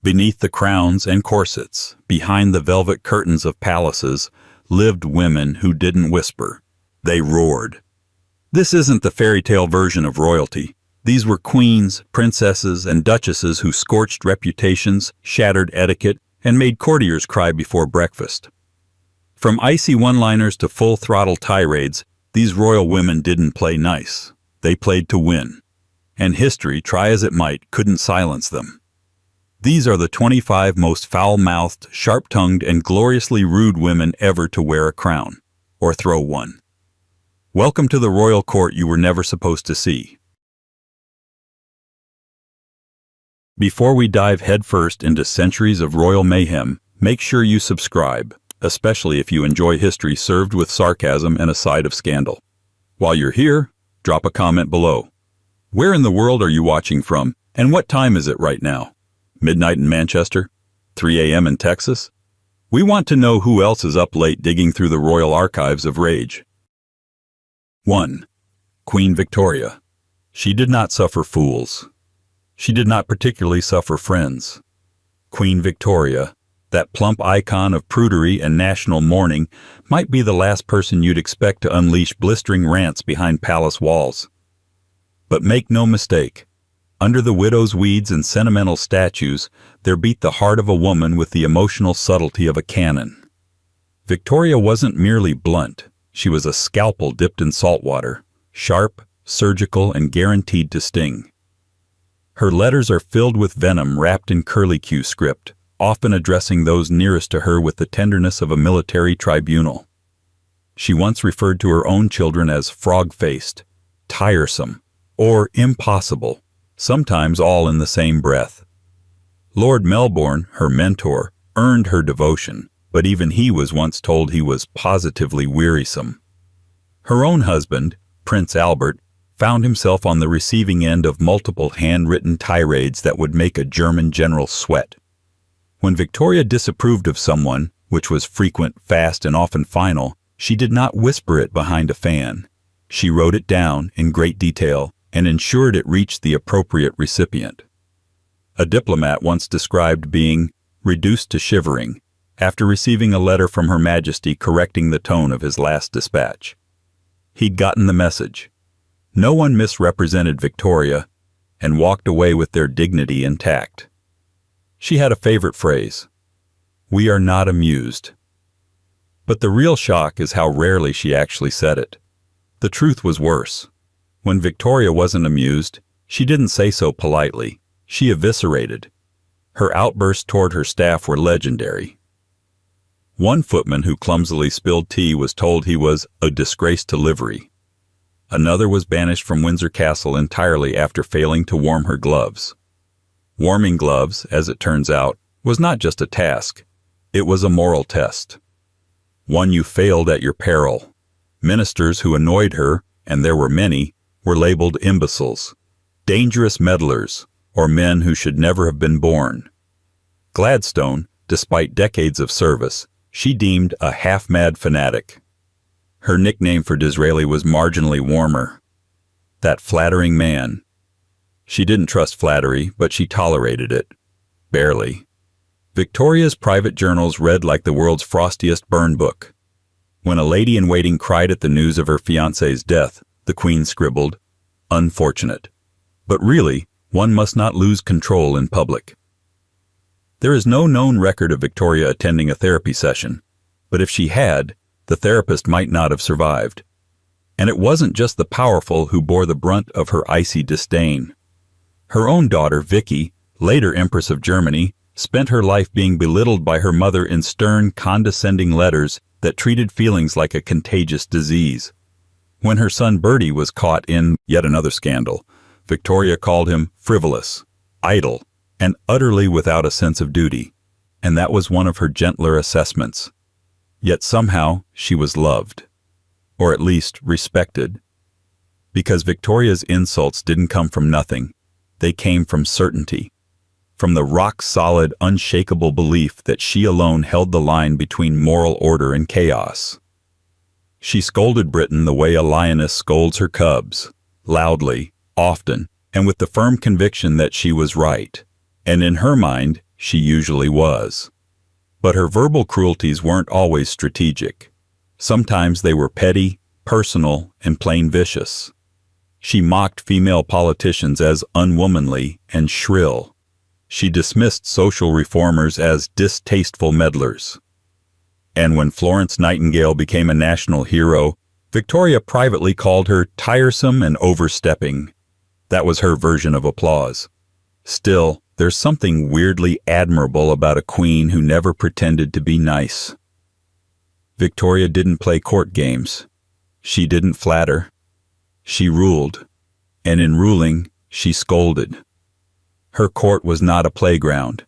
Beneath the crowns and corsets, behind the velvet curtains of palaces, lived women who didn't whisper. They roared. This isn't the fairy tale version of royalty. These were queens, princesses, and duchesses who scorched reputations, shattered etiquette, and made courtiers cry before breakfast. From icy one-liners to full-throttle tirades, these royal women didn't play nice. They played to win. And history, try as it might, couldn't silence them. These are the 25 most foul-mouthed, sharp-tongued, and gloriously rude women ever to wear a crown, or throw one. Welcome to the royal court you were never supposed to see. Before we dive headfirst into centuries of royal mayhem, make sure you subscribe, especially if you enjoy history served with sarcasm and a side of scandal. While you're here, drop a comment below. Where in the world are you watching from, and what time is it right now? Midnight in Manchester? 3 a.m. in Texas? We want to know who else is up late digging through the royal archives of rage. 1. Queen Victoria. She did not suffer fools. She did not particularly suffer friends. Queen Victoria, that plump icon of prudery and national mourning, might be the last person you'd expect to unleash blistering rants behind palace walls. But make no mistake, under the widow's weeds and sentimental statues, there beat the heart of a woman with the emotional subtlety of a cannon. Victoria wasn't merely blunt. She was a scalpel dipped in salt water, sharp, surgical, and guaranteed to sting. Her letters are filled with venom wrapped in curlicue script, often addressing those nearest to her with the tenderness of a military tribunal. She once referred to her own children as frog-faced, tiresome, or impossible, sometimes all in the same breath. Lord Melbourne, her mentor, earned her devotion, but even he was once told he was positively wearisome. Her own husband, Prince Albert, found himself on the receiving end of multiple handwritten tirades that would make a German general sweat. When Victoria disapproved of someone, which was frequent, fast, and often final, she did not whisper it behind a fan. She wrote it down in great detail and ensured it reached the appropriate recipient. A diplomat once described being reduced to shivering after receiving a letter from Her Majesty correcting the tone of his last dispatch. He'd gotten the message. No one misrepresented Victoria and walked away with their dignity intact. She had a favorite phrase, "We are not amused." But the real shock is how rarely she actually said it. The truth was worse. When Victoria wasn't amused, she didn't say so politely. She eviscerated. Her outbursts toward her staff were legendary. One footman who clumsily spilled tea was told he was a disgrace to livery. Another was banished from Windsor Castle entirely after failing to warm her gloves. Warming gloves, as it turns out, was not just a task. It was a moral test. One you failed at your peril. Ministers who annoyed her, and there were many, were labeled imbeciles, dangerous meddlers, or men who should never have been born. Gladstone, despite decades of service, she deemed a half-mad fanatic. Her nickname for Disraeli was marginally warmer. That flattering man. She didn't trust flattery, but she tolerated it. Barely. Victoria's private journals read like the world's frostiest burn book. When a lady-in-waiting cried at the news of her fiancé's death, the Queen scribbled, "Unfortunate." But really, one must not lose control in public. There is no known record of Victoria attending a therapy session, but if she had, the therapist might not have survived. And it wasn't just the powerful who bore the brunt of her icy disdain. Her own daughter, Vicky, later Empress of Germany, spent her life being belittled by her mother in stern, condescending letters that treated feelings like a contagious disease. When her son Bertie was caught in yet another scandal, Victoria called him frivolous, idle, and utterly without a sense of duty, and that was one of her gentler assessments. Yet somehow she was loved, or at least respected, because Victoria's insults didn't come from nothing. They came from certainty, from the rock-solid, unshakable belief that she alone held the line between moral order and chaos. She scolded Britain the way a lioness scolds her cubs, loudly, often, and with the firm conviction that she was right. And in her mind, she usually was. But her verbal cruelties weren't always strategic. Sometimes they were petty, personal, and plain vicious. She mocked female politicians as unwomanly and shrill. She dismissed social reformers as distasteful meddlers. And when Florence Nightingale became a national hero, Victoria privately called her tiresome and overstepping. That was her version of applause. Still, there's something weirdly admirable about a queen who never pretended to be nice. Victoria didn't play court games. She didn't flatter. She ruled, and in ruling, she scolded. Her court was not a playground.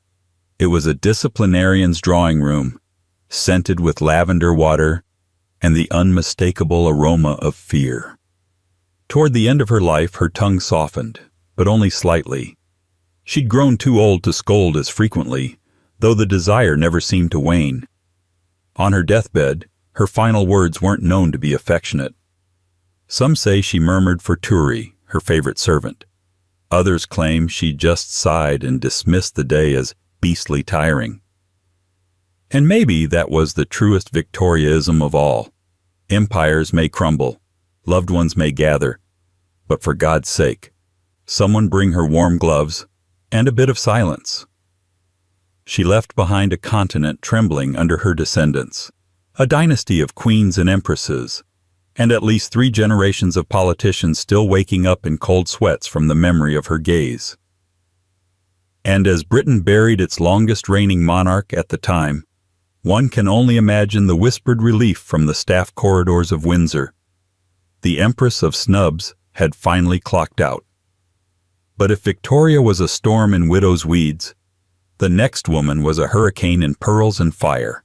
It was a disciplinarian's drawing room, scented with lavender water and the unmistakable aroma of fear. Toward the end of her life, her tongue softened, but only slightly. She'd grown too old to scold as frequently, though the desire never seemed to wane. On her deathbed, her final words weren't known to be affectionate. Some say she murmured for Turi, her favorite servant. Others claim she just sighed and dismissed the day as beastly tiring. And maybe that was the truest Victoriaism of all. Empires may crumble, loved ones may gather, but for God's sake, someone bring her warm gloves and a bit of silence. She left behind a continent trembling under her descendants, a dynasty of queens and empresses, and at least 3 generations of politicians still waking up in cold sweats from the memory of her gaze. And as Britain buried its longest reigning monarch at the time, one can only imagine the whispered relief from the staff corridors of Windsor. The Empress of Snubs had finally clocked out. But if Victoria was a storm in widow's weeds, the next woman was a hurricane in pearls and fire.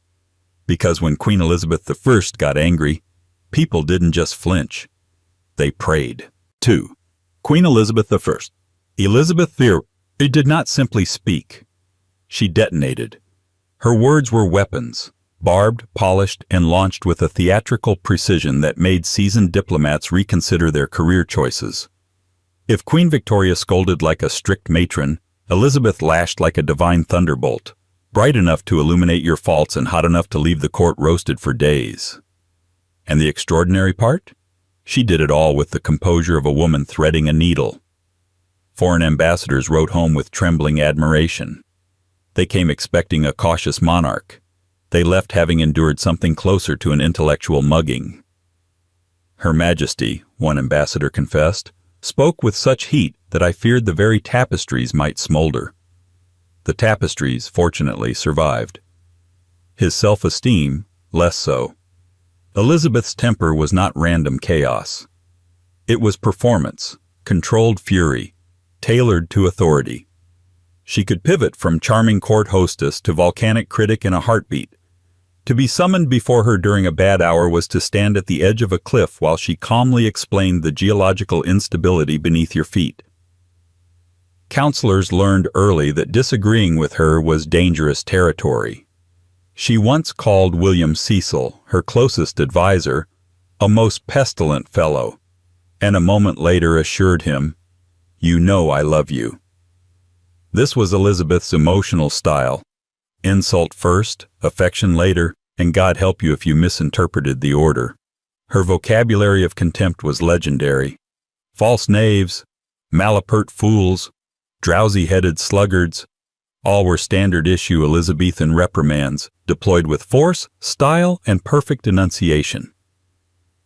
Because when Queen Elizabeth I got angry, people didn't just flinch. They prayed. 2. Queen Elizabeth I. Elizabeth I did not simply speak. She detonated. Her words were weapons, barbed, polished, and launched with a theatrical precision that made seasoned diplomats reconsider their career choices. If Queen Victoria scolded like a strict matron, Elizabeth lashed like a divine thunderbolt, bright enough to illuminate your faults and hot enough to leave the court roasted for days. And the extraordinary part? She did it all with the composure of a woman threading a needle. Foreign ambassadors wrote home with trembling admiration. They came expecting a cautious monarch. They left having endured something closer to an intellectual mugging. Her Majesty, one ambassador confessed, spoke with such heat that I feared the very tapestries might smolder. The tapestries, fortunately, survived. His self-esteem, less so. Elizabeth's temper was not random chaos. It was performance, controlled fury, tailored to authority. She could pivot from charming court hostess to volcanic critic in a heartbeat. To be summoned before her during a bad hour was to stand at the edge of a cliff while she calmly explained the geological instability beneath your feet. Counselors learned early that disagreeing with her was dangerous territory. She once called William Cecil, her closest advisor, a most pestilent fellow, and a moment later assured him, "You know I love you." This was Elizabeth's emotional style. Insult first, affection later, and God help you if you misinterpreted the order. Her vocabulary of contempt was legendary. False knaves, malapert fools, drowsy-headed sluggards, all were standard-issue Elizabethan reprimands, deployed with force, style, and perfect enunciation.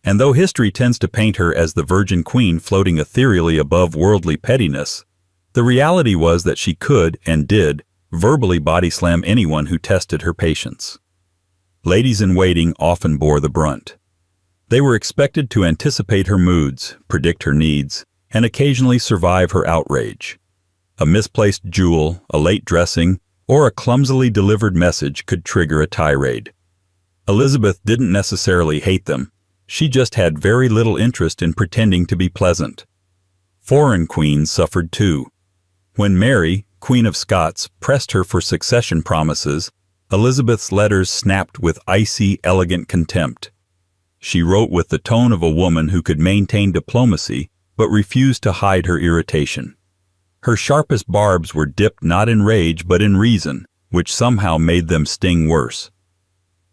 And though history tends to paint her as the Virgin Queen floating ethereally above worldly pettiness, the reality was that she could, and did, verbally body-slam anyone who tested her patience. Ladies-in-waiting often bore the brunt. They were expected to anticipate her moods, predict her needs, and occasionally survive her outrage. A misplaced jewel, a late dressing, or a clumsily delivered message could trigger a tirade. Elizabeth didn't necessarily hate them. She just had very little interest in pretending to be pleasant. Foreign queens suffered too. When Mary, Queen of Scots, pressed her for succession promises, Elizabeth's letters snapped with icy, elegant contempt. She wrote with the tone of a woman who could maintain diplomacy but refused to hide her irritation. Her sharpest barbs were dipped not in rage but in reason, which somehow made them sting worse.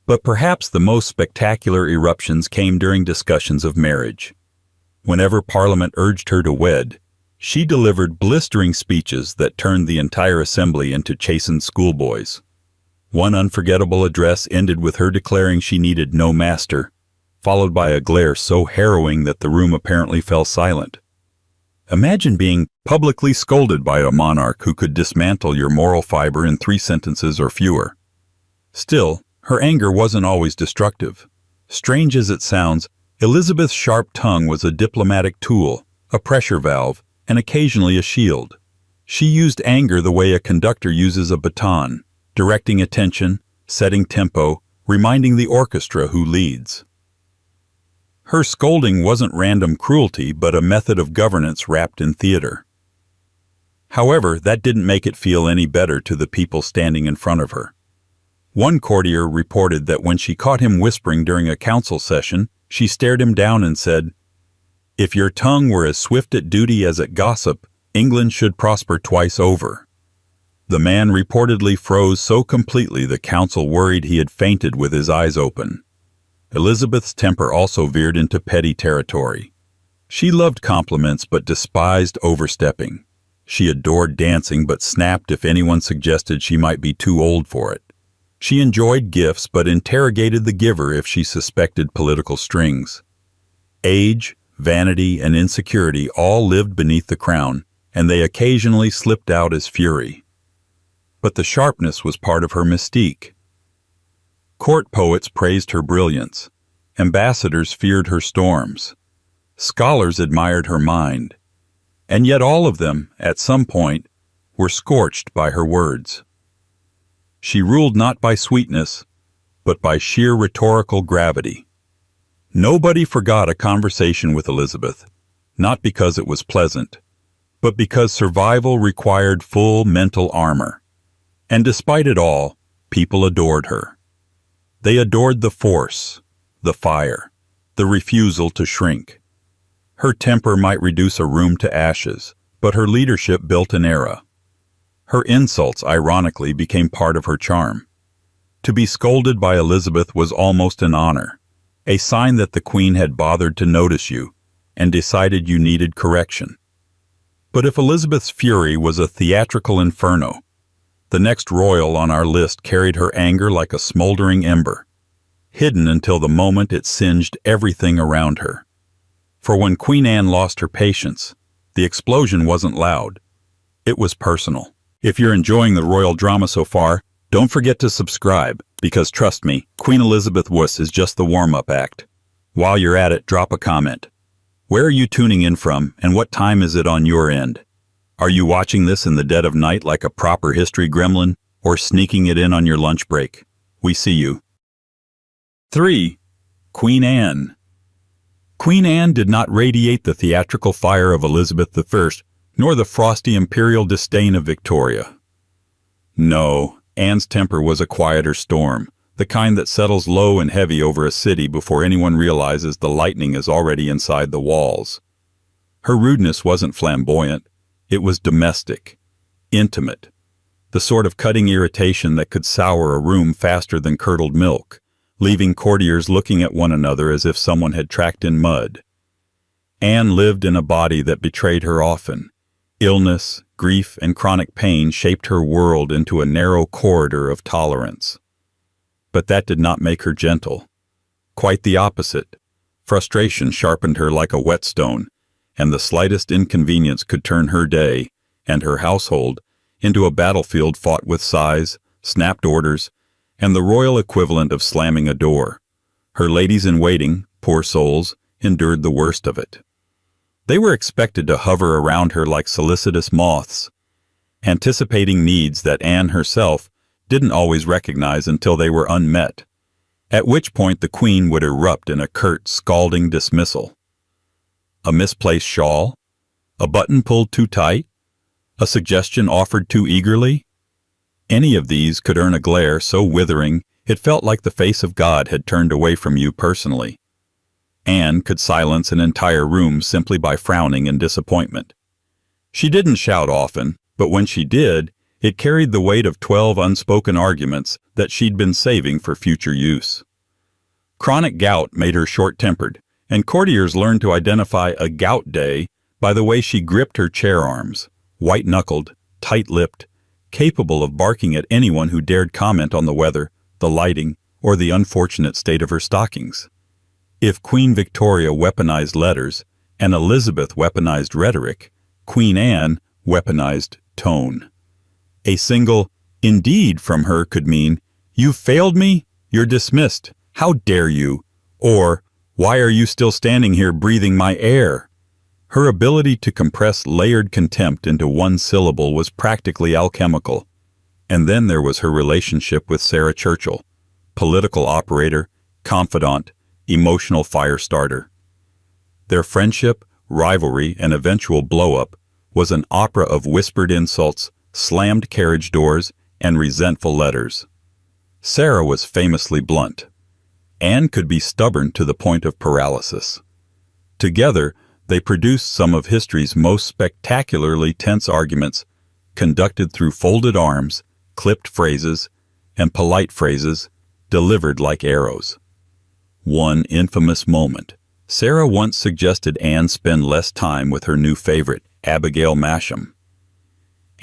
But perhaps the most spectacular eruptions came during discussions of marriage. Whenever Parliament urged her to wed, she delivered blistering speeches that turned the entire assembly into chastened schoolboys. One unforgettable address ended with her declaring she needed no master, followed by a glare so harrowing that the room apparently fell silent. Imagine being publicly scolded by a monarch who could dismantle your moral fiber in 3 sentences or fewer. Still, her anger wasn't always destructive. Strange as it sounds, Elizabeth's sharp tongue was a diplomatic tool, a pressure valve, and occasionally a shield. She used anger the way a conductor uses a baton, directing attention, setting tempo, reminding the orchestra who leads. Her scolding wasn't random cruelty, but a method of governance wrapped in theater. However, that didn't make it feel any better to the people standing in front of her. One courtier reported that when she caught him whispering during a council session, she stared him down and said, "If your tongue were as swift at duty as at gossip, England should prosper twice over." The man reportedly froze so completely the council worried he had fainted with his eyes open. Elizabeth's temper also veered into petty territory. She loved compliments but despised overstepping. She adored dancing but snapped if anyone suggested she might be too old for it. She enjoyed gifts but interrogated the giver if she suspected political strings. Age, vanity, and insecurity all lived beneath the crown, and they occasionally slipped out as fury. But the sharpness was part of her mystique. Court poets praised her brilliance. Ambassadors feared her storms. Scholars admired her mind. And yet all of them, at some point, were scorched by her words. She ruled not by sweetness, but by sheer rhetorical gravity. Nobody forgot a conversation with Elizabeth, not because it was pleasant, but because survival required full mental armor. And despite it all, people adored her. They adored the force, the fire, the refusal to shrink. Her temper might reduce a room to ashes, but her leadership built an era. Her insults, ironically, became part of her charm. To be scolded by Elizabeth was almost an honor, a sign that the Queen had bothered to notice you and decided you needed correction. But if Elizabeth's fury was a theatrical inferno, the next royal on our list carried her anger like a smoldering ember, hidden until the moment it singed everything around her. For when Queen Anne lost her patience, the explosion wasn't loud. It was personal. If you're enjoying the royal drama so far, don't forget to subscribe, because trust me, Queen Elizabeth Wuss is just the warm-up act. While you're at it, drop a comment. Where are you tuning in from, and what time is it on your end? Are you watching this in the dead of night like a proper history gremlin, or sneaking it in on your lunch break? We see you. 3. Queen Anne. Queen Anne did not radiate the theatrical fire of Elizabeth I, nor the frosty imperial disdain of Victoria. No, Anne's temper was a quieter storm, the kind that settles low and heavy over a city before anyone realizes the lightning is already inside the walls. Her rudeness wasn't flamboyant. It was domestic, intimate, the sort of cutting irritation that could sour a room faster than curdled milk, leaving courtiers looking at one another as if someone had tracked in mud. Anne lived in a body that betrayed her often. Illness, grief, and chronic pain shaped her world into a narrow corridor of tolerance. But that did not make her gentle. Quite the opposite. Frustration sharpened her like a whetstone, and the slightest inconvenience could turn her day, and her household, into a battlefield fought with sighs, snapped orders, and the royal equivalent of slamming a door. Her ladies-in-waiting, poor souls, endured the worst of it. They were expected to hover around her like solicitous moths, anticipating needs that Anne herself didn't always recognize until they were unmet, at which point the Queen would erupt in a curt, scalding dismissal. A misplaced shawl? A button pulled too tight? A suggestion offered too eagerly? Any of these could earn a glare so withering it felt like the face of God had turned away from you personally. Anne could silence an entire room simply by frowning in disappointment. She didn't shout often, but when she did, It carried the weight of 12 unspoken arguments that she'd been saving for future use. Chronic gout made her short-tempered, and courtiers learned to identify a gout day by the way she gripped her chair arms, white-knuckled, tight-lipped, capable of barking at anyone who dared comment on the weather, the lighting, or the unfortunate state of her stockings. If Queen Victoria weaponized letters and Elizabeth weaponized rhetoric, Queen Anne weaponized tone. A single "indeed" from her could mean, "You've failed me? You're dismissed. How dare you?" Or, "Why are you still standing here breathing my air?" Her ability to compress layered contempt into one syllable was practically alchemical. And then there was her relationship with Sarah Churchill, political operator, confidant, emotional fire starter. Their friendship, rivalry, and eventual blow-up was an opera of whispered insults, slammed carriage doors, and resentful letters. Sarah was famously blunt. Anne could be stubborn to the point of paralysis. Together, they produced some of history's most spectacularly tense arguments, conducted through folded arms, clipped phrases, and polite phrases, delivered like arrows. One infamous moment. Sarah once suggested Anne spend less time with her new favorite, Abigail Masham.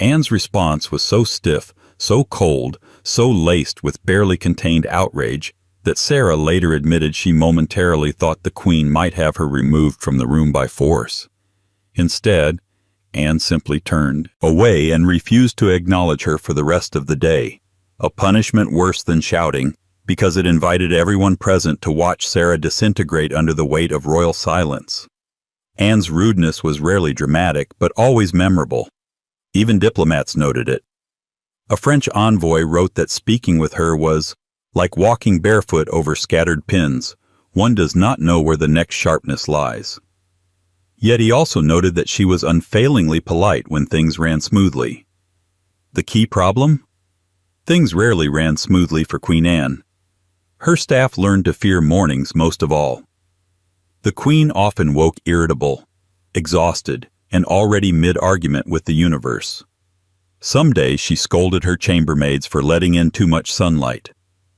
Anne's response was so stiff, so cold, so laced with barely contained outrage, that Sarah later admitted she momentarily thought the Queen might have her removed from the room by force. Instead, Anne simply turned away and refused to acknowledge her for the rest of the day, a punishment worse than shouting, because it invited everyone present to watch Sarah disintegrate under the weight of royal silence. Anne's rudeness was rarely dramatic, but always memorable. Even diplomats noted it. A French envoy wrote that speaking with her was like walking barefoot over scattered pins. One does not know where the next sharpness lies. Yet he also noted that she was unfailingly polite when things ran smoothly. The key problem? Things rarely ran smoothly for Queen Anne. Her staff learned to fear mornings most of all. The Queen often woke irritable, exhausted, and already mid-argument with the universe. Some days she scolded her chambermaids for letting in too much sunlight.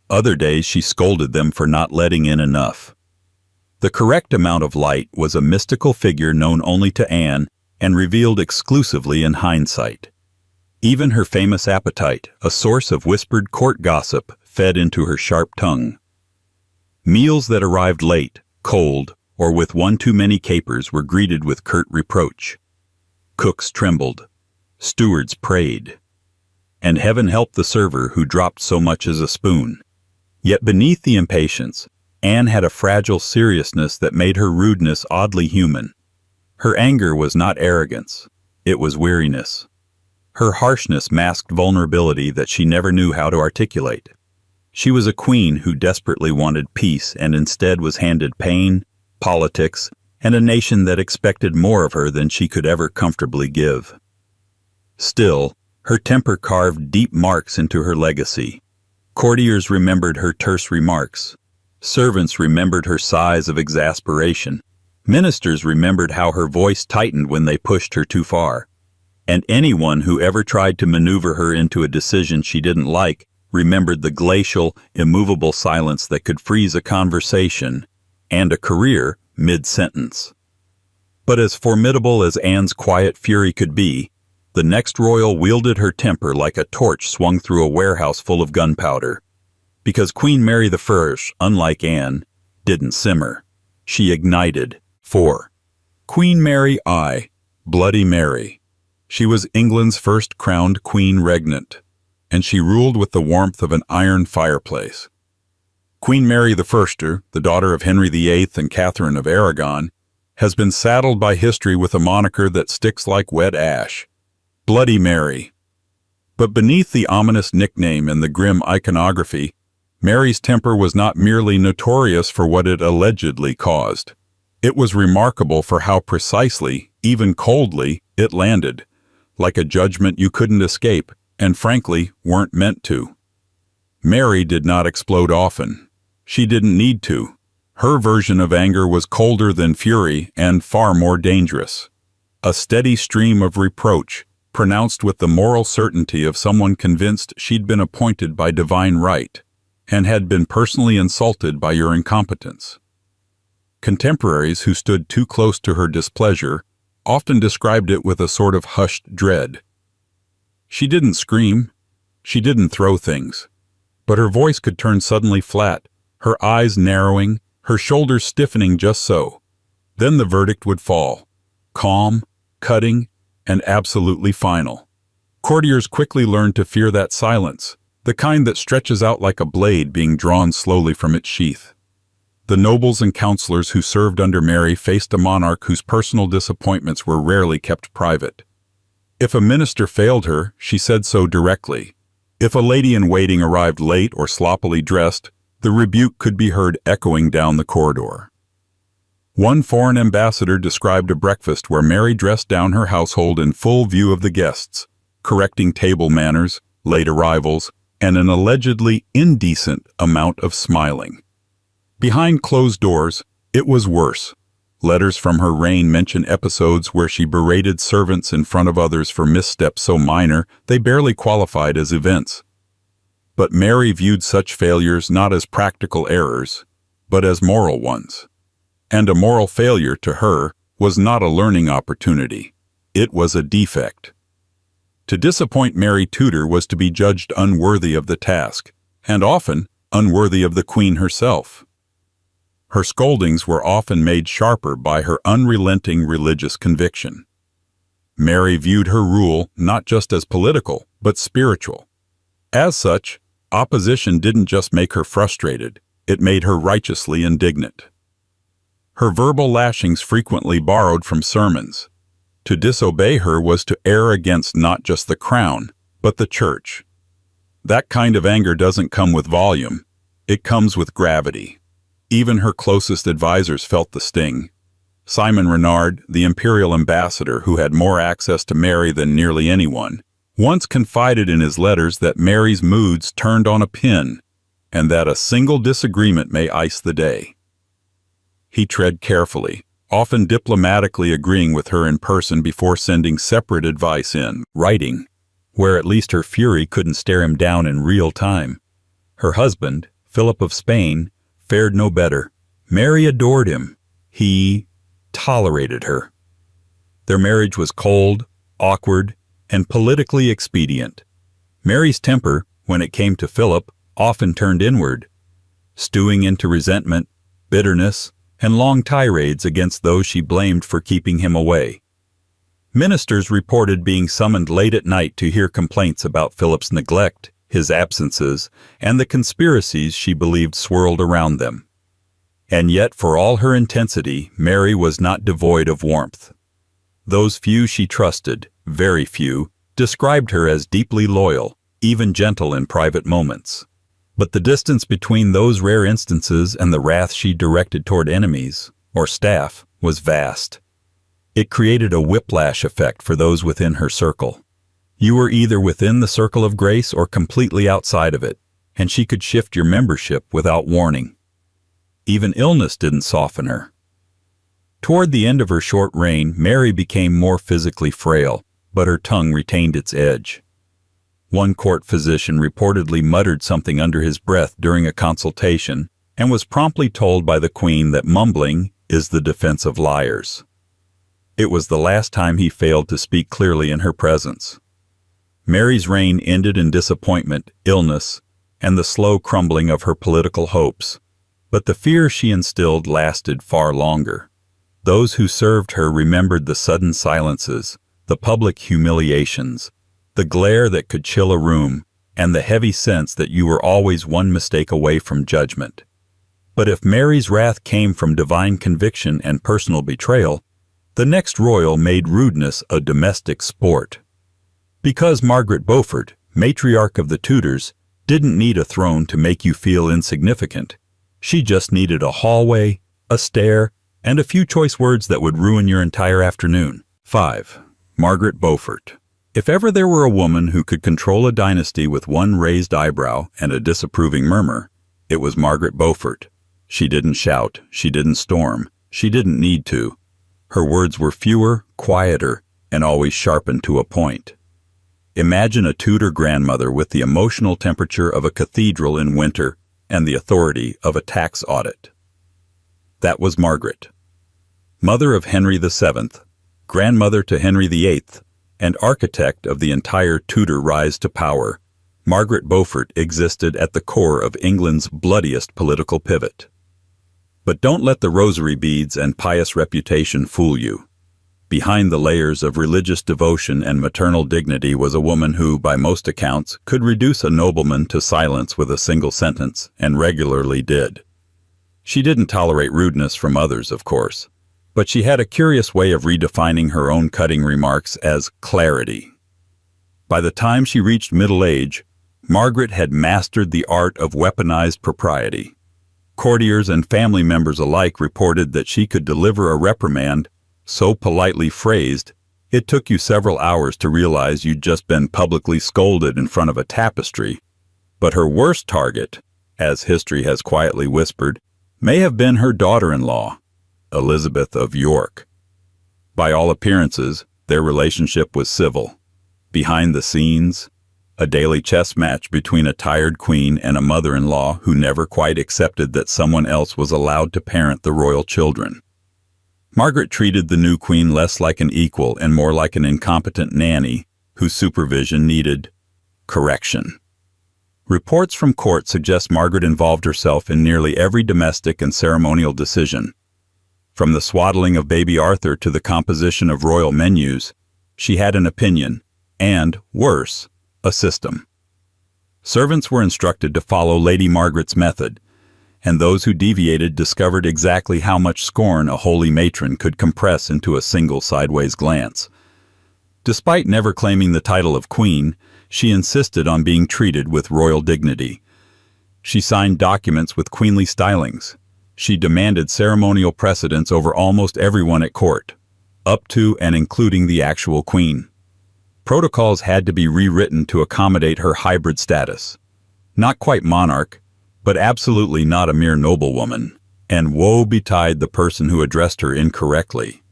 Other days she scolded them for not letting in enough. The correct amount of light was a mystical figure known only to Anne and revealed exclusively in hindsight. Even her famous appetite, a source of whispered court gossip, fed into her sharp tongue. Meals that arrived late, cold, or with one too many capers were greeted with curt reproach. Cooks trembled. Stewards prayed. And heaven help the server who dropped so much as a spoon. Yet beneath the impatience, Anne had a fragile seriousness that made her rudeness oddly human. Her anger was not arrogance. It was weariness. Her harshness masked vulnerability that she never knew how to articulate. She was a queen who desperately wanted peace and instead was handed pain, politics, and a nation that expected more of her than she could ever comfortably give. Still, her temper carved deep marks into her legacy. Courtiers remembered her terse remarks. Servants remembered her sighs of exasperation. Ministers remembered how her voice tightened when they pushed her too far. And anyone who ever tried to maneuver her into a decision she didn't like remembered the glacial, immovable silence that could freeze a conversation and a career mid-sentence. But as formidable as Anne's quiet fury could be, the next royal wielded her temper like a torch swung through a warehouse full of gunpowder. Because Queen Mary I, unlike Anne, didn't simmer. She ignited. 4. Queen Mary I, Bloody Mary. She was England's first crowned queen regnant, and she ruled with the warmth of an iron fireplace. Queen Mary I, the daughter of Henry VIII and Catherine of Aragon, has been saddled by history with a moniker that sticks like wet ash. Bloody Mary. But beneath the ominous nickname and the grim iconography, Mary's temper was not merely notorious for what it allegedly caused. It was remarkable for how precisely, even coldly, it landed, like a judgment you couldn't escape, and frankly, weren't meant to. Mary did not explode often. She didn't need to. Her version of anger was colder than fury and far more dangerous. A steady stream of reproach, pronounced with the moral certainty of someone convinced she'd been appointed by divine right and had been personally insulted by your incompetence. Contemporaries who stood too close to her displeasure often described it with a sort of hushed dread. She didn't scream, she didn't throw things, but her voice could turn suddenly flat, her eyes narrowing, her shoulders stiffening just so. Then the verdict would fall, calm, cutting, and absolutely final. Courtiers quickly learned to fear that silence, the kind that stretches out like a blade being drawn slowly from its sheath. The nobles and counselors who served under Mary faced a monarch whose personal disappointments were rarely kept private. If a minister failed her, she said so directly. If a lady-in-waiting arrived late or sloppily dressed, the rebuke could be heard echoing down the corridor. One foreign ambassador described a breakfast where Mary dressed down her household in full view of the guests, correcting table manners, late arrivals, and an allegedly indecent amount of smiling. Behind closed doors, it was worse. Letters from her reign mention episodes where she berated servants in front of others for missteps so minor they barely qualified as events. But Mary viewed such failures not as practical errors, but as moral ones. And a moral failure to her was not a learning opportunity. It was a defect. To disappoint Mary Tudor was to be judged unworthy of the task, and often unworthy of the Queen herself. Her scoldings were often made sharper by her unrelenting religious conviction. Mary viewed her rule not just as political, but spiritual. As such, opposition didn't just make her frustrated, it made her righteously indignant. Her verbal lashings frequently borrowed from sermons. To disobey her was to err against not just the crown, but the church. That kind of anger doesn't come with volume, it comes with gravity. Even her closest advisors felt the sting. Simon Renard, the imperial ambassador who had more access to Mary than nearly anyone, once confided in his letters that Mary's moods turned on a pin, and that a single disagreement may ice the day. He tread carefully, often diplomatically agreeing with her in person before sending separate advice in writing, where at least her fury couldn't stare him down in real time. Her husband, Philip of Spain, fared no better. Mary adored him. He tolerated her. Their marriage was cold, awkward, and politically expedient. Mary's temper, when it came to Philip, often turned inward, stewing into resentment, bitterness, and long tirades against those she blamed for keeping him away. Ministers reported being summoned late at night to hear complaints about Philip's neglect, his absences, and the conspiracies she believed swirled around them. And yet, for all her intensity, Mary was not devoid of warmth. Those few she trusted, very few, described her as deeply loyal, even gentle in private moments. But the distance between those rare instances and the wrath she directed toward enemies, or staff, was vast. It created a whiplash effect for those within her circle. You were either within the circle of grace or completely outside of it, and she could shift your membership without warning. Even illness didn't soften her. Toward the end of her short reign, Mary became more physically frail, but her tongue retained its edge. One court physician reportedly muttered something under his breath during a consultation and was promptly told by the Queen that mumbling is the defense of liars. It was the last time he failed to speak clearly in her presence. Mary's reign ended in disappointment, illness, and the slow crumbling of her political hopes. But the fear she instilled lasted far longer. Those who served her remembered the sudden silences, the public humiliations, the glare that could chill a room, and the heavy sense that you were always one mistake away from judgment. But if Mary's wrath came from divine conviction and personal betrayal, the next royal made rudeness a domestic sport. Because Margaret Beaufort, matriarch of the Tudors, didn't need a throne to make you feel insignificant. She just needed a hallway, a stair, and a few choice words that would ruin your entire afternoon. 5. Margaret Beaufort. If ever there were a woman who could control a dynasty with one raised eyebrow and a disapproving murmur, it was Margaret Beaufort. She didn't shout, she didn't storm, she didn't need to. Her words were fewer, quieter, and always sharpened to a point. Imagine a Tudor grandmother with the emotional temperature of a cathedral in winter and the authority of a tax audit. That was Margaret. Mother of Henry VII, grandmother to Henry VIII, and architect of the entire Tudor rise to power, Margaret Beaufort existed at the core of England's bloodiest political pivot. But don't let the rosary beads and pious reputation fool you. Behind the layers of religious devotion and maternal dignity was a woman who, by most accounts, could reduce a nobleman to silence with a single sentence, and regularly did. She didn't tolerate rudeness from others, of course, but she had a curious way of redefining her own cutting remarks as clarity. By the time she reached middle age, Margaret had mastered the art of weaponized propriety. Courtiers and family members alike reported that she could deliver a reprimand so politely phrased, it took you several hours to realize you'd just been publicly scolded in front of a tapestry. But her worst target, as history has quietly whispered, may have been her daughter-in-law, Elizabeth of York. By all appearances, their relationship was civil. Behind the scenes, a daily chess match between a tired queen and a mother-in-law who never quite accepted that someone else was allowed to parent the royal children. Margaret treated the new queen less like an equal and more like an incompetent nanny whose supervision needed correction. Reports from court suggest Margaret involved herself in nearly every domestic and ceremonial decision. From the swaddling of baby Arthur to the composition of royal menus, she had an opinion, and, worse, a system. Servants were instructed to follow Lady Margaret's method, and those who deviated discovered exactly how much scorn a holy matron could compress into a single sideways glance. Despite never claiming the title of queen, she insisted on being treated with royal dignity. She signed documents with queenly stylings. She demanded ceremonial precedence over almost everyone at court, up to and including the actual queen. Protocols had to be rewritten to accommodate her hybrid status. Not quite monarch, but absolutely not a mere noblewoman, and woe betide the person who addressed her incorrectly.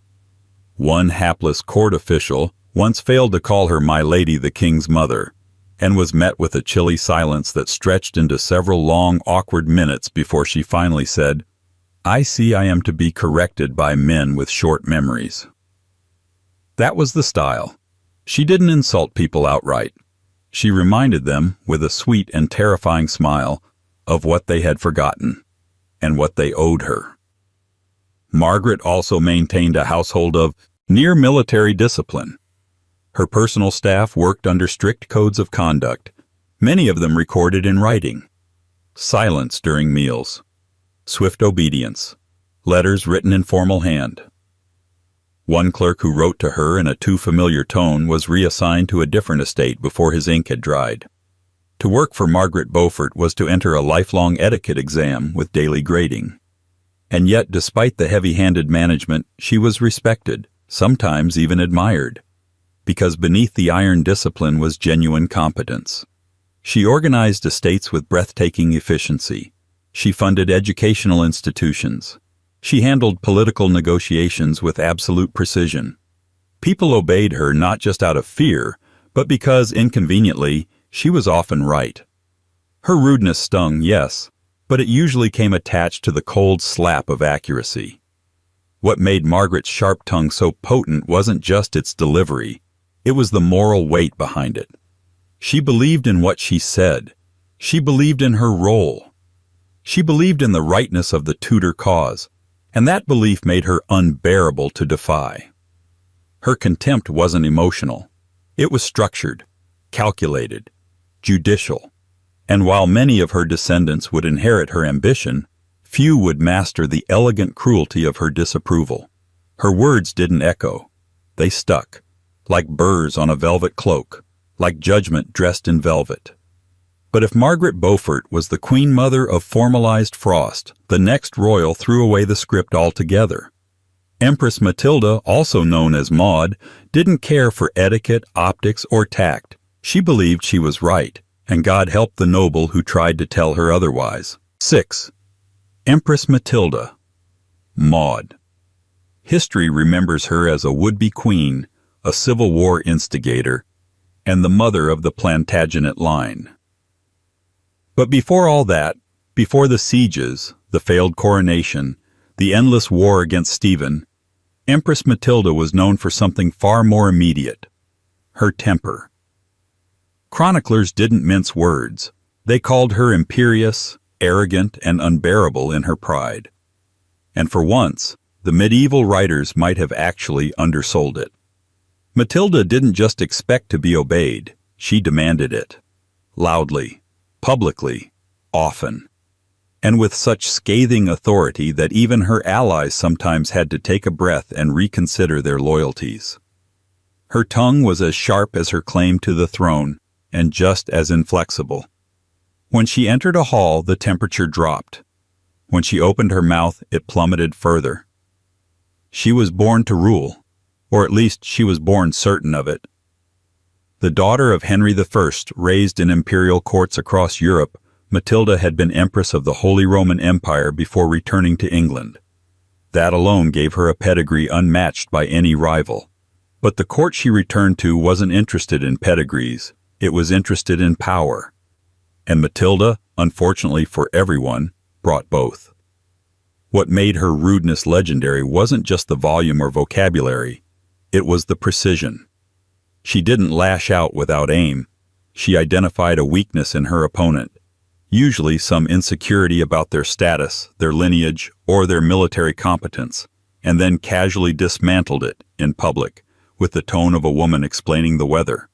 One hapless court official once failed to call her My Lady the King's mother, and was met with a chilly silence that stretched into several long, awkward minutes before she finally said, "I see I am to be corrected by men with short memories." That was the style. She didn't insult people outright. She reminded them, with a sweet and terrifying smile, of what they had forgotten, and what they owed her. Margaret also maintained a household of near-military discipline. Her personal staff worked under strict codes of conduct, many of them recorded in writing. Silence during meals, swift obedience, letters written in formal hand. One clerk who wrote to her in a too familiar tone was reassigned to a different estate before his ink had dried. To work for Margaret Beaufort was to enter a lifelong etiquette exam with daily grading. And yet, despite the heavy-handed management, she was respected, sometimes even admired, because beneath the iron discipline was genuine competence. She organized estates with breathtaking efficiency. She funded educational institutions. She handled political negotiations with absolute precision. People obeyed her not just out of fear, but because, inconveniently, she was often right. Her rudeness stung, yes, but it usually came attached to the cold slap of accuracy. What made Margaret's sharp tongue so potent wasn't just its delivery, it was the moral weight behind it. She believed in what she said. She believed in her role. She believed in the rightness of the Tudor cause, and that belief made her unbearable to defy. Her contempt wasn't emotional. It was structured, calculated, judicial, and while many of her descendants would inherit her ambition, few would master the elegant cruelty of her disapproval. Her words didn't echo. They stuck, like burrs on a velvet cloak, like judgment dressed in velvet. But if Margaret Beaufort was the queen mother of formalized frost, the next royal threw away the script altogether. Empress Matilda, also known as Maud, didn't care for etiquette, optics, or tact. She believed she was right, and God help the noble who tried to tell her otherwise. 6. Empress Matilda. Maud. History remembers her as a would-be queen, a Civil War instigator, and the mother of the Plantagenet line. But before all that, before the sieges, the failed coronation, the endless war against Stephen, Empress Matilda was known for something far more immediate: her temper. Chroniclers didn't mince words. They called her imperious, arrogant, and unbearable in her pride. And for once, the medieval writers might have actually undersold it. Matilda didn't just expect to be obeyed, she demanded it. Loudly, publicly, often. And with such scathing authority that even her allies sometimes had to take a breath and reconsider their loyalties. Her tongue was as sharp as her claim to the throne, and just as inflexible. When she entered a hall, the temperature dropped. When she opened her mouth, it plummeted further. She was born to rule, or at least she was born certain of it. The daughter of Henry I, raised in imperial courts across Europe, Matilda had been Empress of the Holy Roman Empire before returning to England. That alone gave her a pedigree unmatched by any rival. But the court she returned to wasn't interested in pedigrees, it was interested in power. And Matilda, unfortunately for everyone, brought both. What made her rudeness legendary wasn't just the volume or vocabulary, it was the precision. She didn't lash out without aim. She identified a weakness in her opponent, usually some insecurity about their status, their lineage, or their military competence, and then casually dismantled it in public, with the tone of a woman explaining the weather.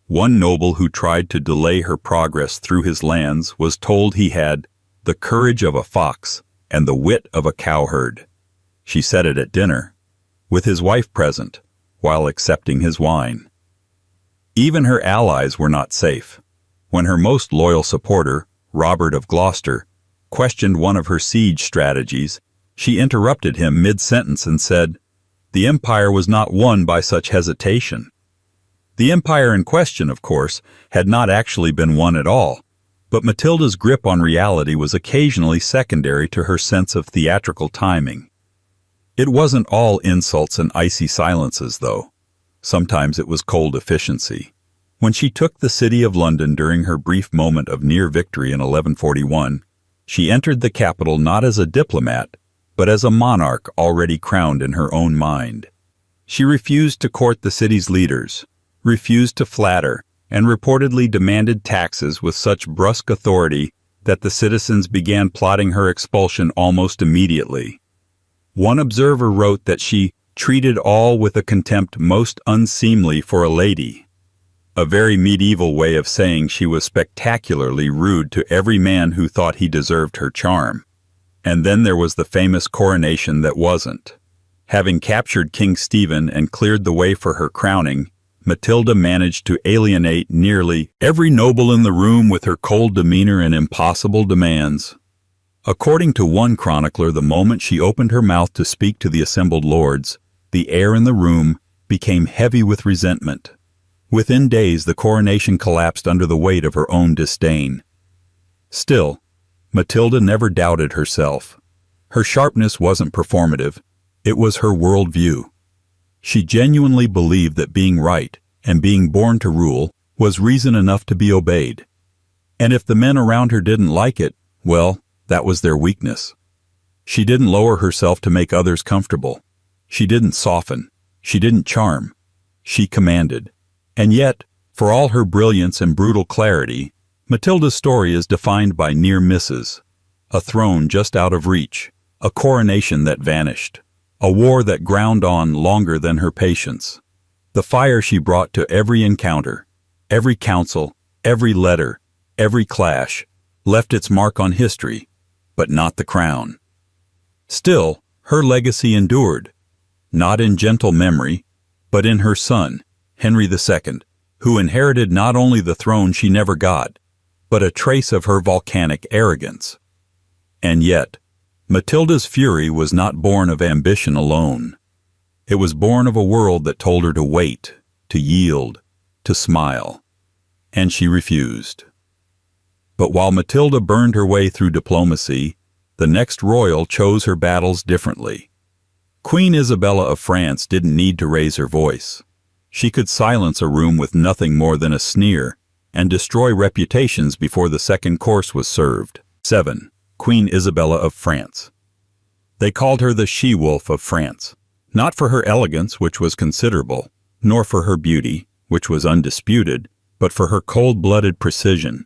One noble who tried to delay her progress through his lands was told he had the courage of a fox and the wit of a cowherd. She said it at dinner, with his wife present, while accepting his wine. Even her allies were not safe. When her most loyal supporter, Robert of Gloucester, questioned one of her siege strategies, she interrupted him mid-sentence and said, "The empire was not won by such hesitation." The empire in question, of course, had not actually been won at all, but Matilda's grip on reality was occasionally secondary to her sense of theatrical timing. It wasn't all insults and icy silences, though. Sometimes it was cold efficiency. When she took the city of London during her brief moment of near victory in 1141, she entered the capital not as a diplomat, but as a monarch already crowned in her own mind. She refused to court the city's leaders, refused to flatter, and reportedly demanded taxes with such brusque authority that the citizens began plotting her expulsion almost immediately. One observer wrote that she treated all with a contempt most unseemly for a lady, a very medieval way of saying she was spectacularly rude to every man who thought he deserved her charm. And then there was the famous coronation that wasn't. Having captured King Stephen and cleared the way for her crowning, Matilda managed to alienate nearly every noble in the room with her cold demeanor and impossible demands. According to one chronicler, the moment she opened her mouth to speak to the assembled lords, the air in the room became heavy with resentment. Within days, the coronation collapsed under the weight of her own disdain. Still, Matilda never doubted herself. Her sharpness wasn't performative, it was her worldview. She genuinely believed that being right and being born to rule was reason enough to be obeyed. And if the men around her didn't like it, well, that was their weakness. She didn't lower herself to make others comfortable. She didn't soften. She didn't charm. She commanded. And yet, for all her brilliance and brutal clarity, Matilda's story is defined by near misses. A throne just out of reach, a coronation that vanished, a war that ground on longer than her patience. The fire she brought to every encounter, every council, every letter, every clash, left its mark on history, but not the crown. Still, her legacy endured, not in gentle memory, but in her son, Henry II, who inherited not only the throne she never got, but a trace of her volcanic arrogance. And yet, Matilda's fury was not born of ambition alone. It was born of a world that told her to wait, to yield, to smile. And she refused. But while Matilda burned her way through diplomacy, the next royal chose her battles differently. Queen Isabella of France didn't need to raise her voice. She could silence a room with nothing more than a sneer and destroy reputations before the second course was served. 7. Queen Isabella of France. They called her the she-wolf of France, not for her elegance, which was considerable, nor for her beauty, which was undisputed, but for her cold-blooded precision,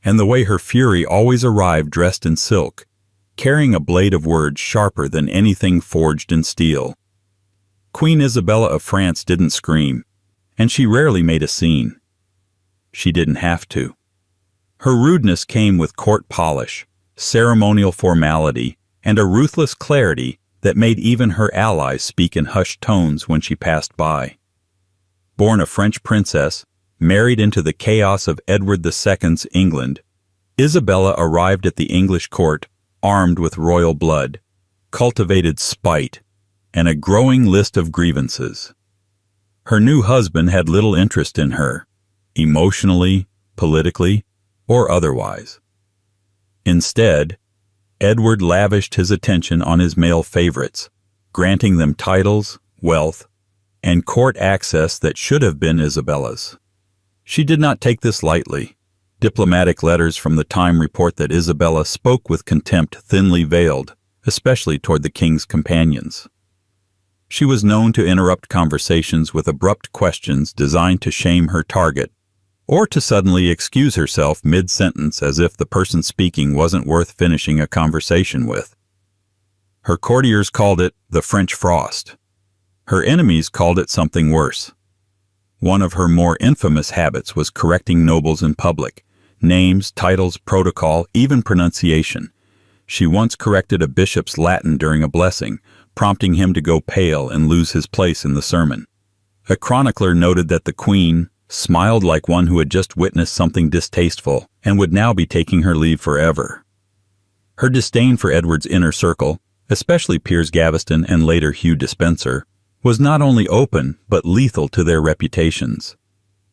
and the way her fury always arrived dressed in silk, carrying a blade of words sharper than anything forged in steel. Queen Isabella of France didn't scream, and she rarely made a scene. She didn't have to. Her rudeness came with court polish, ceremonial formality, and a ruthless clarity that made even her allies speak in hushed tones when she passed by. Born a French princess, married into the chaos of Edward II's England, Isabella arrived at the English court armed with royal blood, cultivated spite, and a growing list of grievances. Her new husband had little interest in her, emotionally, politically, or otherwise. Instead, Edward lavished his attention on his male favorites, granting them titles, wealth, and court access that should have been Isabella's. She did not take this lightly. Diplomatic letters from the time report that Isabella spoke with contempt thinly veiled, especially toward the king's companions. She was known to interrupt conversations with abrupt questions designed to shame her target, or to suddenly excuse herself mid-sentence as if the person speaking wasn't worth finishing a conversation with. Her courtiers called it the French frost. Her enemies called it something worse. One of her more infamous habits was correcting nobles in public, names, titles, protocol, even pronunciation. She once corrected a bishop's Latin during a blessing, prompting him to go pale and lose his place in the sermon. A chronicler noted that the queen smiled like one who had just witnessed something distasteful and would now be taking her leave forever. Her disdain for Edward's inner circle, especially Piers Gaveston and later Hugh Despenser, was not only open but lethal to their reputations.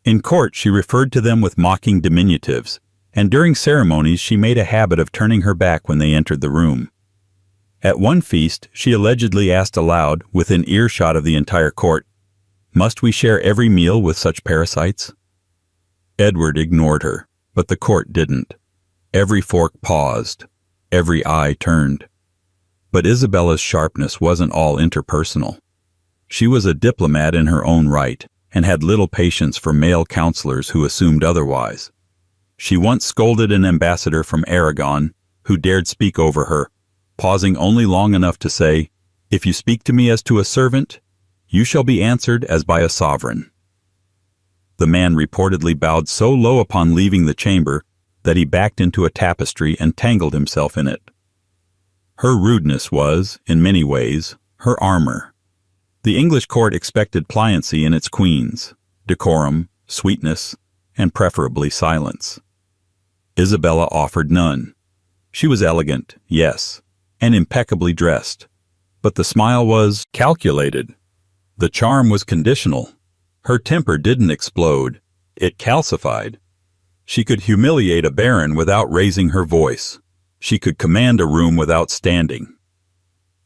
In court she referred to them with mocking diminutives, and during ceremonies she made a habit of turning her back when they entered the room. At one feast she allegedly asked aloud, within earshot of the entire court, "Must we share every meal with such parasites?" Edward ignored her, but the court didn't. Every fork paused, every eye turned. But Isabella's sharpness wasn't all interpersonal. She was a diplomat in her own right, and had little patience for male counselors who assumed otherwise. She once scolded an ambassador from Aragon who dared speak over her, pausing only long enough to say, "If you speak to me as to a servant, you shall be answered as by a sovereign." The man reportedly bowed so low upon leaving the chamber that he backed into a tapestry and tangled himself in it. Her rudeness was, in many ways, her armor. The English court expected pliancy in its queens, decorum, sweetness, and preferably silence. Isabella offered none. She was elegant, yes, and impeccably dressed, but the smile was calculated. The charm was conditional. Her temper didn't explode, it calcified. She could humiliate a baron without raising her voice. She could command a room without standing.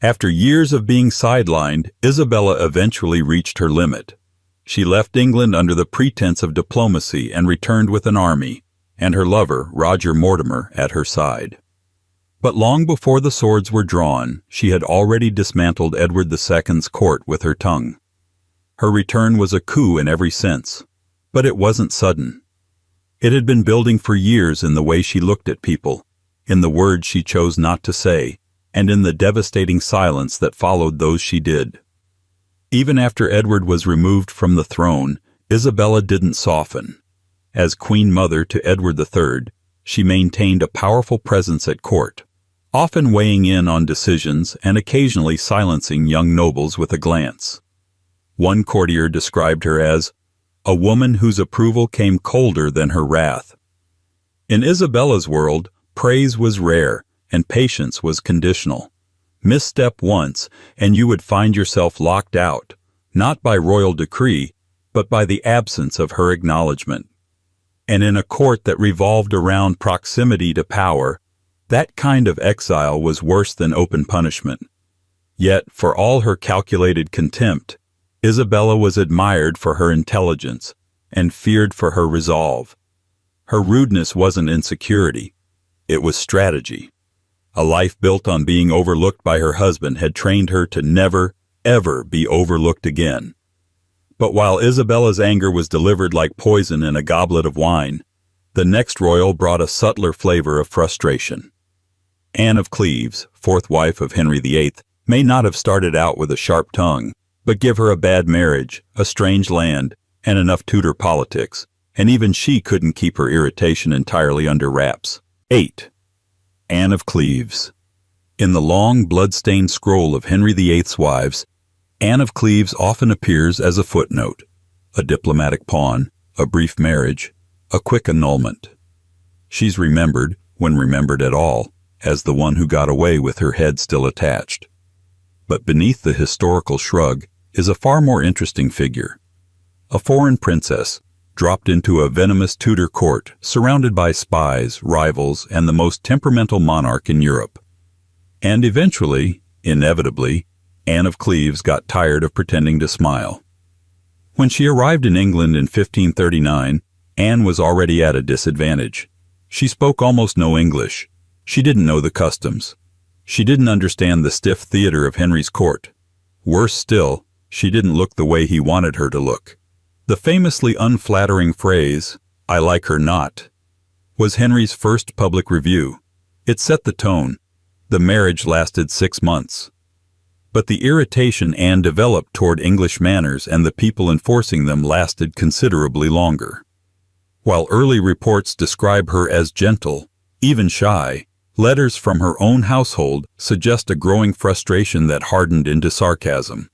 After years of being sidelined, Isabella eventually reached her limit. She left England under the pretense of diplomacy and returned with an army, and her lover, Roger Mortimer, at her side. But long before the swords were drawn, she had already dismantled Edward II's court with her tongue. Her return was a coup in every sense, but it wasn't sudden. It had been building for years in the way she looked at people, in the words she chose not to say, and in the devastating silence that followed those she did. Even after Edward was removed from the throne, Isabella didn't soften. As Queen Mother to Edward III, she maintained a powerful presence at court, often weighing in on decisions and occasionally silencing young nobles with a glance. One courtier described her as a woman whose approval came colder than her wrath. In Isabella's world, praise was rare and patience was conditional. Misstep once, and you would find yourself locked out, not by royal decree, but by the absence of her acknowledgement. And in a court that revolved around proximity to power, that kind of exile was worse than open punishment. Yet, for all her calculated contempt, Isabella was admired for her intelligence and feared for her resolve. Her rudeness wasn't insecurity, it was strategy. A life built on being overlooked by her husband had trained her to never, ever be overlooked again. But while Isabella's anger was delivered like poison in a goblet of wine, the next royal brought a subtler flavor of frustration. Anne of Cleves, fourth wife of Henry VIII, may not have started out with a sharp tongue, but give her a bad marriage, a strange land, and enough Tudor politics, and even she couldn't keep her irritation entirely under wraps. 8. Anne of Cleves. In the long, blood-stained scroll of Henry VIII's wives, Anne of Cleves often appears as a footnote, a diplomatic pawn, a brief marriage, a quick annulment. She's remembered, when remembered at all, as the one who got away with her head still attached. But beneath the historical shrug is a far more interesting figure. A foreign princess, dropped into a venomous Tudor court, surrounded by spies, rivals, and the most temperamental monarch in Europe. And eventually, inevitably, Anne of Cleves got tired of pretending to smile. When she arrived in England in 1539, Anne was already at a disadvantage. She spoke almost no English. She didn't know the customs. She didn't understand the stiff theater of Henry's court. Worse still, she didn't look the way he wanted her to look. The famously unflattering phrase, "I like her not," was Henry's first public review. It set the tone. The marriage lasted 6 months. But the irritation Anne developed toward English manners and the people enforcing them lasted considerably longer. While early reports describe her as gentle, even shy, letters from her own household suggest a growing frustration that hardened into sarcasm.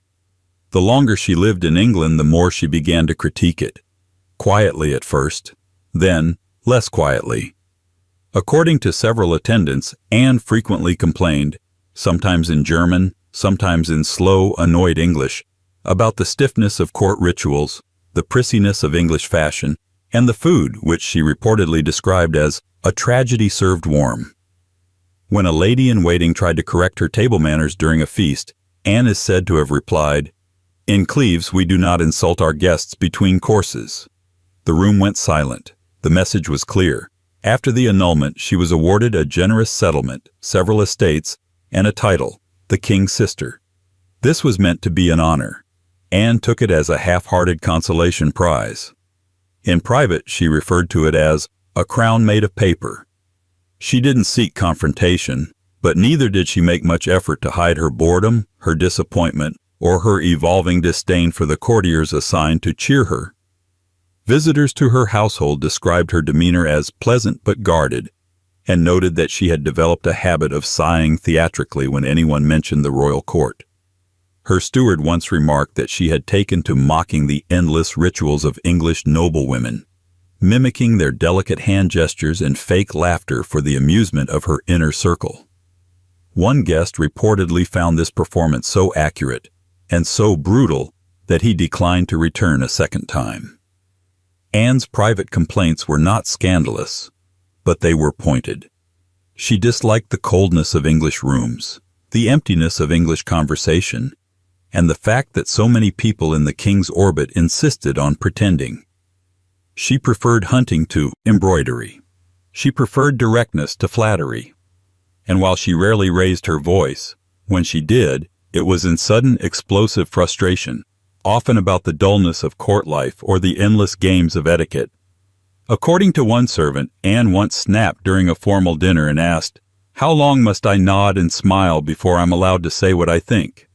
The longer she lived in England, the more she began to critique it. Quietly at first, then less quietly. According to several attendants, Anne frequently complained, sometimes in German, sometimes in slow, annoyed English, about the stiffness of court rituals, the prissiness of English fashion, and the food, which she reportedly described as a tragedy served warm. When a lady-in-waiting tried to correct her table manners during a feast, Anne is said to have replied, "In Cleves we do not insult our guests between courses." The room went silent. The message was clear. After the annulment, she was awarded a generous settlement, several estates, and a title, the King's Sister. This was meant to be an honor. Anne took it as a half-hearted consolation prize. In private, she referred to it as a crown made of paper. She didn't seek confrontation, but neither did she make much effort to hide her boredom, her disappointment, or her evolving disdain for the courtiers assigned to cheer her. Visitors to her household described her demeanor as pleasant but guarded, and noted that she had developed a habit of sighing theatrically when anyone mentioned the royal court. Her steward once remarked that she had taken to mocking the endless rituals of English noblewomen, mimicking their delicate hand gestures and fake laughter for the amusement of her inner circle. One guest reportedly found this performance so accurate and so brutal that he declined to return a second time. Anne's private complaints were not scandalous, but they were pointed. She disliked the coldness of English rooms, the emptiness of English conversation, and the fact that so many people in the king's orbit insisted on pretending. She preferred hunting to embroidery. She preferred directness to flattery. And while she rarely raised her voice, when she did, it was in sudden, explosive frustration, often about the dullness of court life or the endless games of etiquette. According to one servant, Anne once snapped during a formal dinner and asked, "How long must I nod and smile before I'm allowed to say what I think?"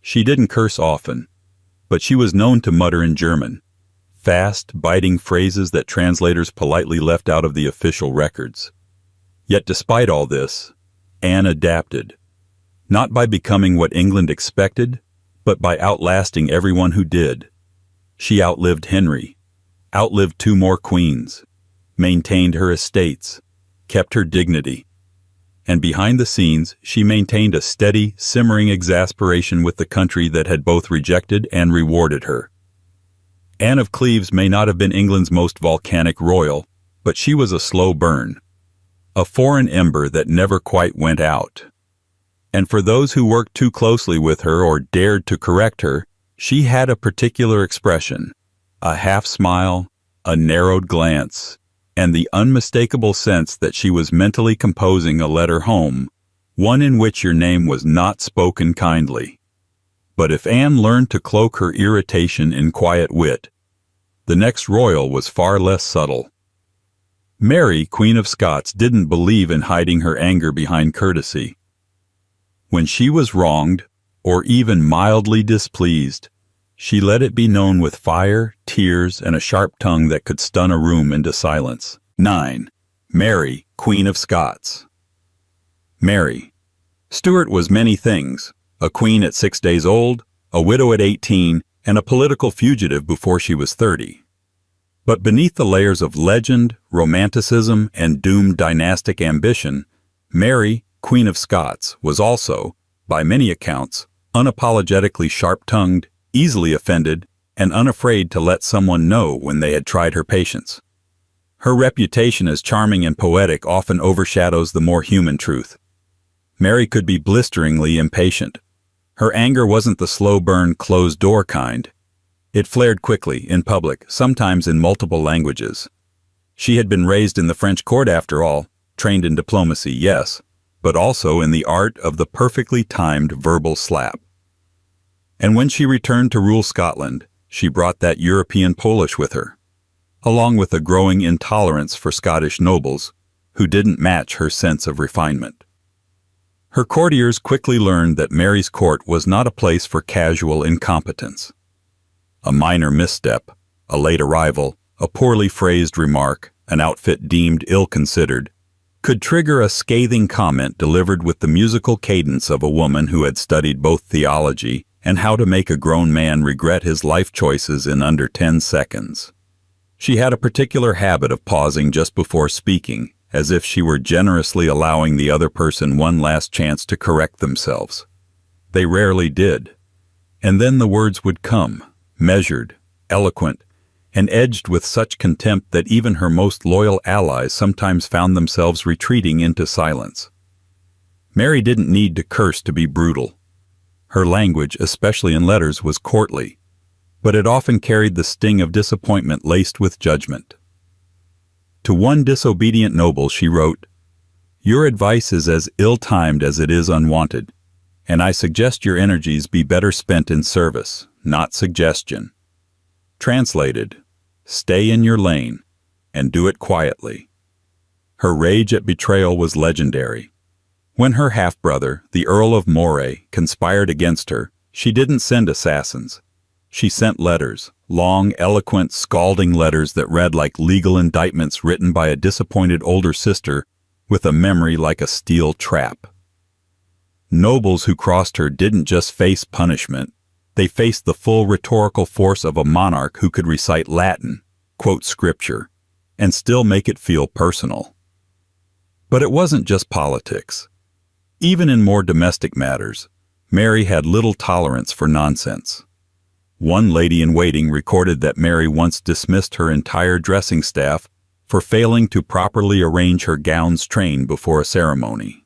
She didn't curse often, but she was known to mutter in German, fast, biting phrases that translators politely left out of the official records. Yet despite all this, Anne adapted, not by becoming what England expected, but by outlasting everyone who did. She outlived Henry, outlived 2 more queens, maintained her estates, kept her dignity, and behind the scenes she maintained a steady, simmering exasperation with the country that had both rejected and rewarded her. Anne of Cleves may not have been England's most volcanic royal, but she was a slow burn, a foreign ember that never quite went out. And for those who worked too closely with her or dared to correct her, She had a particular expression, a half smile, a narrowed glance, and the unmistakable sense that she was mentally composing a letter home, one in which your name was not spoken kindly. But if Anne learned to cloak her irritation in quiet wit, the next royal was far less subtle. Mary, Queen of Scots, didn't believe in hiding her anger behind courtesy. When she was wronged, or even mildly displeased, she let it be known with fire, tears, and a sharp tongue that could stun a room into silence. 9. Mary, Queen of Scots. Mary. Stuart was many things: a queen at 6 days old, a widow at 18, and a political fugitive before she was 30. But beneath the layers of legend, romanticism, and doomed dynastic ambition, Mary, Queen of Scots, was also, by many accounts, unapologetically sharp-tongued, easily offended, and unafraid to let someone know when they had tried her patience. Her reputation as charming and poetic often overshadows the more human truth. Mary could be blisteringly impatient. Her anger wasn't the slow-burn, closed-door kind. It flared quickly, in public, sometimes in multiple languages. She had been raised in the French court after all, trained in diplomacy, yes, but also in the art of the perfectly timed verbal slap. And when she returned to rule Scotland, she brought that European Polish with her, along with a growing intolerance for Scottish nobles, who didn't match her sense of refinement. Her courtiers quickly learned that Mary's court was not a place for casual incompetence. A minor misstep, a late arrival, a poorly phrased remark, an outfit deemed ill-considered, could trigger a scathing comment delivered with the musical cadence of a woman who had studied both theology and how to make a grown man regret his life choices in under 10 seconds. She had a particular habit of pausing just before speaking, as if she were generously allowing the other person one last chance to correct themselves. They rarely did. And then the words would come, measured, eloquent, and edged with such contempt that even her most loyal allies sometimes found themselves retreating into silence. Mary didn't need to curse to be brutal. Her language, especially in letters, was courtly, but it often carried the sting of disappointment laced with judgment. To one disobedient noble she wrote, "Your advice is as ill-timed as it is unwanted, and I suggest your energies be better spent in service, not suggestion." Translated, stay in your lane, and do it quietly. Her rage at betrayal was legendary. When her half-brother, the Earl of Moray, conspired against her, she didn't send assassins. She sent letters, long, eloquent, scalding letters that read like legal indictments written by a disappointed older sister with a memory like a steel trap. Nobles who crossed her didn't just face punishment. They faced the full rhetorical force of a monarch who could recite Latin, quote scripture, and still make it feel personal. But it wasn't just politics. Even in more domestic matters, Mary had little tolerance for nonsense. One lady-in-waiting recorded that Mary once dismissed her entire dressing staff for failing to properly arrange her gown's train before a ceremony.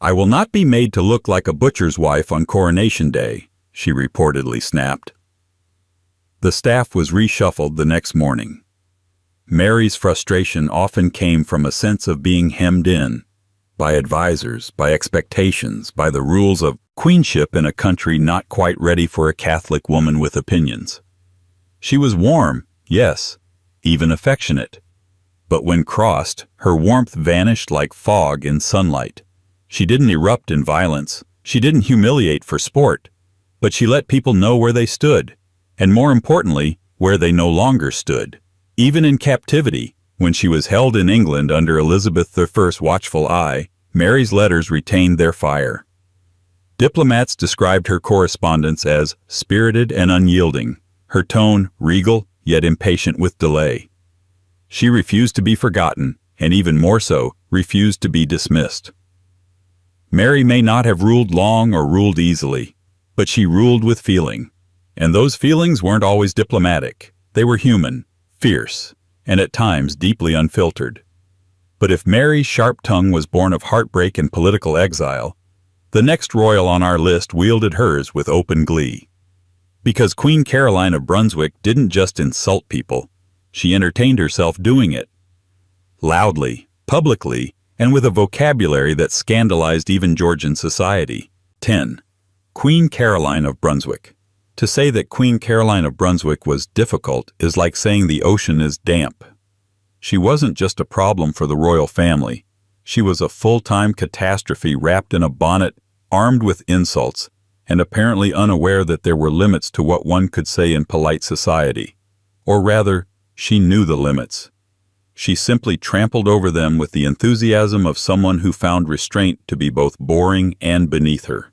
"I will not be made to look like a butcher's wife on Coronation Day," she reportedly snapped. The staff was reshuffled the next morning. Mary's frustration often came from a sense of being hemmed in by advisors, by expectations, by the rules of queenship in a country not quite ready for a Catholic woman with opinions. She was warm, yes, even affectionate. But when crossed, her warmth vanished like fog in sunlight. She didn't erupt in violence. She didn't humiliate for sport. But she let people know where they stood, and more importantly, where they no longer stood. Even in captivity, when she was held in England under Elizabeth I's watchful eye, Mary's letters retained their fire. Diplomats described her correspondence as spirited and unyielding, her tone regal yet impatient with delay. She refused to be forgotten, and even more so, refused to be dismissed. Mary may not have ruled long or ruled easily, but she ruled with feeling. And those feelings weren't always diplomatic. They were human, fierce, and at times deeply unfiltered. But if Mary's sharp tongue was born of heartbreak and political exile, the next royal on our list wielded hers with open glee. Because Queen Caroline of Brunswick didn't just insult people, she entertained herself doing it. Loudly, publicly, and with a vocabulary that scandalized even Georgian society. 10. Queen Caroline of Brunswick. To say that Queen Caroline of Brunswick was difficult is like saying the ocean is damp. She wasn't just a problem for the royal family. She was a full-time catastrophe wrapped in a bonnet, armed with insults, and apparently unaware that there were limits to what one could say in polite society. Or rather, she knew the limits. She simply trampled over them with the enthusiasm of someone who found restraint to be both boring and beneath her.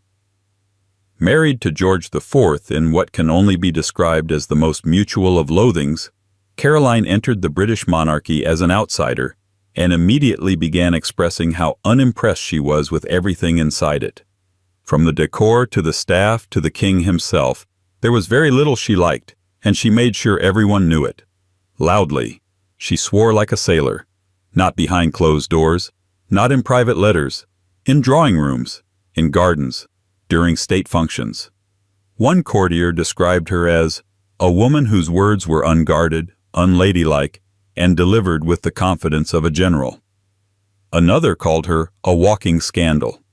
Married to George IV in what can only be described as the most mutual of loathings, Caroline entered the British monarchy as an outsider and immediately began expressing how unimpressed she was with everything inside it. From the decor to the staff to the king himself, there was very little she liked, and she made sure everyone knew it. Loudly, she swore like a sailor, not behind closed doors, not in private letters, in drawing rooms, in gardens, during state functions. One courtier described her as a woman whose words were unguarded, unladylike, and delivered with the confidence of a general. Another called her a walking scandal.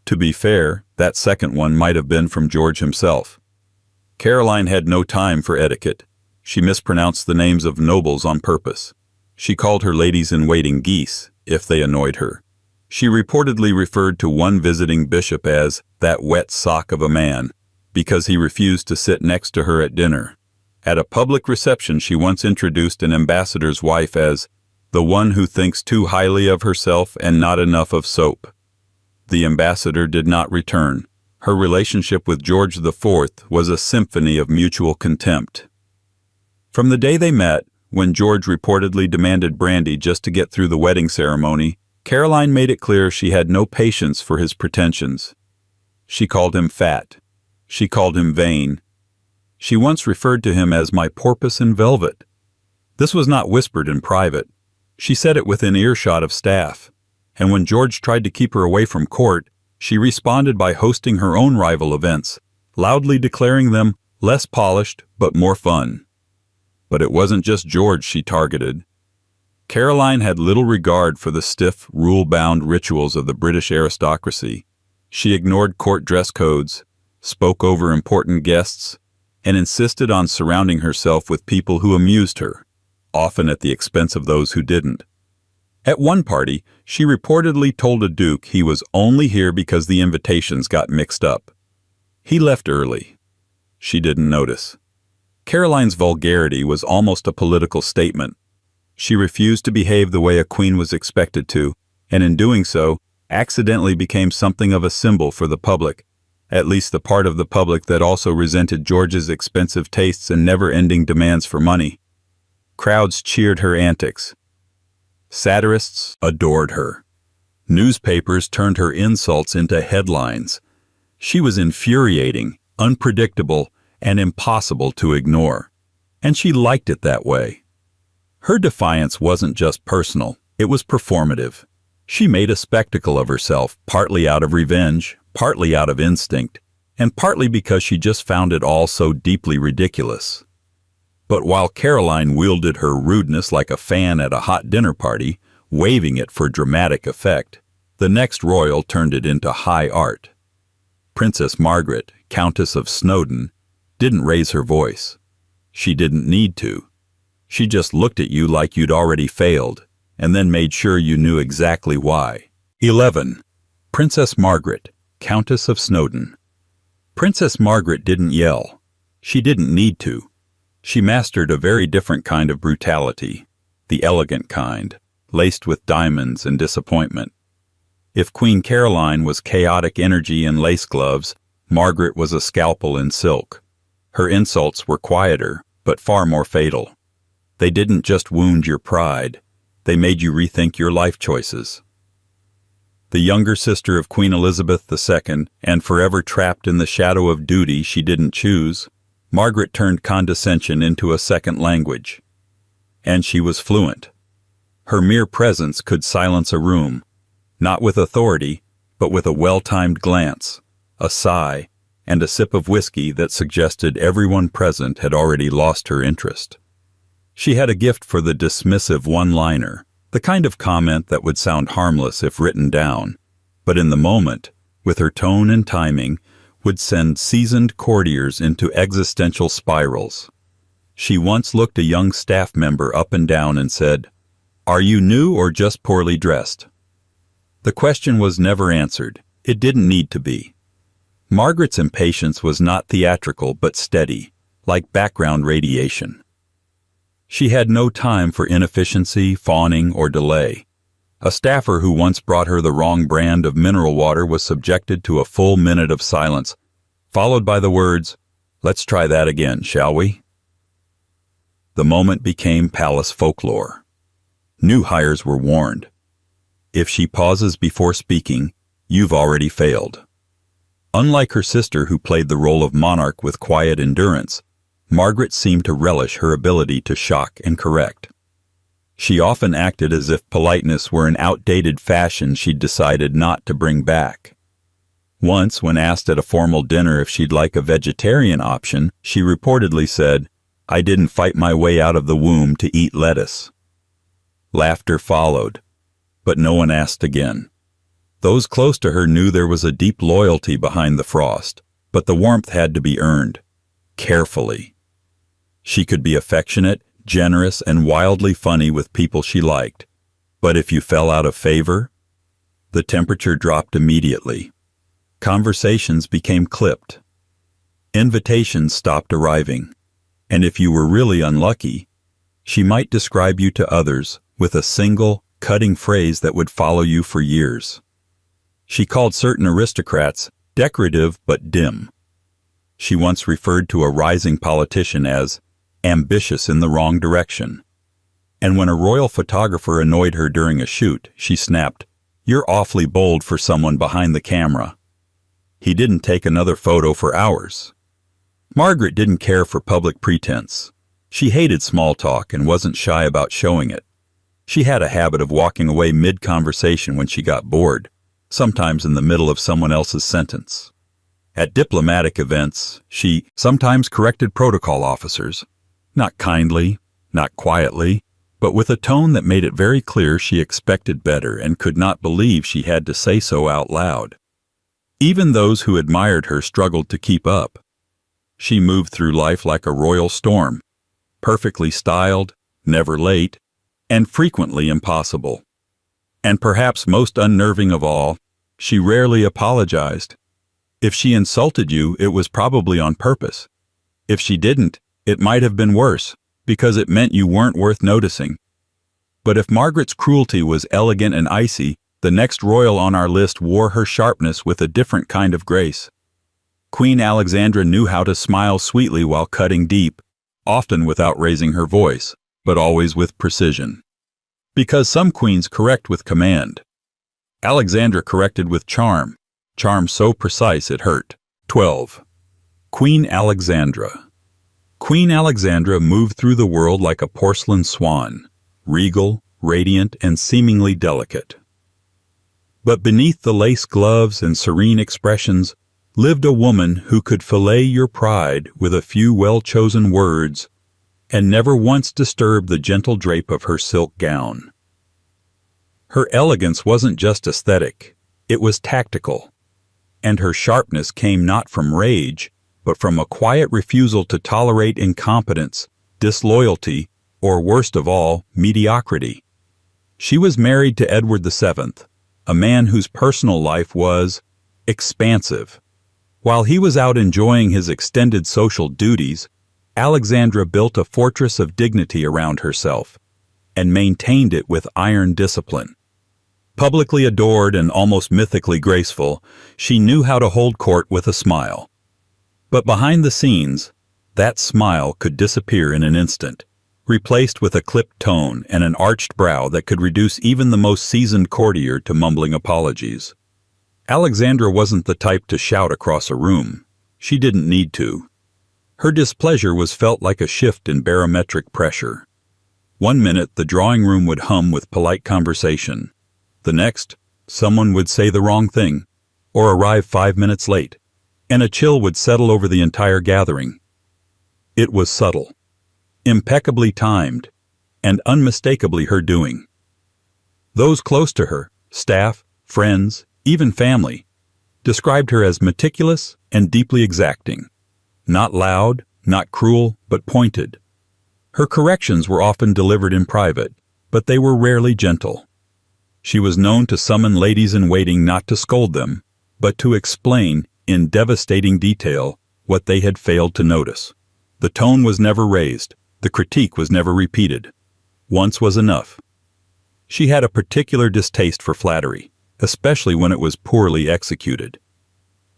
To be fair, that second one might have been from George himself. Caroline had no time for etiquette. She mispronounced the names of nobles on purpose. She called her ladies-in-waiting geese, if they annoyed her. She reportedly referred to one visiting bishop as that wet sock of a man, because he refused to sit next to her at dinner. At a public reception, she once introduced an ambassador's wife as the one who thinks too highly of herself and not enough of soap. The ambassador did not return. Her relationship with George IV was a symphony of mutual contempt. From the day they met, when George reportedly demanded brandy just to get through the wedding ceremony, Caroline made it clear she had no patience for his pretensions. She called him fat. She called him vain. She once referred to him as my porpoise in velvet. This was not whispered in private. She said it within earshot of staff. And when George tried to keep her away from court, she responded by hosting her own rival events, loudly declaring them less polished but more fun. But it wasn't just George she targeted. Caroline had little regard for the stiff, rule-bound rituals of the British aristocracy. She ignored court dress codes, spoke over important guests, and insisted on surrounding herself with people who amused her, often at the expense of those who didn't. At one party, she reportedly told a duke he was only here because the invitations got mixed up. He left early. She didn't notice. Caroline's vulgarity was almost a political statement. She refused to behave the way a queen was expected to, and in doing so, accidentally became something of a symbol for the public, at least the part of the public that also resented George's expensive tastes and never-ending demands for money. Crowds cheered her antics. Satirists adored her. Newspapers turned her insults into headlines. She was infuriating, unpredictable, and impossible to ignore. And she liked it that way. Her defiance wasn't just personal, it was performative. She made a spectacle of herself, partly out of revenge, partly out of instinct, and partly because she just found it all so deeply ridiculous. But while Caroline wielded her rudeness like a fan at a hot dinner party, waving it for dramatic effect, the next royal turned it into high art. Princess Margaret, Countess of Snowdon, didn't raise her voice. She didn't need to. She just looked at you like you'd already failed, and then made sure you knew exactly why. 11. Princess Margaret, Countess of Snowdon. Princess Margaret didn't yell. She didn't need to. She mastered a very different kind of brutality, the elegant kind, laced with diamonds and disappointment. If Queen Caroline was chaotic energy in lace gloves, Margaret was a scalpel in silk. Her insults were quieter, but far more fatal. They didn't just wound your pride, they made you rethink your life choices. The younger sister of Queen Elizabeth II, and forever trapped in the shadow of duty she didn't choose, Margaret turned condescension into a second language. And she was fluent. Her mere presence could silence a room, not with authority, but with a well-timed glance, a sigh, and a sip of whiskey that suggested everyone present had already lost her interest. She had a gift for the dismissive one-liner, the kind of comment that would sound harmless if written down, but in the moment, with her tone and timing, would send seasoned courtiers into existential spirals. She once looked a young staff member up and down and said, "Are you new or just poorly dressed?" The question was never answered. It didn't need to be. Margaret's impatience was not theatrical but steady, like background radiation. She had no time for inefficiency, fawning, or delay. A staffer who once brought her the wrong brand of mineral water was subjected to a full minute of silence, followed by the words, "Let's try that again, shall we?" The moment became palace folklore. New hires were warned. If she pauses before speaking, you've already failed. Unlike her sister who played the role of monarch with quiet endurance, Margaret seemed to relish her ability to shock and correct. She often acted as if politeness were an outdated fashion she'd decided not to bring back. Once, when asked at a formal dinner if she'd like a vegetarian option, she reportedly said, "I didn't fight my way out of the womb to eat lettuce." Laughter followed, but no one asked again. Those close to her knew there was a deep loyalty behind the frost, but the warmth had to be earned, carefully. She could be affectionate, generous, and wildly funny with people she liked, but if you fell out of favor, the temperature dropped immediately. Conversations became clipped. Invitations stopped arriving, and if you were really unlucky, she might describe you to others with a single, cutting phrase that would follow you for years. She called certain aristocrats decorative but dim. She once referred to a rising politician as ambitious in the wrong direction. And when a royal photographer annoyed her during a shoot, she snapped, "You're awfully bold for someone behind the camera." He didn't take another photo for hours. Margaret didn't care for public pretense. She hated small talk and wasn't shy about showing it. She had a habit of walking away mid-conversation when she got bored, sometimes in the middle of someone else's sentence. At diplomatic events, she sometimes corrected protocol officers, not kindly, not quietly, but with a tone that made it very clear she expected better and could not believe she had to say so out loud. Even those who admired her struggled to keep up. She moved through life like a royal storm, perfectly styled, never late, and frequently impossible. And perhaps most unnerving of all, she rarely apologized. If she insulted you, it was probably on purpose. If she didn't, it might have been worse, because it meant you weren't worth noticing. But if Margaret's cruelty was elegant and icy, the next royal on our list wore her sharpness with a different kind of grace. Queen Alexandra knew how to smile sweetly while cutting deep, often without raising her voice, but always with precision. Because some queens correct with command. Alexandra corrected with charm so precise it hurt. 12. Queen Alexandra. Queen Alexandra moved through the world like a porcelain swan, regal, radiant, and seemingly delicate. But beneath the lace gloves and serene expressions lived a woman who could fillet your pride with a few well-chosen words and never once disturb the gentle drape of her silk gown. Her elegance wasn't just aesthetic, it was tactical, and her sharpness came not from rage, but from a quiet refusal to tolerate incompetence, disloyalty, or worst of all, mediocrity. She was married to Edward VII, a man whose personal life was expansive. While he was out enjoying his extended social duties, Alexandra built a fortress of dignity around herself and maintained it with iron discipline. Publicly adored and almost mythically graceful, she knew how to hold court with a smile. But behind the scenes, that smile could disappear in an instant, replaced with a clipped tone and an arched brow that could reduce even the most seasoned courtier to mumbling apologies. Alexandra wasn't the type to shout across a room. She didn't need to. Her displeasure was felt like a shift in barometric pressure. One minute the drawing room would hum with polite conversation. The next, someone would say the wrong thing, or arrive 5 minutes late. and a chill would settle over the entire gathering. It was subtle, impeccably timed, and unmistakably her doing. Those close to her, staff, friends, even family, described her as meticulous and deeply exacting. Not loud, not cruel, but pointed. Her corrections were often delivered in private, but they were rarely gentle. She was known to summon ladies-in-waiting not to scold them, but to explain, in devastating detail, what they had failed to notice. The tone was never raised, the critique was never repeated. Once was enough. She had a particular distaste for flattery, especially when it was poorly executed.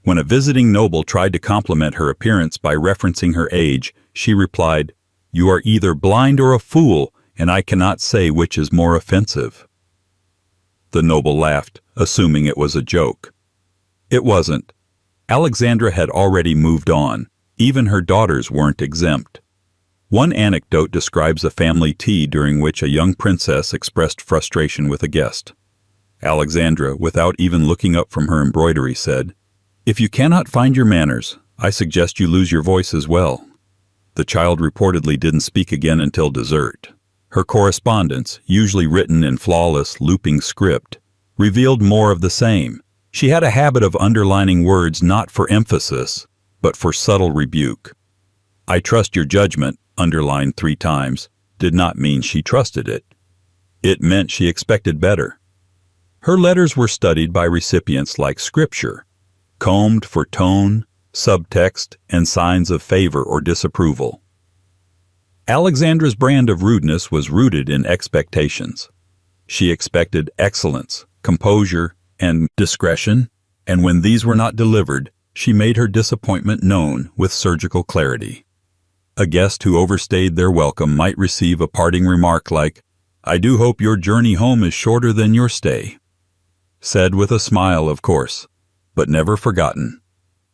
When a visiting noble tried to compliment her appearance by referencing her age, she replied, "You are either blind or a fool, and I cannot say which is more offensive." The noble laughed, assuming it was a joke. It wasn't. Alexandra had already moved on. Even her daughters weren't exempt. One anecdote describes a family tea during which a young princess expressed frustration with a guest. Alexandra, without even looking up from her embroidery, said, "If you cannot find your manners, I suggest you lose your voice as well." The child reportedly didn't speak again until dessert. Her correspondence, usually written in flawless, looping script, revealed more of the same. She had a habit of underlining words not for emphasis, but for subtle rebuke. "I trust your judgment," underlined 3 times, did not mean she trusted it. It meant she expected better. Her letters were studied by recipients like scripture, combed for tone, subtext, and signs of favor or disapproval. Alexandra's brand of rudeness was rooted in expectations. She expected excellence, composure, and discretion, and when these were not delivered, she made her disappointment known with surgical clarity. A guest who overstayed their welcome might receive a parting remark like, "I do hope your journey home is shorter than your stay." Said with a smile, of course, but never forgotten.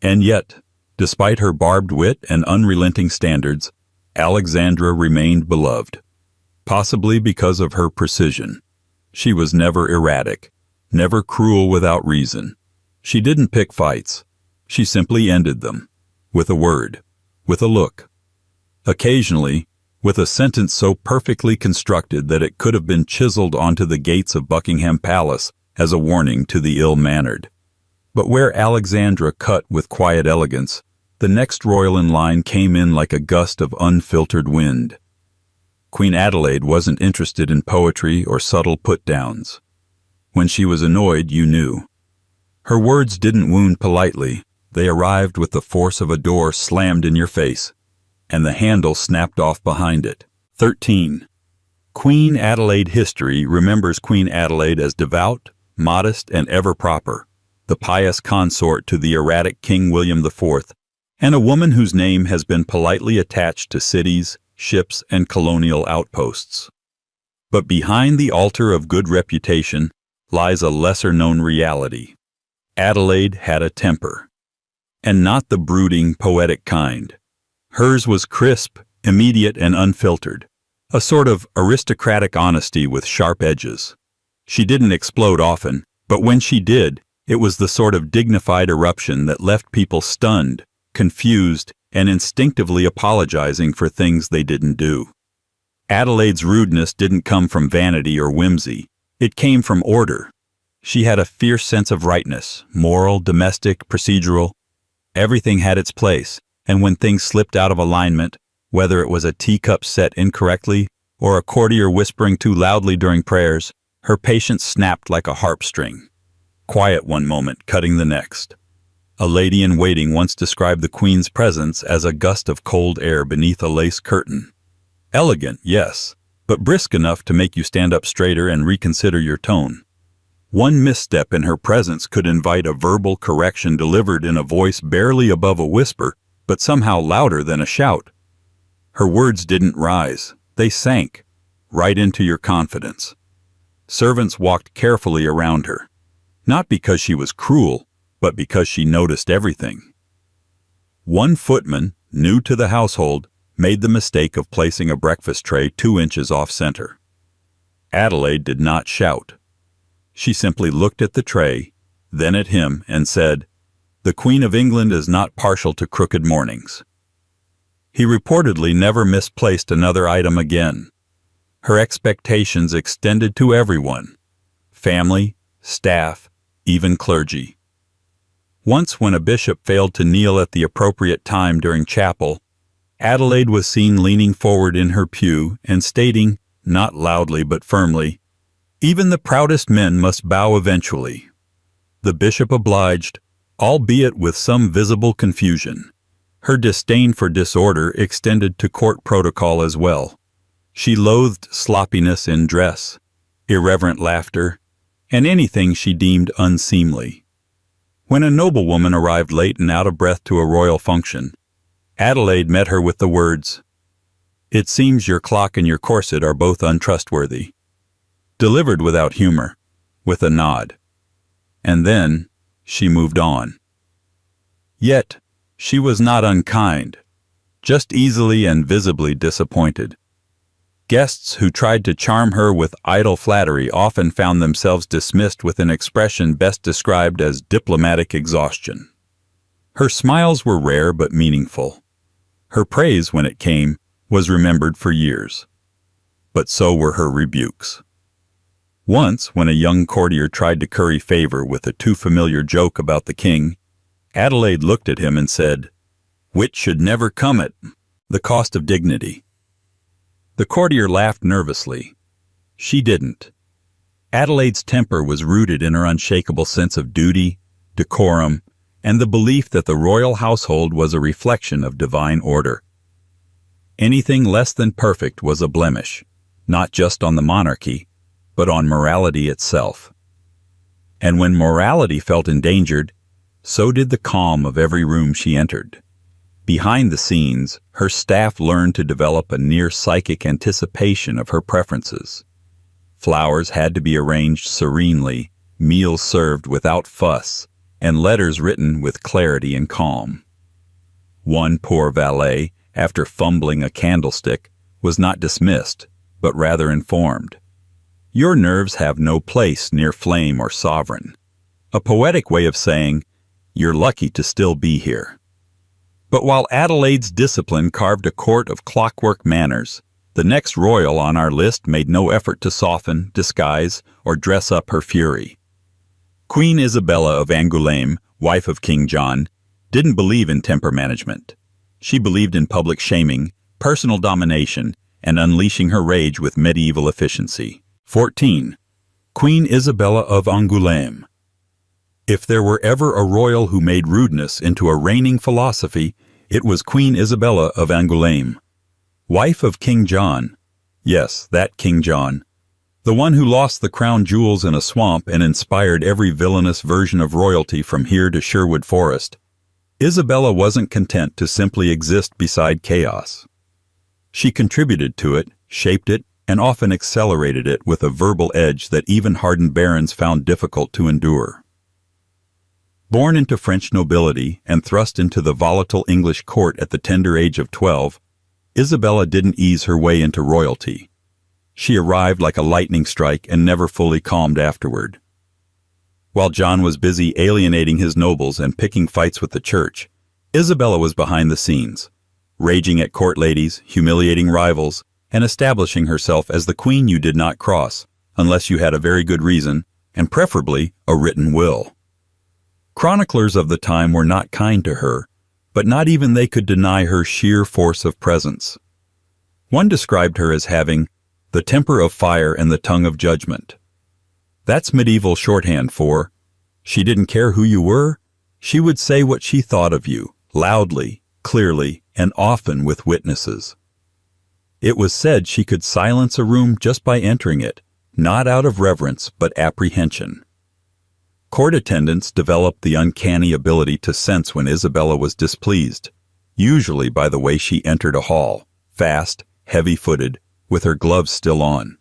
And yet, despite her barbed wit and unrelenting standards, Alexandra remained beloved. Possibly because of her precision. She was never erratic, never cruel without reason. She didn't pick fights. She simply ended them. With a word. With a look. Occasionally, with a sentence so perfectly constructed that it could have been chiseled onto the gates of Buckingham Palace as a warning to the ill-mannered. But where Alexandra cut with quiet elegance, the next royal in line came in like a gust of unfiltered wind. Queen Adelaide wasn't interested in poetry or subtle put-downs. When she was annoyed, you knew. Her words didn't wound politely. They arrived with the force of a door slammed in your face, and the handle snapped off behind it. 13. Queen Adelaide history remembers Queen Adelaide as devout, modest, and ever proper, the pious consort to the erratic King William IV, and a woman whose name has been politely attached to cities, ships, and colonial outposts. But behind the altar of good reputation lies a lesser-known reality. Adelaide had a temper, and not the brooding, poetic kind. Hers was crisp, immediate, and unfiltered, a sort of aristocratic honesty with sharp edges. She didn't explode often, but when she did, it was the sort of dignified eruption that left people stunned, confused, and instinctively apologizing for things they didn't do. Adelaide's rudeness didn't come from vanity or whimsy. It came from order. She had a fierce sense of rightness, moral, domestic, procedural. Everything had its place, and when things slipped out of alignment, whether it was a teacup set incorrectly or a courtier whispering too loudly during prayers, her patience snapped like a harp string. Quiet one moment, cutting the next. A lady in waiting once described the Queen's presence as a gust of cold air beneath a lace curtain. Elegant, yes, but brisk enough to make you stand up straighter and reconsider your tone. One misstep in her presence could invite a verbal correction delivered in a voice barely above a whisper, but somehow louder than a shout. Her words didn't rise, they sank, right into your confidence. Servants walked carefully around her, not because she was cruel, but because she noticed everything. One footman, new to the household, made the mistake of placing a breakfast tray 2 inches off-center. Adelaide did not shout. She simply looked at the tray, then at him, and said, the Queen of England is not partial to crooked mornings. He reportedly never misplaced another item again. Her expectations extended to everyone: family, staff, even clergy. Once, when a bishop failed to kneel at the appropriate time during chapel, Adelaide was seen leaning forward in her pew and stating, not loudly but firmly, "Even the proudest men must bow eventually." The bishop obliged, albeit with some visible confusion. Her disdain for disorder extended to court protocol as well. She loathed sloppiness in dress, irreverent laughter, and anything she deemed unseemly. When a noblewoman arrived late and out of breath to a royal function, Adelaide met her with the words, "It seems your clock and your corset are both untrustworthy," delivered without humor, with a nod. And then she moved on. Yet, she was not unkind, just easily and visibly disappointed. Guests who tried to charm her with idle flattery often found themselves dismissed with an expression best described as diplomatic exhaustion. Her smiles were rare but meaningful. Her praise, when it came, was remembered for years. But so were her rebukes. Once, when a young courtier tried to curry favor with a too familiar joke about the king, Adelaide looked at him and said, "Wit should never come at the cost of dignity." The courtier laughed nervously. She didn't. Adelaide's temper was rooted in her unshakable sense of duty, decorum, and the belief that the royal household was a reflection of divine order. Anything less than perfect was a blemish, not just on the monarchy, but on morality itself. And when morality felt endangered, so did the calm of every room she entered. Behind the scenes, her staff learned to develop a near-psychic anticipation of her preferences. Flowers had to be arranged serenely, meals served without fuss, and letters written with clarity and calm. One poor valet, after fumbling a candlestick, was not dismissed, but rather informed. "Your nerves have no place near flame or sovereign." A poetic way of saying, "You're lucky to still be here." But while Adelaide's discipline carved a court of clockwork manners, the next royal on our list made no effort to soften, disguise, or dress up her fury. Queen Isabella of Angoulême, wife of King John, didn't believe in temper management. She believed in public shaming, personal domination, and unleashing her rage with medieval efficiency. 14. Queen Isabella of Angoulême. If there were ever a royal who made rudeness into a reigning philosophy, it was Queen Isabella of Angoulême. Wife of King John. Yes, that King John. The one who lost the crown jewels in a swamp and inspired every villainous version of royalty from here to Sherwood Forest. Isabella wasn't content to simply exist beside chaos. She contributed to it, shaped it, and often accelerated it with a verbal edge that even hardened barons found difficult to endure. Born into French nobility and thrust into the volatile English court at the tender age of 12, Isabella didn't ease her way into royalty. She arrived like a lightning strike and never fully calmed afterward. While John was busy alienating his nobles and picking fights with the church, Isabella was behind the scenes, raging at court ladies, humiliating rivals, and establishing herself as the queen you did not cross, unless you had a very good reason, and preferably a written will. Chroniclers of the time were not kind to her, but not even they could deny her sheer force of presence. One described her as having the temper of fire and the tongue of judgment. That's medieval shorthand for, she didn't care who you were, she would say what she thought of you, loudly, clearly, and often with witnesses. It was said she could silence a room just by entering it, not out of reverence but apprehension. Court attendants developed the uncanny ability to sense when Isabella was displeased, usually by the way she entered a hall, fast, heavy-footed, with her gloves still on.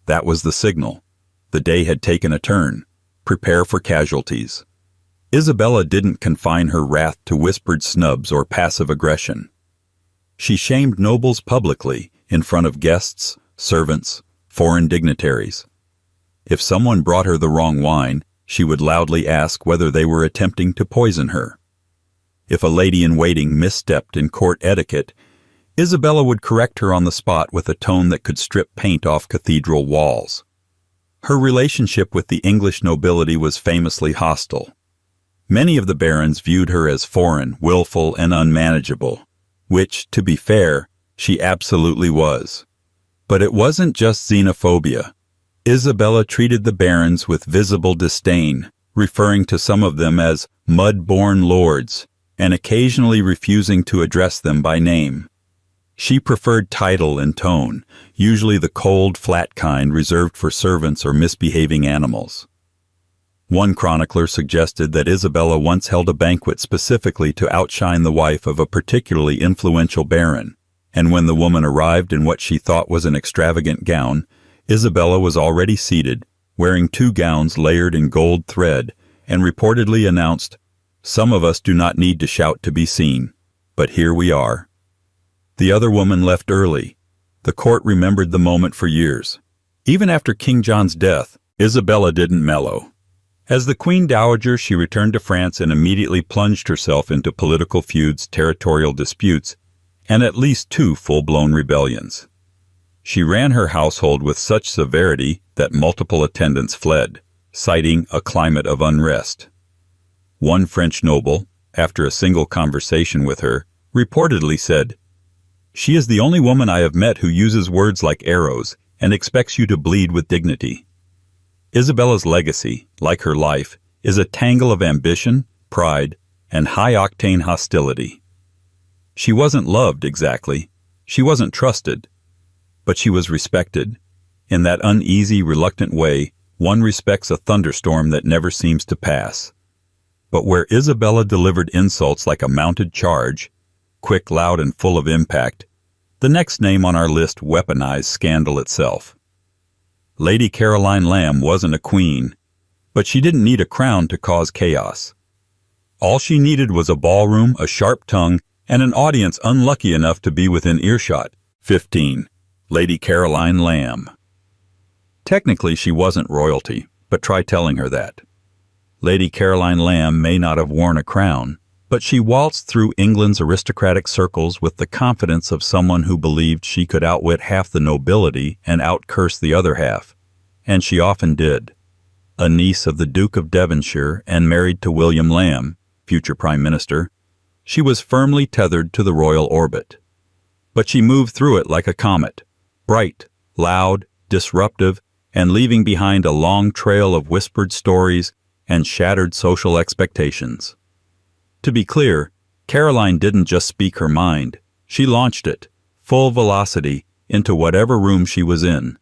That was the signal. The day had taken a turn. Prepare for casualties. Isabella didn't confine her wrath to whispered snubs or passive aggression. She shamed nobles publicly, in front of guests, servants, foreign dignitaries. If someone brought her the wrong wine, she would loudly ask whether they were attempting to poison her. If a lady-in-waiting misstepped in court etiquette, Isabella would correct her on the spot with a tone that could strip paint off cathedral walls. Her relationship with the English nobility was famously hostile. Many of the barons viewed her as foreign, willful, and unmanageable, which, to be fair, she absolutely was. But it wasn't just xenophobia. Isabella treated the barons with visible disdain, referring to some of them as mud-born lords, and occasionally refusing to address them by name. She preferred title and tone, usually the cold, flat kind reserved for servants or misbehaving animals. One chronicler suggested that Isabella once held a banquet specifically to outshine the wife of a particularly influential baron, and when the woman arrived in what she thought was an extravagant gown, Isabella was already seated, wearing 2 gowns layered in gold thread, and reportedly announced, "Some of us do not need to shout to be seen, but here we are." The other woman left early. The court remembered the moment for years. Even after King John's death, Isabella didn't mellow. As the Queen Dowager, she returned to France and immediately plunged herself into political feuds, territorial disputes, and at least 2 full-blown rebellions. She ran her household with such severity that multiple attendants fled, citing a climate of unrest. One French noble, after a single conversation with her, reportedly said, "She is the only woman I have met who uses words like arrows and expects you to bleed with dignity." Isabella's legacy, like her life, is a tangle of ambition, pride, and high-octane hostility. She wasn't loved exactly, she wasn't trusted, but she was respected. In that uneasy, reluctant way, one respects a thunderstorm that never seems to pass. But where Isabella delivered insults like a mounted charge, quick, loud, and full of impact, the next name on our list weaponized scandal itself. Lady Caroline Lamb wasn't a queen, but she didn't need a crown to cause chaos. All she needed was a ballroom, a sharp tongue, and an audience unlucky enough to be within earshot. 15. Lady Caroline Lamb. Technically, she wasn't royalty, but try telling her that. Lady Caroline Lamb may not have worn a crown, but she waltzed through England's aristocratic circles with the confidence of someone who believed she could outwit half the nobility and outcurse the other half, and she often did. A niece of the Duke of Devonshire and married to William Lamb, future Prime Minister, she was firmly tethered to the royal orbit. But she moved through it like a comet, bright, loud, disruptive, and leaving behind a long trail of whispered stories and shattered social expectations. To be clear, Caroline didn't just speak her mind, she launched it, full velocity, into whatever room she was in.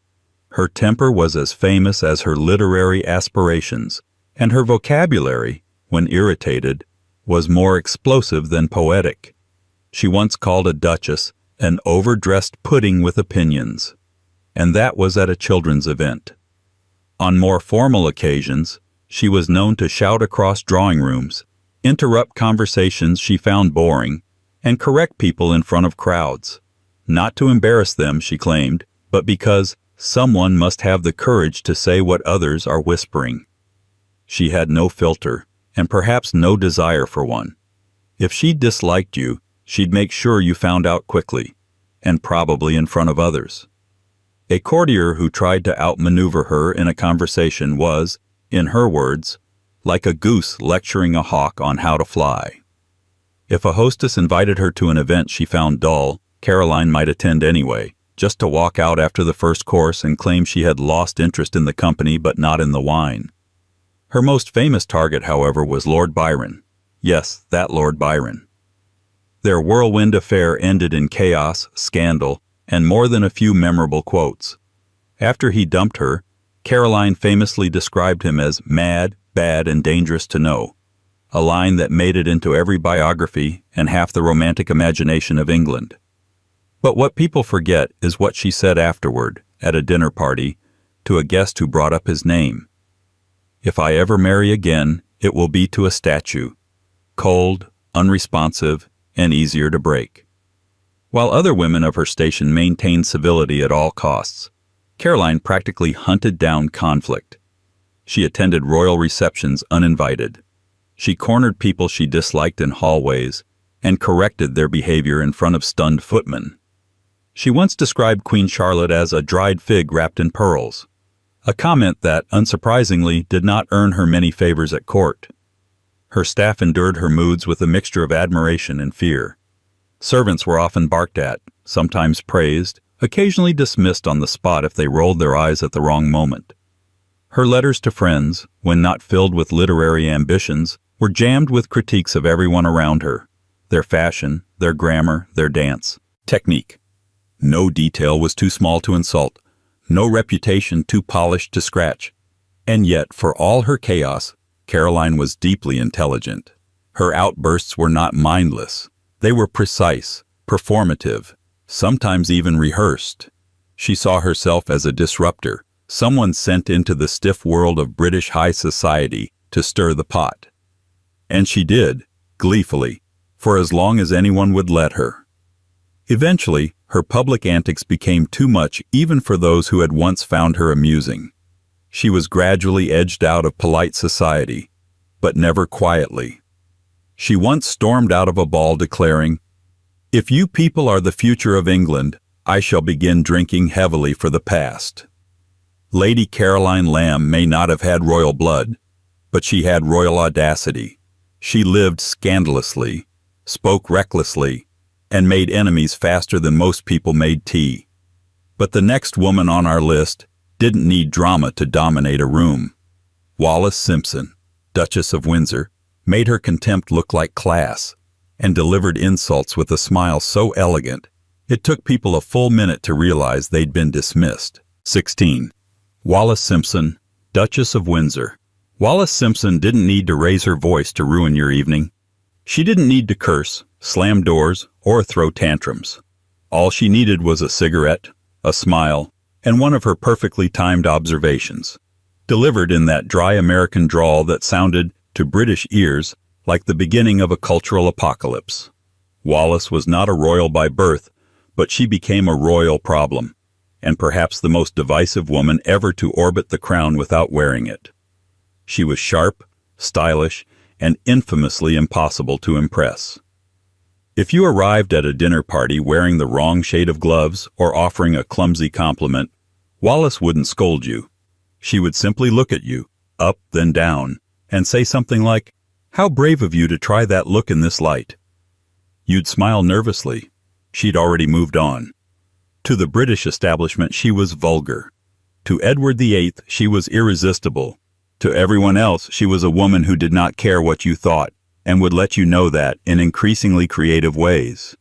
Her temper was as famous as her literary aspirations, and her vocabulary, when irritated, was more explosive than poetic. She once called a duchess an overdressed pudding with opinions, and that was at a children's event. On more formal occasions, she was known to shout across drawing rooms, interrupt conversations she found boring, and correct people in front of crowds. Not to embarrass them, she claimed, but because someone must have the courage to say what others are whispering. She had no filter, and perhaps no desire for one. If she disliked you, she'd make sure you found out quickly, and probably in front of others. A courtier who tried to outmaneuver her in a conversation was, in her words, like a goose lecturing a hawk on how to fly. If a hostess invited her to an event she found dull, Caroline might attend anyway, just to walk out after the first course and claim she had lost interest in the company but not in the wine. Her most famous target, however, was Lord Byron. Yes, that Lord Byron. Their whirlwind affair ended in chaos, scandal, and more than a few memorable quotes. After he dumped her, Caroline famously described him as mad, bad, and dangerous to know, a line that made it into every biography and half the romantic imagination of England. But what people forget is what she said afterward, at a dinner party, to a guest who brought up his name. "If I ever marry again, it will be to a statue, cold, unresponsive, and easier to break." While other women of her station maintained civility at all costs, Caroline practically hunted down conflict. She attended royal receptions uninvited. She cornered people she disliked in hallways and corrected their behavior in front of stunned footmen. She once described Queen Charlotte as a dried fig wrapped in pearls, a comment that, unsurprisingly, did not earn her many favors at court. Her staff endured her moods with a mixture of admiration and fear. Servants were often barked at, sometimes praised, occasionally dismissed on the spot if they rolled their eyes at the wrong moment. Her letters to friends, when not filled with literary ambitions, were jammed with critiques of everyone around her, their fashion, their grammar, their dance, technique. No detail was too small to insult, no reputation too polished to scratch. And yet, for all her chaos, Caroline was deeply intelligent. Her outbursts were not mindless. They were precise, performative, sometimes even rehearsed. She saw herself as a disruptor, someone sent into the stiff world of British high society to stir the pot. And she did, gleefully, for as long as anyone would let her. Eventually, her public antics became too much even for those who had once found her amusing. She was gradually edged out of polite society, but never quietly. She once stormed out of a ball declaring, "If you people are the future of England, I shall begin drinking heavily for the past." Lady Caroline Lamb may not have had royal blood, but she had royal audacity. She lived scandalously, spoke recklessly, and made enemies faster than most people made tea. But the next woman on our list didn't need drama to dominate a room. Wallis Simpson, Duchess of Windsor, made her contempt look like class, and delivered insults with a smile so elegant, it took people a full minute to realize they'd been dismissed. 16. Wallis Simpson, Duchess of Windsor. Wallis Simpson didn't need to raise her voice to ruin your evening. She didn't need to curse, slam doors, or throw tantrums. All she needed was a cigarette, a smile, and one of her perfectly timed observations, delivered in that dry American drawl that sounded, to British ears, like the beginning of a cultural apocalypse. Wallis was not a royal by birth, but she became a royal problem, and perhaps the most divisive woman ever to orbit the crown without wearing it. She was sharp, stylish, and infamously impossible to impress. If you arrived at a dinner party wearing the wrong shade of gloves or offering a clumsy compliment, Wallis wouldn't scold you. She would simply look at you, up then down, and say something like, "How brave of you to try that look in this light." You'd smile nervously. She'd already moved on. To the British establishment she was vulgar. To Edward VIII she was irresistible. To everyone else she was a woman who did not care what you thought, and would let you know that in increasingly creative ways.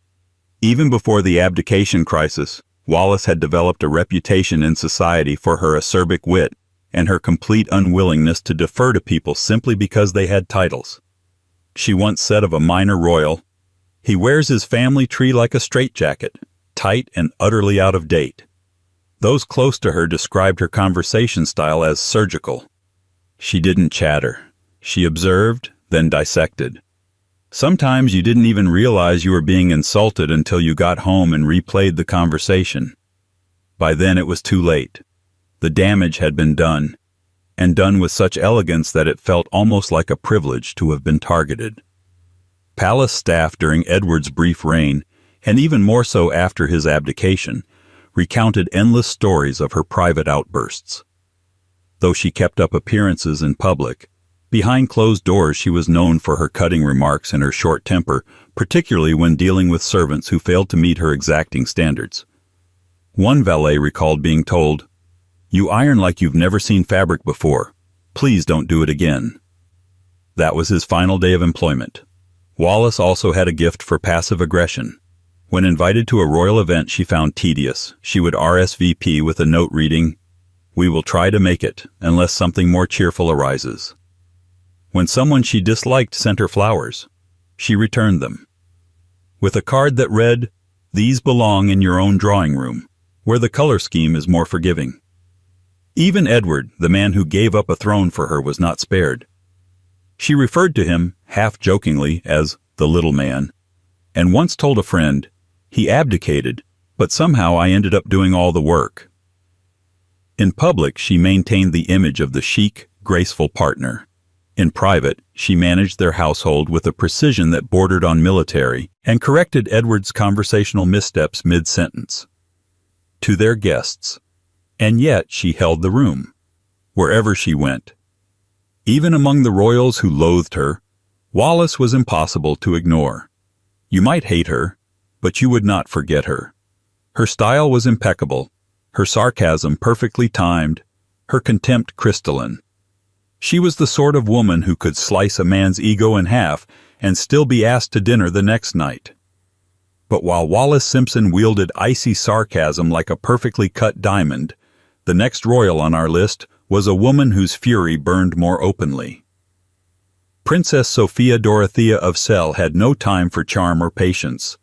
Even before the abdication crisis, Wallis had developed a reputation in society for her acerbic wit and her complete unwillingness to defer to people simply because they had titles. She once said of a minor royal, "He wears his family tree like a straitjacket, tight and utterly out of date." Those close to her described her conversation style as surgical. She didn't chatter. She observed, then dissected. Sometimes you didn't even realize you were being insulted until you got home and replayed the conversation. By then it was too late. The damage had been done, and done with such elegance that it felt almost like a privilege to have been targeted. Palace staff during Edward's brief reign, and even more so after his abdication, recounted endless stories of her private outbursts. Though she kept up appearances in public, behind closed doors she was known for her cutting remarks and her short temper, particularly when dealing with servants who failed to meet her exacting standards. One valet recalled being told, "You iron like you've never seen fabric before. Please don't do it again." That was his final day of employment. Wallis also had a gift for passive aggression. When invited to a royal event she found tedious, she would RSVP with a note reading, "We will try to make it, unless something more cheerful arises." When someone she disliked sent her flowers, she returned them. With a card that read, "These belong in your own drawing room, where the color scheme is more forgiving." Even Edward, the man who gave up a throne for her, was not spared. She referred to him, half-jokingly, as the little man, and once told a friend, "He abdicated, but somehow I ended up doing all the work." In public, she maintained the image of the chic, graceful partner. In private, she managed their household with a precision that bordered on military and corrected Edward's conversational missteps mid-sentence. To their guests. And yet she held the room, wherever she went. Even among the royals who loathed her, Wallis was impossible to ignore. You might hate her, but you would not forget her. Her style was impeccable, her sarcasm perfectly timed, her contempt crystalline. She was the sort of woman who could slice a man's ego in half and still be asked to dinner the next night. But while Wallis Simpson wielded icy sarcasm like a perfectly cut diamond, the next royal on our list was a woman whose fury burned more openly. Princess Sophia Dorothea of Celle had no time for charm or patience,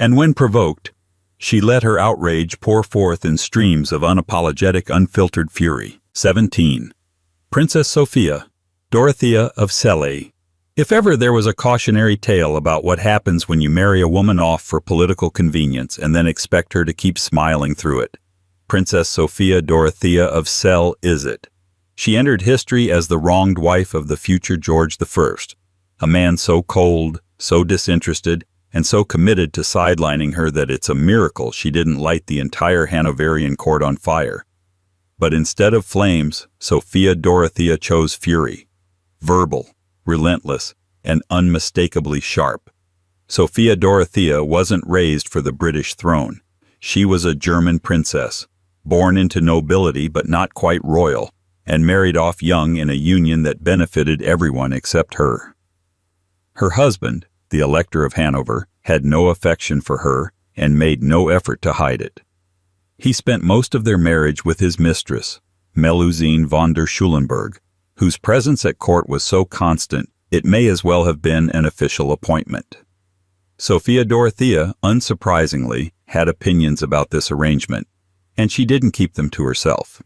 and when provoked, she let her outrage pour forth in streams of unapologetic, unfiltered fury. 17. Princess Sophia Dorothea of Celle. If ever there was a cautionary tale about what happens when you marry a woman off for political convenience and then expect her to keep smiling through it, Princess Sophia Dorothea of Celle is it. She entered history as the wronged wife of the future George I, a man so cold, so disinterested, and so committed to sidelining her that it's a miracle she didn't light the entire Hanoverian court on fire. But instead of flames, Sophia Dorothea chose fury. Verbal, relentless, and unmistakably sharp. Sophia Dorothea wasn't raised for the British throne. She was a German princess, born into nobility but not quite royal, and married off young in a union that benefited everyone except her. Her husband, the Elector of Hanover, had no affection for her and made no effort to hide it. He spent most of their marriage with his mistress, Melusine von der Schulenburg, whose presence at court was so constant it may as well have been an official appointment. Sophia Dorothea, unsurprisingly, had opinions about this arrangement, and she didn't keep them to herself.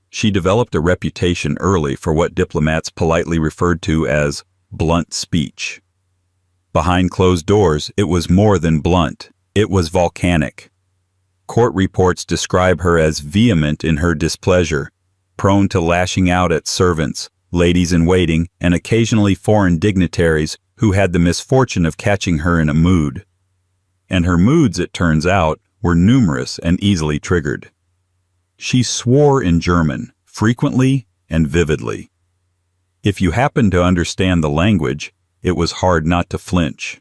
She developed a reputation early for what diplomats politely referred to as blunt speech. Behind closed doors, it was more than blunt, it was volcanic. Court reports describe her as vehement in her displeasure, prone to lashing out at servants, ladies-in-waiting, and occasionally foreign dignitaries who had the misfortune of catching her in a mood. And her moods, it turns out, were numerous and easily triggered. She swore in German, frequently and vividly. If you happened to understand the language, it was hard not to flinch.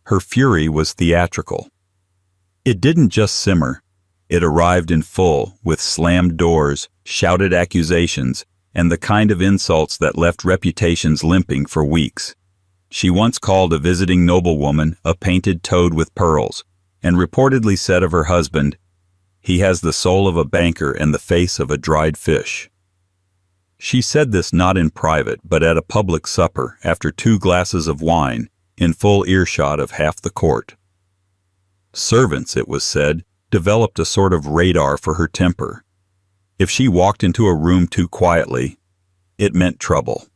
Her fury was theatrical. It didn't just simmer. It arrived in full, with slammed doors, shouted accusations, and the kind of insults that left reputations limping for weeks. She once called a visiting noblewoman a painted toad with pearls, and reportedly said of her husband, "He has the soul of a banker and the face of a dried fish." She said this not in private, but at a public supper after 2 glasses of wine, in full earshot of half the court. Servants, it was said, developed a sort of radar for her temper. If she walked into a room too quietly, it meant trouble.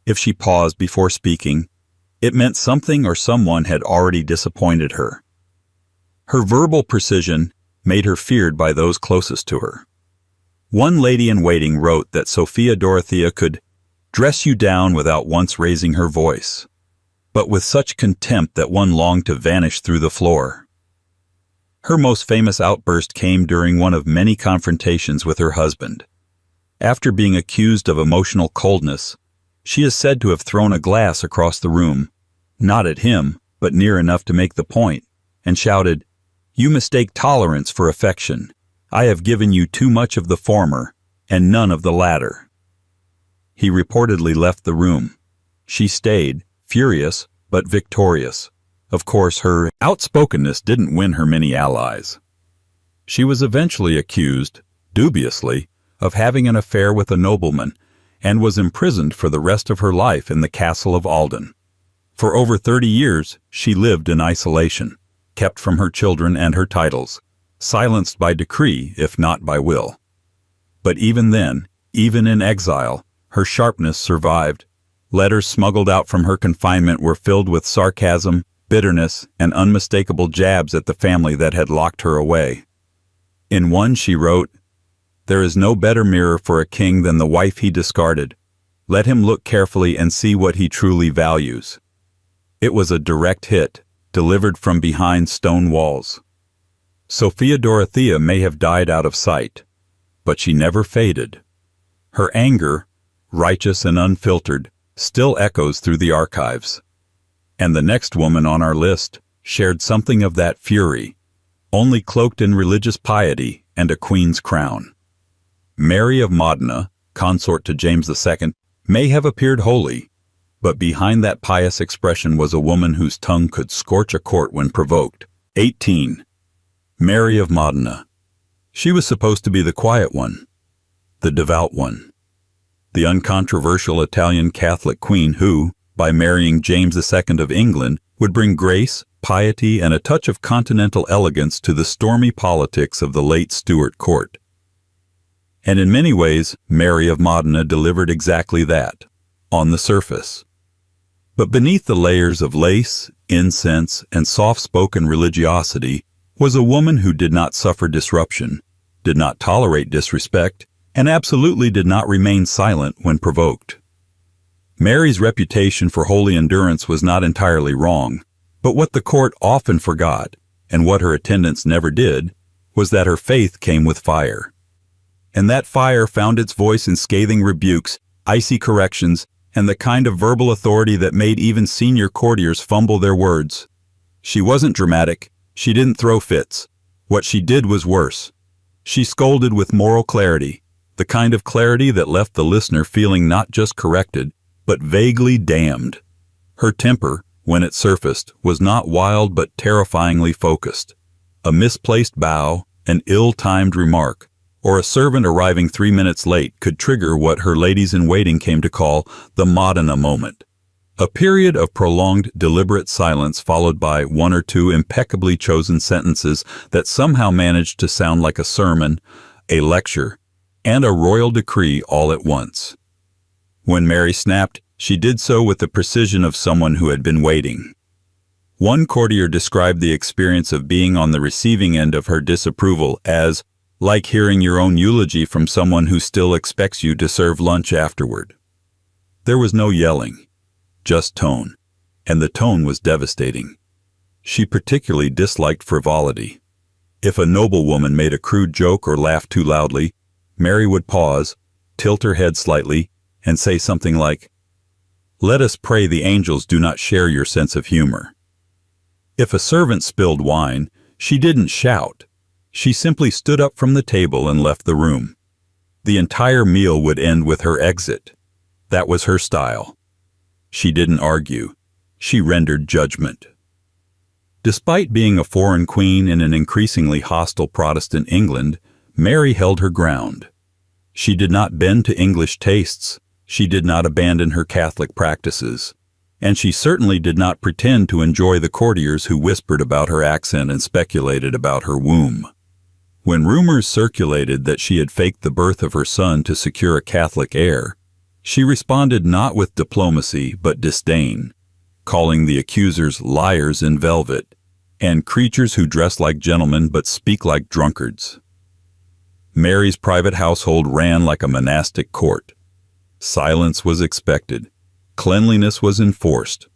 If she paused before speaking, it meant something or someone had already disappointed her. Her verbal precision made her feared by those closest to her. One lady-in-waiting wrote that Sophia Dorothea could dress you down without once raising her voice, but with such contempt that one longed to vanish through the floor. Her most famous outburst came during one of many confrontations with her husband. After being accused of emotional coldness, she is said to have thrown a glass across the room, not at him, but near enough to make the point, and shouted, "You mistake tolerance for affection. I have given you too much of the former, and none of the latter." He reportedly left the room. She stayed, furious, but victorious. Of course, her outspokenness didn't win her many allies. She was eventually accused, dubiously, of having an affair with a nobleman, and was imprisoned for the rest of her life in the castle of Alden. For over 30 years, she lived in isolation, kept from her children and her titles, silenced by decree if not by will. But even then, even in exile, her sharpness survived. Letters smuggled out from her confinement were filled with sarcasm, bitterness, and unmistakable jabs at the family that had locked her away. In one she wrote, "There is no better mirror for a king than the wife he discarded. Let him look carefully and see what he truly values. It was a direct hit, delivered from behind stone walls. Sophia Dorothea may have died out of sight, but she never faded. Her anger, righteous and unfiltered, still echoes through the archives. And the next woman on our list shared something of that fury, only cloaked in religious piety and a queen's crown. Mary of Modena, consort to James II, may have appeared holy, but behind that pious expression was a woman whose tongue could scorch a court when provoked. 18. Mary of Modena. She was supposed to be the quiet one, the devout one, the uncontroversial Italian Catholic queen who, by marrying James II of England, would bring grace, piety, and a touch of continental elegance to the stormy politics of the late Stuart court. And in many ways, Mary of Modena delivered exactly that, on the surface. But beneath the layers of lace, incense, and soft-spoken religiosity was a woman who did not suffer disruption, did not tolerate disrespect, and absolutely did not remain silent when provoked. Mary's reputation for holy endurance was not entirely wrong, but what the court often forgot, and what her attendants never did, was that her faith came with fire. And that fire found its voice in scathing rebukes, icy corrections, and the kind of verbal authority that made even senior courtiers fumble their words. She wasn't dramatic. She didn't throw fits. What she did was worse. She scolded with moral clarity, the kind of clarity that left the listener feeling not just corrected, but vaguely damned. Her temper, when it surfaced, was not wild but terrifyingly focused. A misplaced bow, an ill-timed remark, or a servant arriving 3 minutes late could trigger what her ladies-in-waiting came to call the Modena moment. A period of prolonged, deliberate silence followed by one or two impeccably chosen sentences that somehow managed to sound like a sermon, a lecture, and a royal decree all at once. When Mary snapped, she did so with the precision of someone who had been waiting. One courtier described the experience of being on the receiving end of her disapproval as like hearing your own eulogy from someone who still expects you to serve lunch afterward. There was no yelling, just tone, and the tone was devastating. She particularly disliked frivolity. If a noblewoman made a crude joke or laughed too loudly, Mary would pause, tilt her head slightly, and say something like, "Let us pray the angels do not share your sense of humor." If a servant spilled wine, she didn't shout. She simply stood up from the table and left the room. The entire meal would end with her exit. That was her style. She didn't argue. She rendered judgment. Despite being a foreign queen in an increasingly hostile Protestant England, Mary held her ground. She did not bend to English tastes. She did not abandon her Catholic practices. And she certainly did not pretend to enjoy the courtiers who whispered about her accent and speculated about her womb. When rumors circulated that she had faked the birth of her son to secure a Catholic heir, she responded not with diplomacy but disdain, calling the accusers liars in velvet and creatures who dress like gentlemen but speak like drunkards. Mary's private household ran like a monastic court. Silence was expected. Cleanliness was enforced.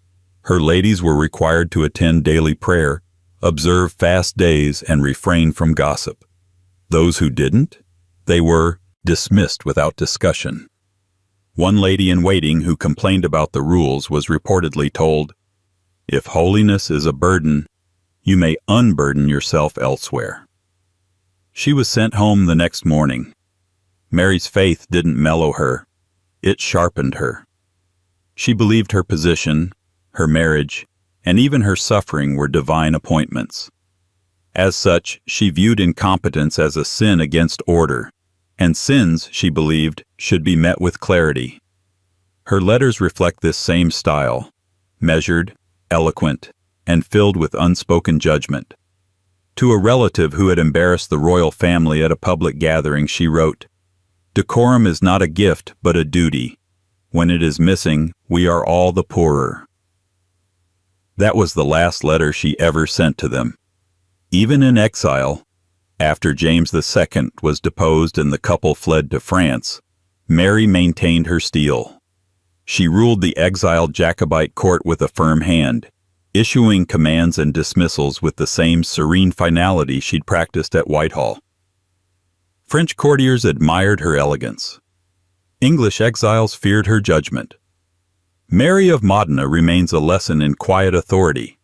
Her ladies were required to attend daily prayer, observe fast days, and refrain from gossip. Those who didn't, they were dismissed without discussion. One lady-in-waiting who complained about the rules was reportedly told, "If holiness is a burden, you may unburden yourself elsewhere." She was sent home the next morning. Mary's faith didn't mellow her. It sharpened her. She believed her position, her marriage, and even her suffering were divine appointments. As such, she viewed incompetence as a sin against order, and sins, she believed, should be met with clarity. Her letters reflect this same style, measured, eloquent, and filled with unspoken judgment. To a relative who had embarrassed the royal family at a public gathering, she wrote, "Decorum is not a gift but a duty. When it is missing, we are all the poorer." That was the last letter she ever sent to them. Even in exile, after James II was deposed and the couple fled to France, Mary maintained her steel. She ruled the exiled Jacobite court with a firm hand, issuing commands and dismissals with the same serene finality she'd practiced at Whitehall. French courtiers admired her elegance. English exiles feared her judgment. Mary of Modena remains a lesson in quiet authority.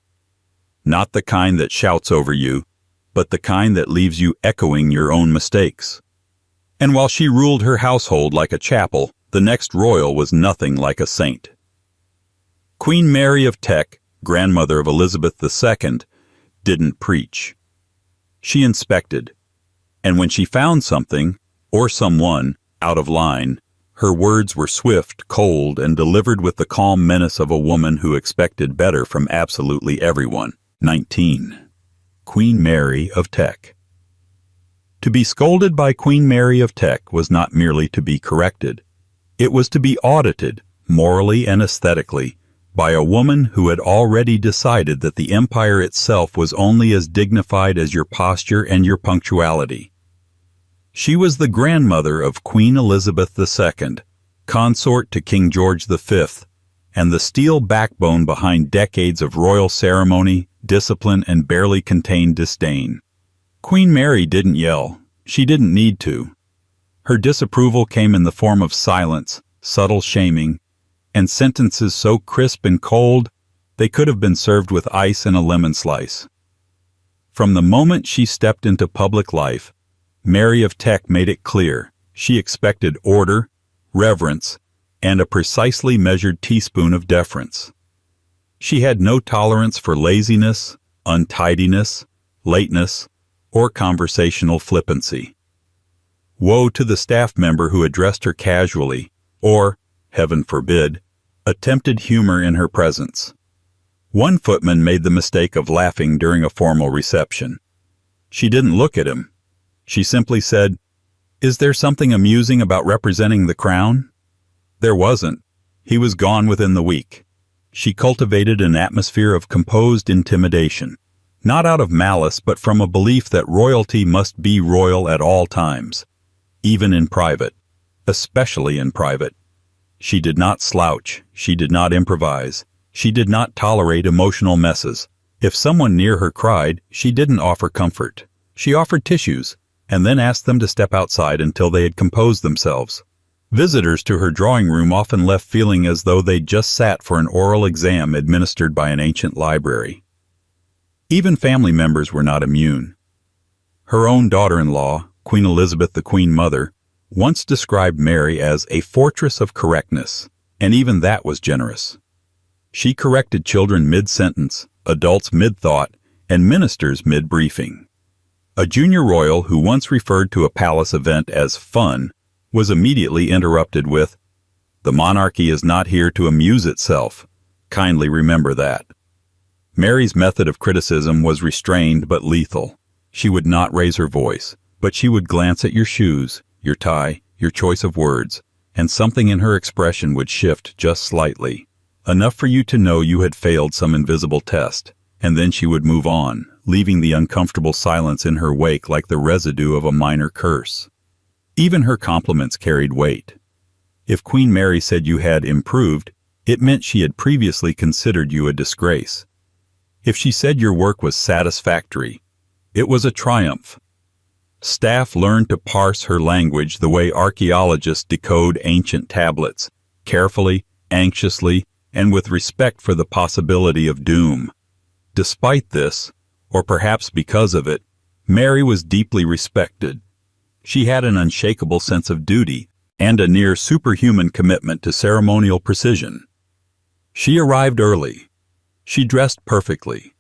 Not the kind that shouts over you, but the kind that leaves you echoing your own mistakes. And while she ruled her household like a chapel, the next royal was nothing like a saint. Queen Mary of Teck, grandmother of Elizabeth II, didn't preach. She inspected, and when she found something, or someone, out of line, her words were swift, cold, and delivered with the calm menace of a woman who expected better from absolutely everyone. 19. Queen Mary of Teck. To be scolded by Queen Mary of Teck was not merely to be corrected. It was to be audited, morally and aesthetically, by a woman who had already decided that the empire itself was only as dignified as your posture and your punctuality. She was the grandmother of Queen Elizabeth II, consort to King George V, and the steel backbone behind decades of royal ceremony, discipline, and barely contained disdain. Queen Mary didn't yell. She didn't need to. Her disapproval came in the form of silence, subtle shaming, and sentences so crisp and cold they could have been served with ice and a lemon slice. From the moment she stepped into public life, Mary of Teck made it clear she expected order, reverence, and a precisely measured teaspoon of deference. She had no tolerance for laziness, untidiness, lateness, or conversational flippancy. Woe to the staff member who addressed her casually, or, heaven forbid, attempted humor in her presence. One footman made the mistake of laughing during a formal reception. She didn't look at him. She simply said, "Is there something amusing about representing the crown?" There wasn't. He was gone within the week. She cultivated an atmosphere of composed intimidation, not out of malice but from a belief that royalty must be royal at all times, even in private, especially in private. She did not slouch, she did not improvise, she did not tolerate emotional messes. If someone near her cried, she didn't offer comfort. She offered tissues, and then asked them to step outside until they had composed themselves. Visitors to her drawing room often left feeling as though they'd just sat for an oral exam administered by an ancient library. Even family members were not immune. Her own daughter-in-law, Queen Elizabeth the Queen Mother, once described Mary as a fortress of correctness, and even that was generous. She corrected children mid-sentence, adults mid-thought, and ministers mid-briefing. A junior royal who once referred to a palace event as fun was immediately interrupted with, "The monarchy is not here to amuse itself. Kindly remember that." Mary's method of criticism was restrained but lethal. She would not raise her voice, but she would glance at your shoes, your tie, your choice of words, and something in her expression would shift just slightly, enough for you to know you had failed some invisible test, and then she would move on, leaving the uncomfortable silence in her wake like the residue of a minor curse. Even her compliments carried weight. If Queen Mary said you had improved, it meant she had previously considered you a disgrace. If she said your work was satisfactory, it was a triumph. Staff learned to parse her language the way archaeologists decode ancient tablets, carefully, anxiously, and with respect for the possibility of doom. Despite this, or perhaps because of it, Mary was deeply respected. She had an unshakable sense of duty and a near superhuman commitment to ceremonial precision. She arrived early. She dressed perfectly.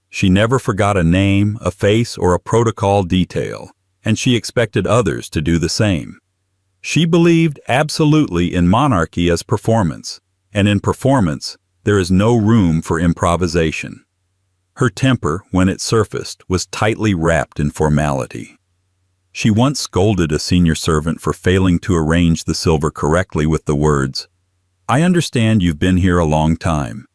She never forgot a name, a face, or a protocol detail, and she expected others to do the same. She believed absolutely in monarchy as performance, and in performance there is no room for improvisation. Her temper, when it surfaced, was tightly wrapped in formality. She once scolded a senior servant for failing to arrange the silver correctly with the words, "I understand you've been here a long time.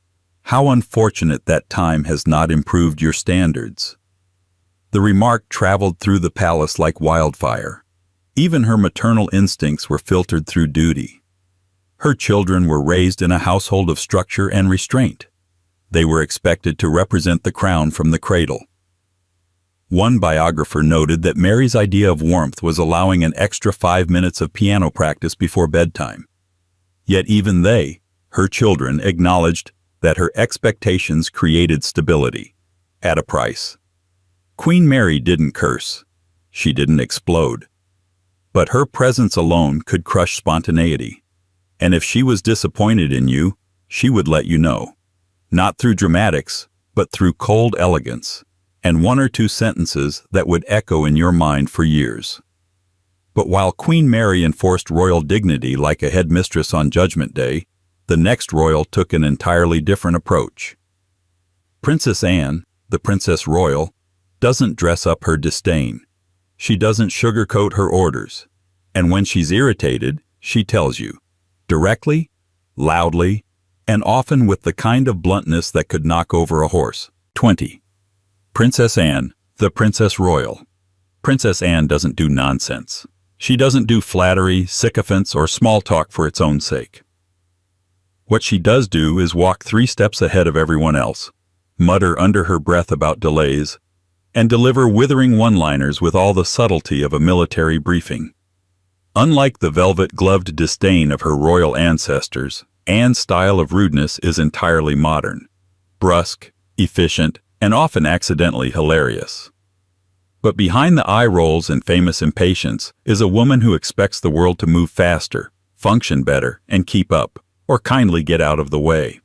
How unfortunate that time has not improved your standards." The remark traveled through the palace like wildfire. Even her maternal instincts were filtered through duty. Her children were raised in a household of structure and restraint. They were expected to represent the crown from the cradle. One biographer noted that Mary's idea of warmth was allowing an extra 5 minutes of piano practice before bedtime. Yet even they, her children, acknowledged that her expectations created stability, at a price. Queen Mary didn't curse. She didn't explode. But her presence alone could crush spontaneity. And if she was disappointed in you, she would let you know. Not through dramatics, but through cold elegance, and 1 or 2 sentences that would echo in your mind for years. But while Queen Mary enforced royal dignity like a headmistress on Judgment Day, the next royal took an entirely different approach. Princess Anne, the Princess Royal, doesn't dress up her disdain. She doesn't sugarcoat her orders. And when she's irritated, she tells you, directly, loudly, and often with the kind of bluntness that could knock over a horse. 20. Princess Anne, the Princess Royal. Princess Anne doesn't do nonsense. She doesn't do flattery, sycophants, or small talk for its own sake. What she does do is walk 3 steps ahead of everyone else, mutter under her breath about delays, and deliver withering one-liners with all the subtlety of a military briefing. Unlike the velvet-gloved disdain of her royal ancestors, Anne's style of rudeness is entirely modern, brusque, efficient, and often accidentally hilarious. But behind the eye rolls and famous impatience is a woman who expects the world to move faster, function better, and keep up, or kindly get out of the way.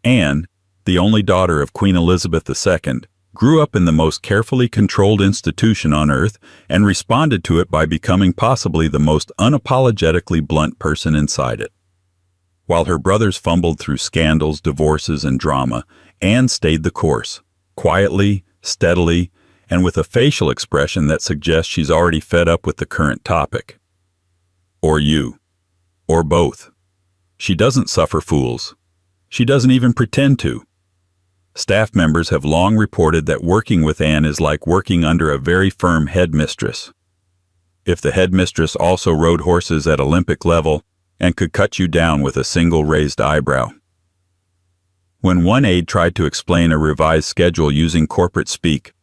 Anne, the only daughter of Queen Elizabeth II, grew up in the most carefully controlled institution on earth and responded to it by becoming possibly the most unapologetically blunt person inside it. While her brothers fumbled through scandals, divorces, and drama, Anne stayed the course, quietly, steadily, and with a facial expression that suggests she's already fed up with the current topic. Or you. Or both. She doesn't suffer fools. She doesn't even pretend to. Staff members have long reported that working with Anne is like working under a very firm headmistress. If the headmistress also rode horses at Olympic level and could cut you down with a single raised eyebrow. When one aide tried to explain a revised schedule using corporate speak,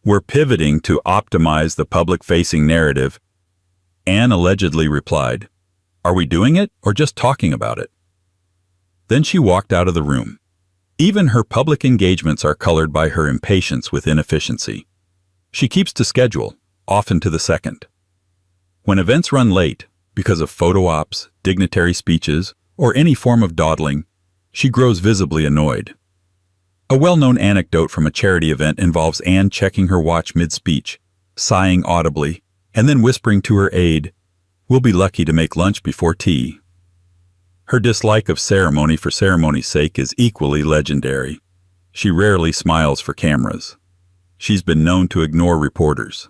"We're pivoting to optimize the public-facing narrative," Anne allegedly replied, "Are we doing it or just talking about it?" Then she walked out of the room. Even her public engagements are colored by her impatience with inefficiency. She keeps to schedule, often to the second. When events run late, because of photo ops, dignitary speeches, or any form of dawdling, she grows visibly annoyed. A well-known anecdote from a charity event involves Anne checking her watch mid-speech, sighing audibly, and then whispering to her aide, "We'll be lucky to make lunch before tea." Her dislike of ceremony for ceremony's sake is equally legendary. She rarely smiles for cameras. She's been known to ignore reporters.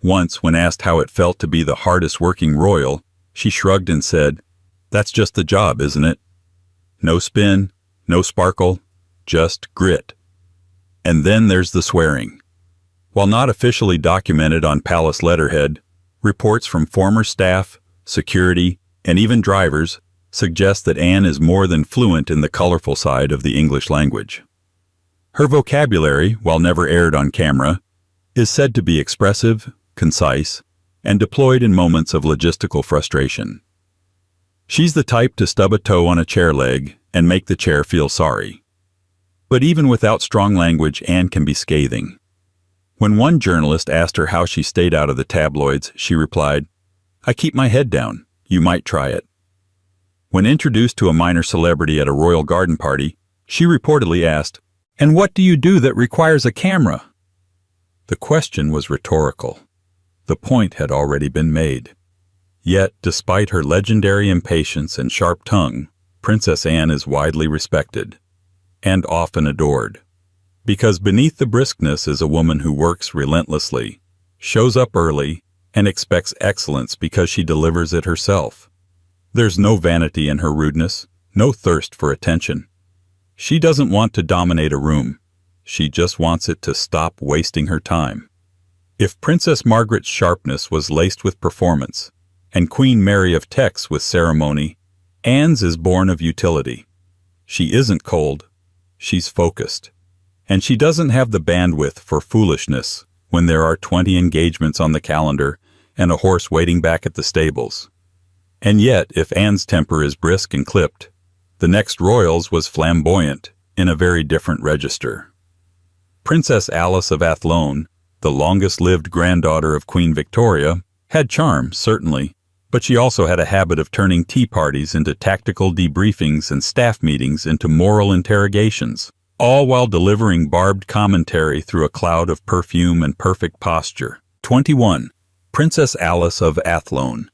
Once, when asked how it felt to be the hardest-working royal, she shrugged and said, "That's just the job, isn't it? No spin, no sparkle, just grit." And then there's the swearing. While not officially documented on palace letterhead, reports from former staff, security, and even drivers suggest that Anne is more than fluent in the colorful side of the English language. Her vocabulary, while never aired on camera, is said to be expressive, concise, and deployed in moments of logistical frustration. She's the type to stub a toe on a chair leg and make the chair feel sorry. But even without strong language, Anne can be scathing. When one journalist asked her how she stayed out of the tabloids, she replied, "I keep my head down. You might try it." When introduced to a minor celebrity at a royal garden party, she reportedly asked, "And what do you do that requires a camera?" The question was rhetorical. The point had already been made. Yet, despite her legendary impatience and sharp tongue, Princess Anne is widely respected, and often adored. Because beneath the briskness is a woman who works relentlessly, shows up early, and expects excellence because she delivers it herself. There's no vanity in her rudeness, no thirst for attention. She doesn't want to dominate a room. She just wants it to stop wasting her time. If Princess Margaret's sharpness was laced with performance, and Queen Mary of Tex with ceremony, Anne's is born of utility. She isn't cold, she's focused. And she doesn't have the bandwidth for foolishness when there are 20 engagements on the calendar and a horse waiting back at the stables. And yet, if Anne's temper is brisk and clipped, the next Royals was flamboyant in a very different register. Princess Alice of Athlone, the longest-lived granddaughter of Queen Victoria, had charm, certainly, but she also had a habit of turning tea parties into tactical debriefings and staff meetings into moral interrogations, all while delivering barbed commentary through a cloud of perfume and perfect posture. 21. Princess Alice of Athlone.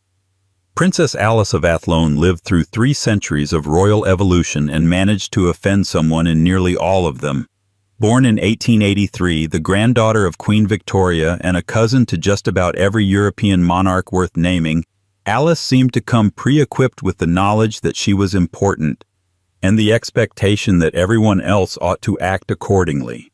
Princess Alice of Athlone lived through 3 centuries of royal evolution and managed to offend someone in nearly all of them. Born in 1883, the granddaughter of Queen Victoria and a cousin to just about every European monarch worth naming, Alice seemed to come pre-equipped with the knowledge that she was important and the expectation that everyone else ought to act accordingly.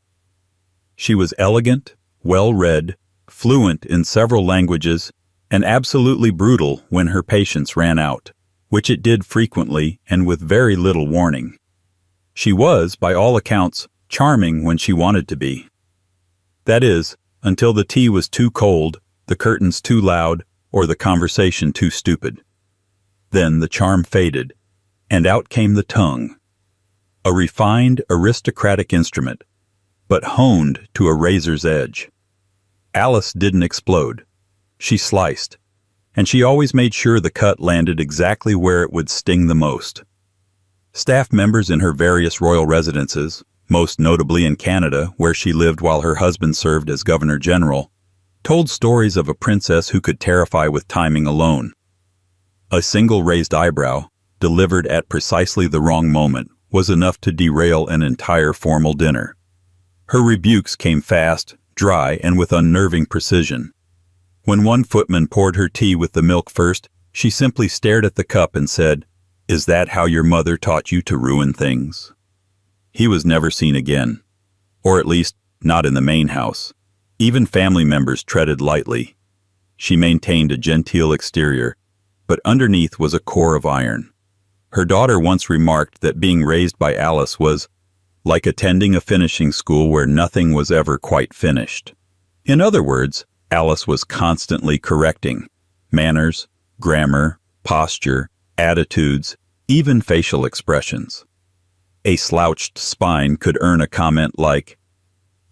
She was elegant, well-read, fluent in several languages, and absolutely brutal when her patience ran out, which it did frequently and with very little warning. She was, by all accounts, charming when she wanted to be. That is, until the tea was too cold, the curtains too loud, or the conversation too stupid. Then the charm faded, and out came the tongue. A refined, aristocratic instrument, but honed to a razor's edge. Alice didn't explode. She sliced, and she always made sure the cut landed exactly where it would sting the most. Staff members in her various royal residences, most notably in Canada, where she lived while her husband served as Governor General, told stories of a princess who could terrify with timing alone. A single raised eyebrow, delivered at precisely the wrong moment, was enough to derail an entire formal dinner. Her rebukes came fast, dry, and with unnerving precision. When one footman poured her tea with the milk first, she simply stared at the cup and said, "Is that how your mother taught you to ruin things?" He was never seen again, or at least not in the main house. Even family members treaded lightly. She maintained a genteel exterior, but underneath was a core of iron. Her daughter once remarked that being raised by Alice was like attending a finishing school where nothing was ever quite finished. In other words, Alice was constantly correcting manners, grammar, posture, attitudes, even facial expressions. A slouched spine could earn a comment like,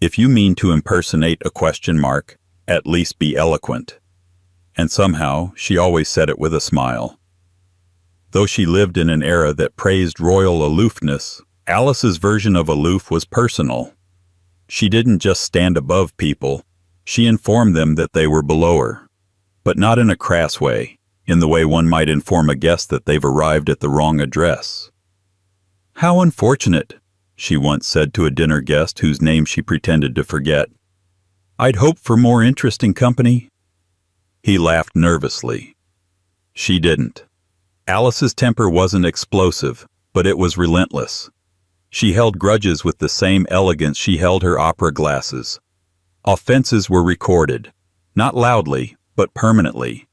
"If you mean to impersonate a question mark, at least be eloquent." And somehow she always said it with a smile. Though she lived in an era that praised royal aloofness, Alice's version of aloof was personal. She didn't just stand above people, she informed them that they were below her. But not in a crass way, in the way one might inform a guest that they've arrived at the wrong address. "How unfortunate," she once said to a dinner guest whose name she pretended to forget. "I'd hoped for more interesting company." He laughed nervously. She didn't. Alice's temper wasn't explosive, but it was relentless. She held grudges with the same elegance she held her opera glasses. Offenses were recorded, not loudly, but permanently.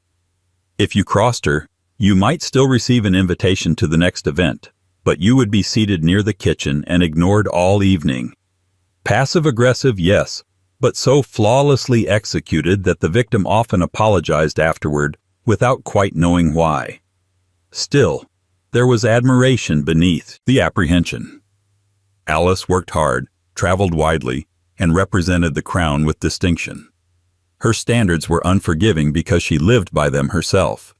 If you crossed her, you might still receive an invitation to the next event, but you would be seated near the kitchen and ignored all evening. Passive-aggressive, yes, but so flawlessly executed that the victim often apologized afterward without quite knowing why. Still, there was admiration beneath the apprehension. Alice worked hard, traveled widely, and represented the crown with distinction. Her standards were unforgiving because she lived by them herself.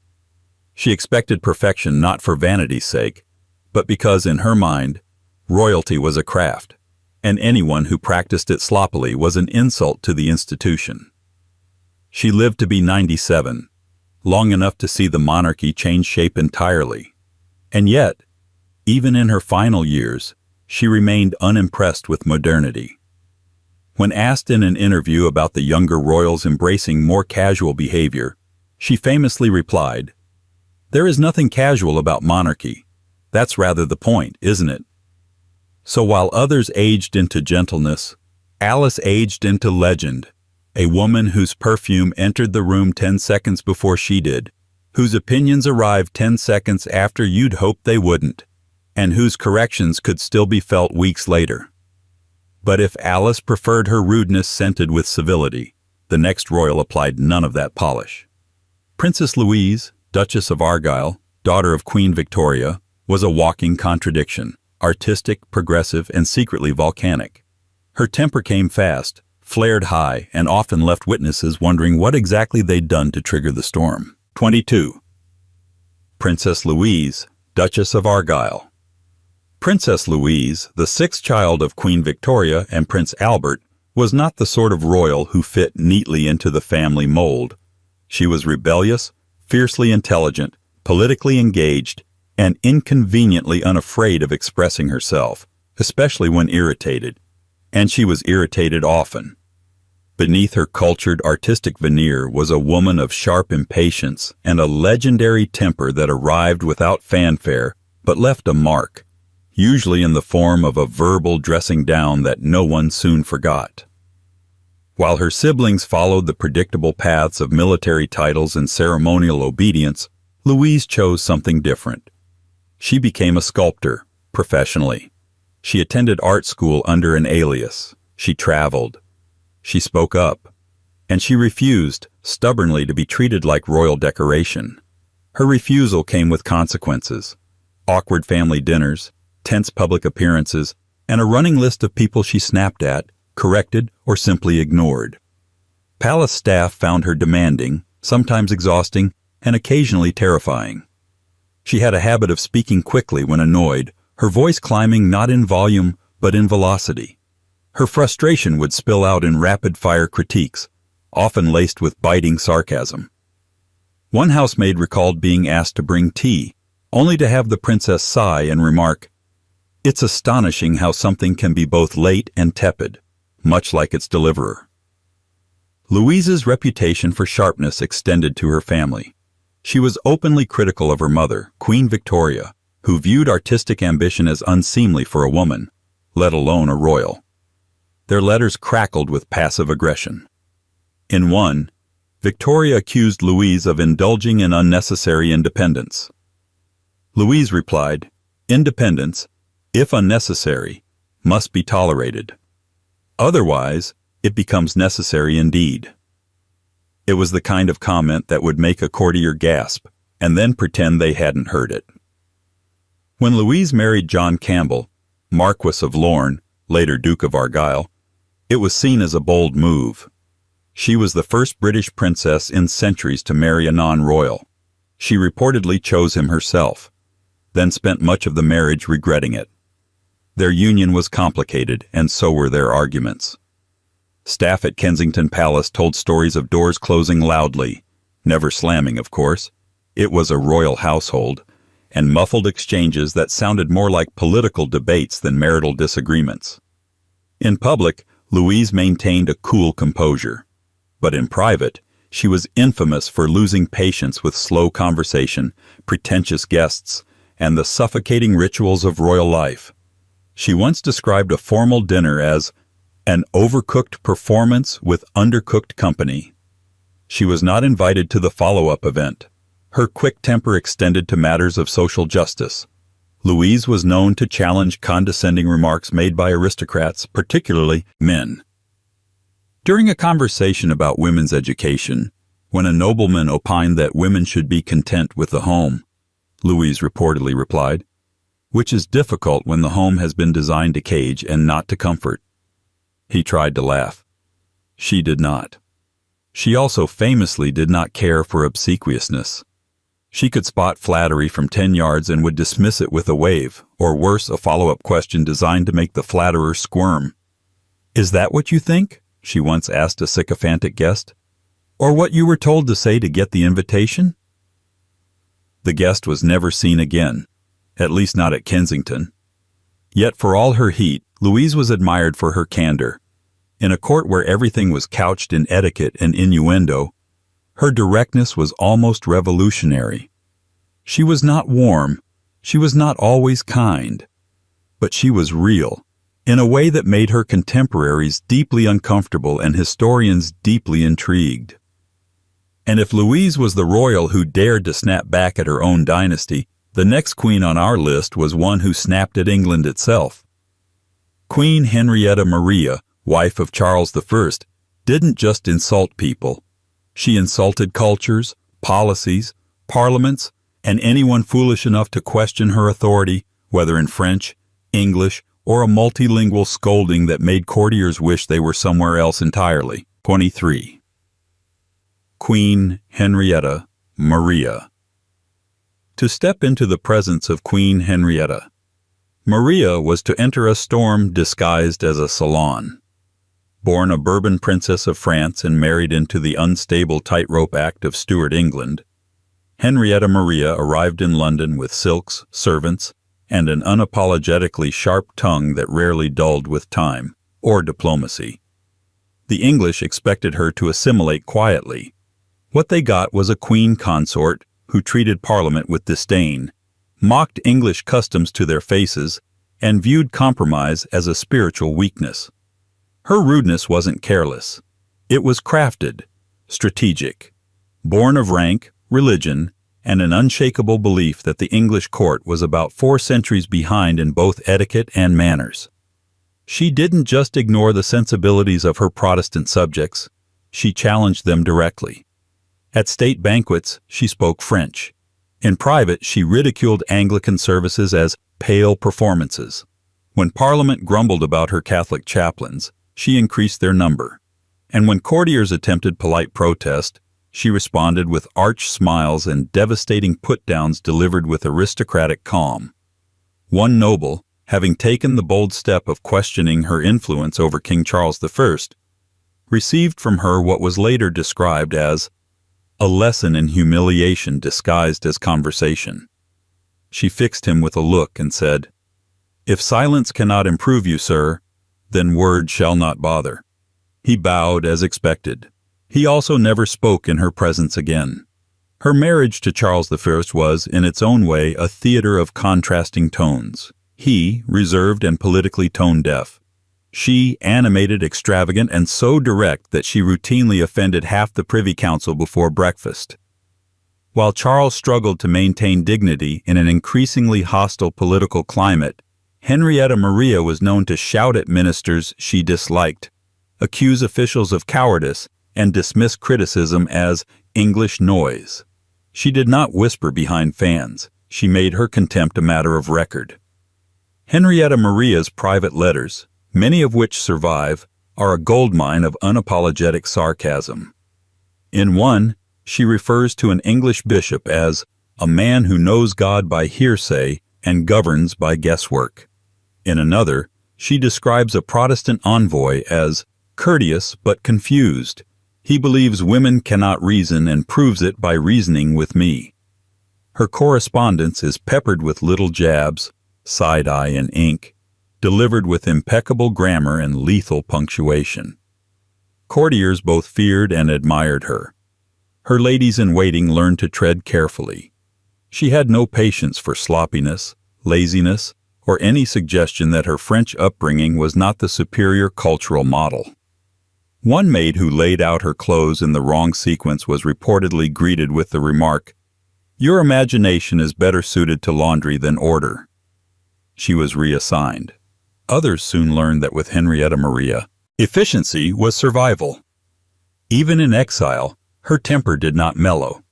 She expected perfection not for vanity's sake, but because in her mind, royalty was a craft, and anyone who practiced it sloppily was an insult to the institution. She lived to be 97, long enough to see the monarchy change shape entirely. And yet, even in her final years, she remained unimpressed with modernity. When asked in an interview about the younger royals embracing more casual behavior, she famously replied, "There is nothing casual about monarchy. That's rather the point, isn't it?" So while others aged into gentleness, Alice aged into legend, a woman whose perfume entered the room 10 seconds before she did, whose opinions arrived 10 seconds after you'd hoped they wouldn't, and whose corrections could still be felt weeks later. But if Alice preferred her rudeness scented with civility, the next royal applied none of that polish. Princess Louise, Duchess of Argyll, daughter of Queen Victoria, was a walking contradiction, artistic, progressive, and secretly volcanic. Her temper came fast, flared high, and often left witnesses wondering what exactly they'd done to trigger the storm. 22. Princess Louise, Duchess of Argyll. Princess Louise, the sixth child of Queen Victoria and Prince Albert, was not the sort of royal who fit neatly into the family mold. She was rebellious, fiercely intelligent, politically engaged, and inconveniently unafraid of expressing herself, especially when irritated. And she was irritated often. Beneath her cultured artistic veneer was a woman of sharp impatience and a legendary temper that arrived without fanfare but left a mark, usually in the form of a verbal dressing down that no one soon forgot. While her siblings followed the predictable paths of military titles and ceremonial obedience, Louise chose something different. She became a sculptor, professionally. She attended art school under an alias. She traveled. She spoke up. And she refused, stubbornly, to be treated like royal decoration. Her refusal came with consequences: awkward family dinners, tense public appearances, and a running list of people she snapped at, corrected, or simply ignored. Palace staff found her demanding, sometimes exhausting, and occasionally terrifying. She had a habit of speaking quickly when annoyed, her voice climbing not in volume but in velocity. Her frustration would spill out in rapid-fire critiques, often laced with biting sarcasm. One housemaid recalled being asked to bring tea, only to have the princess sigh and remark, "It's astonishing how something can be both late and tepid, much like its deliverer." Louise's reputation for sharpness extended to her family. She was openly critical of her mother, Queen Victoria, who viewed artistic ambition as unseemly for a woman, let alone a royal. Their letters crackled with passive aggression. In one, Victoria accused Louise of indulging in unnecessary independence. Louise replied, "Independence, if unnecessary, must be tolerated. Otherwise, it becomes necessary indeed." It was the kind of comment that would make a courtier gasp, and then pretend they hadn't heard it. When Louise married John Campbell, Marquess of Lorne, later Duke of Argyll, it was seen as a bold move. She was the first British princess in centuries to marry a non-royal. She reportedly chose him herself, then spent much of the marriage regretting it. Their union was complicated, and so were their arguments. Staff at Kensington Palace told stories of doors closing loudly, never slamming, of course. It was a royal household, and muffled exchanges that sounded more like political debates than marital disagreements. In public, Louise maintained a cool composure, but in private, she was infamous for losing patience with slow conversation, pretentious guests, and the suffocating rituals of royal life. She once described a formal dinner as an overcooked performance with undercooked company. She was not invited to the follow-up event. Her quick temper extended to matters of social justice. Louise was known to challenge condescending remarks made by aristocrats, particularly men. During a conversation about women's education, when a nobleman opined that women should be content with the home, Louise reportedly replied, "Which is difficult when the home has been designed to cage and not to comfort." He tried to laugh. She did not. She also famously did not care for obsequiousness. She could spot flattery from 10 yards and would dismiss it with a wave, or worse, a follow-up question designed to make the flatterer squirm. "Is that what you think?" she once asked a sycophantic guest. "Or what you were told to say to get the invitation?" The guest was never seen again, at least not at Kensington. Yet for all her heat, Louise was admired for her candor. In a court where everything was couched in etiquette and innuendo, her directness was almost revolutionary. She was not warm, she was not always kind, but she was real, in a way that made her contemporaries deeply uncomfortable and historians deeply intrigued. And if Louise was the royal who dared to snap back at her own dynasty, the next queen on our list was one who snapped at England itself. Queen Henrietta Maria, wife of Charles I, didn't just insult people. She insulted cultures, policies, parliaments, and anyone foolish enough to question her authority, whether in French, English, or a multilingual scolding that made courtiers wish they were somewhere else entirely. 23. Queen Henrietta Maria. To step into the presence of Queen Henrietta, Maria was to enter a storm disguised as a salon. Born a Bourbon princess of France and married into the unstable tightrope act of Stuart England, Henrietta Maria arrived in London with silks, servants, and an unapologetically sharp tongue that rarely dulled with time or diplomacy. The English expected her to assimilate quietly. What they got was a queen consort who treated Parliament with disdain, mocked English customs to their faces, and viewed compromise as a spiritual weakness. Her rudeness wasn't careless. It was crafted, strategic, born of rank, religion, and an unshakable belief that the English court was about 4 centuries behind in both etiquette and manners. She didn't just ignore the sensibilities of her Protestant subjects, she challenged them directly. At state banquets, she spoke French. In private, she ridiculed Anglican services as pale performances. When Parliament grumbled about her Catholic chaplains, she increased their number. And when courtiers attempted polite protest, she responded with arch smiles and devastating put-downs delivered with aristocratic calm. One noble, having taken the bold step of questioning her influence over King Charles I, received from her what was later described as a lesson in humiliation disguised as conversation. She fixed him with a look and said, "If silence cannot improve you, sir, then words shall not bother." He bowed as expected. He also never spoke in her presence again. Her marriage to Charles I was, in its own way, a theater of contrasting tones. He, reserved and politically tone-deaf. She, animated, extravagant, and so direct that she routinely offended half the Privy Council before breakfast. While Charles struggled to maintain dignity in an increasingly hostile political climate, Henrietta Maria was known to shout at ministers she disliked, accuse officials of cowardice, and dismiss criticism as English noise. She did not whisper behind fans. She made her contempt a matter of record. Henrietta Maria's private letters, many of which survive, are a goldmine of unapologetic sarcasm. In one, she refers to an English bishop as a man who knows God by hearsay and governs by guesswork. In another, she describes a Protestant envoy as courteous but confused. He believes women cannot reason and proves it by reasoning with me. Her correspondence is peppered with little jabs, side-eye and ink, delivered with impeccable grammar and lethal punctuation. Courtiers both feared and admired her. Her ladies-in-waiting learned to tread carefully. She had no patience for sloppiness, laziness, or any suggestion that her French upbringing was not the superior cultural model. One maid who laid out her clothes in the wrong sequence was reportedly greeted with the remark, "Your imagination is better suited to laundry than order." She was reassigned. Others soon learned that with Henrietta Maria, efficiency was survival. Even in exile, her temper did not mellow.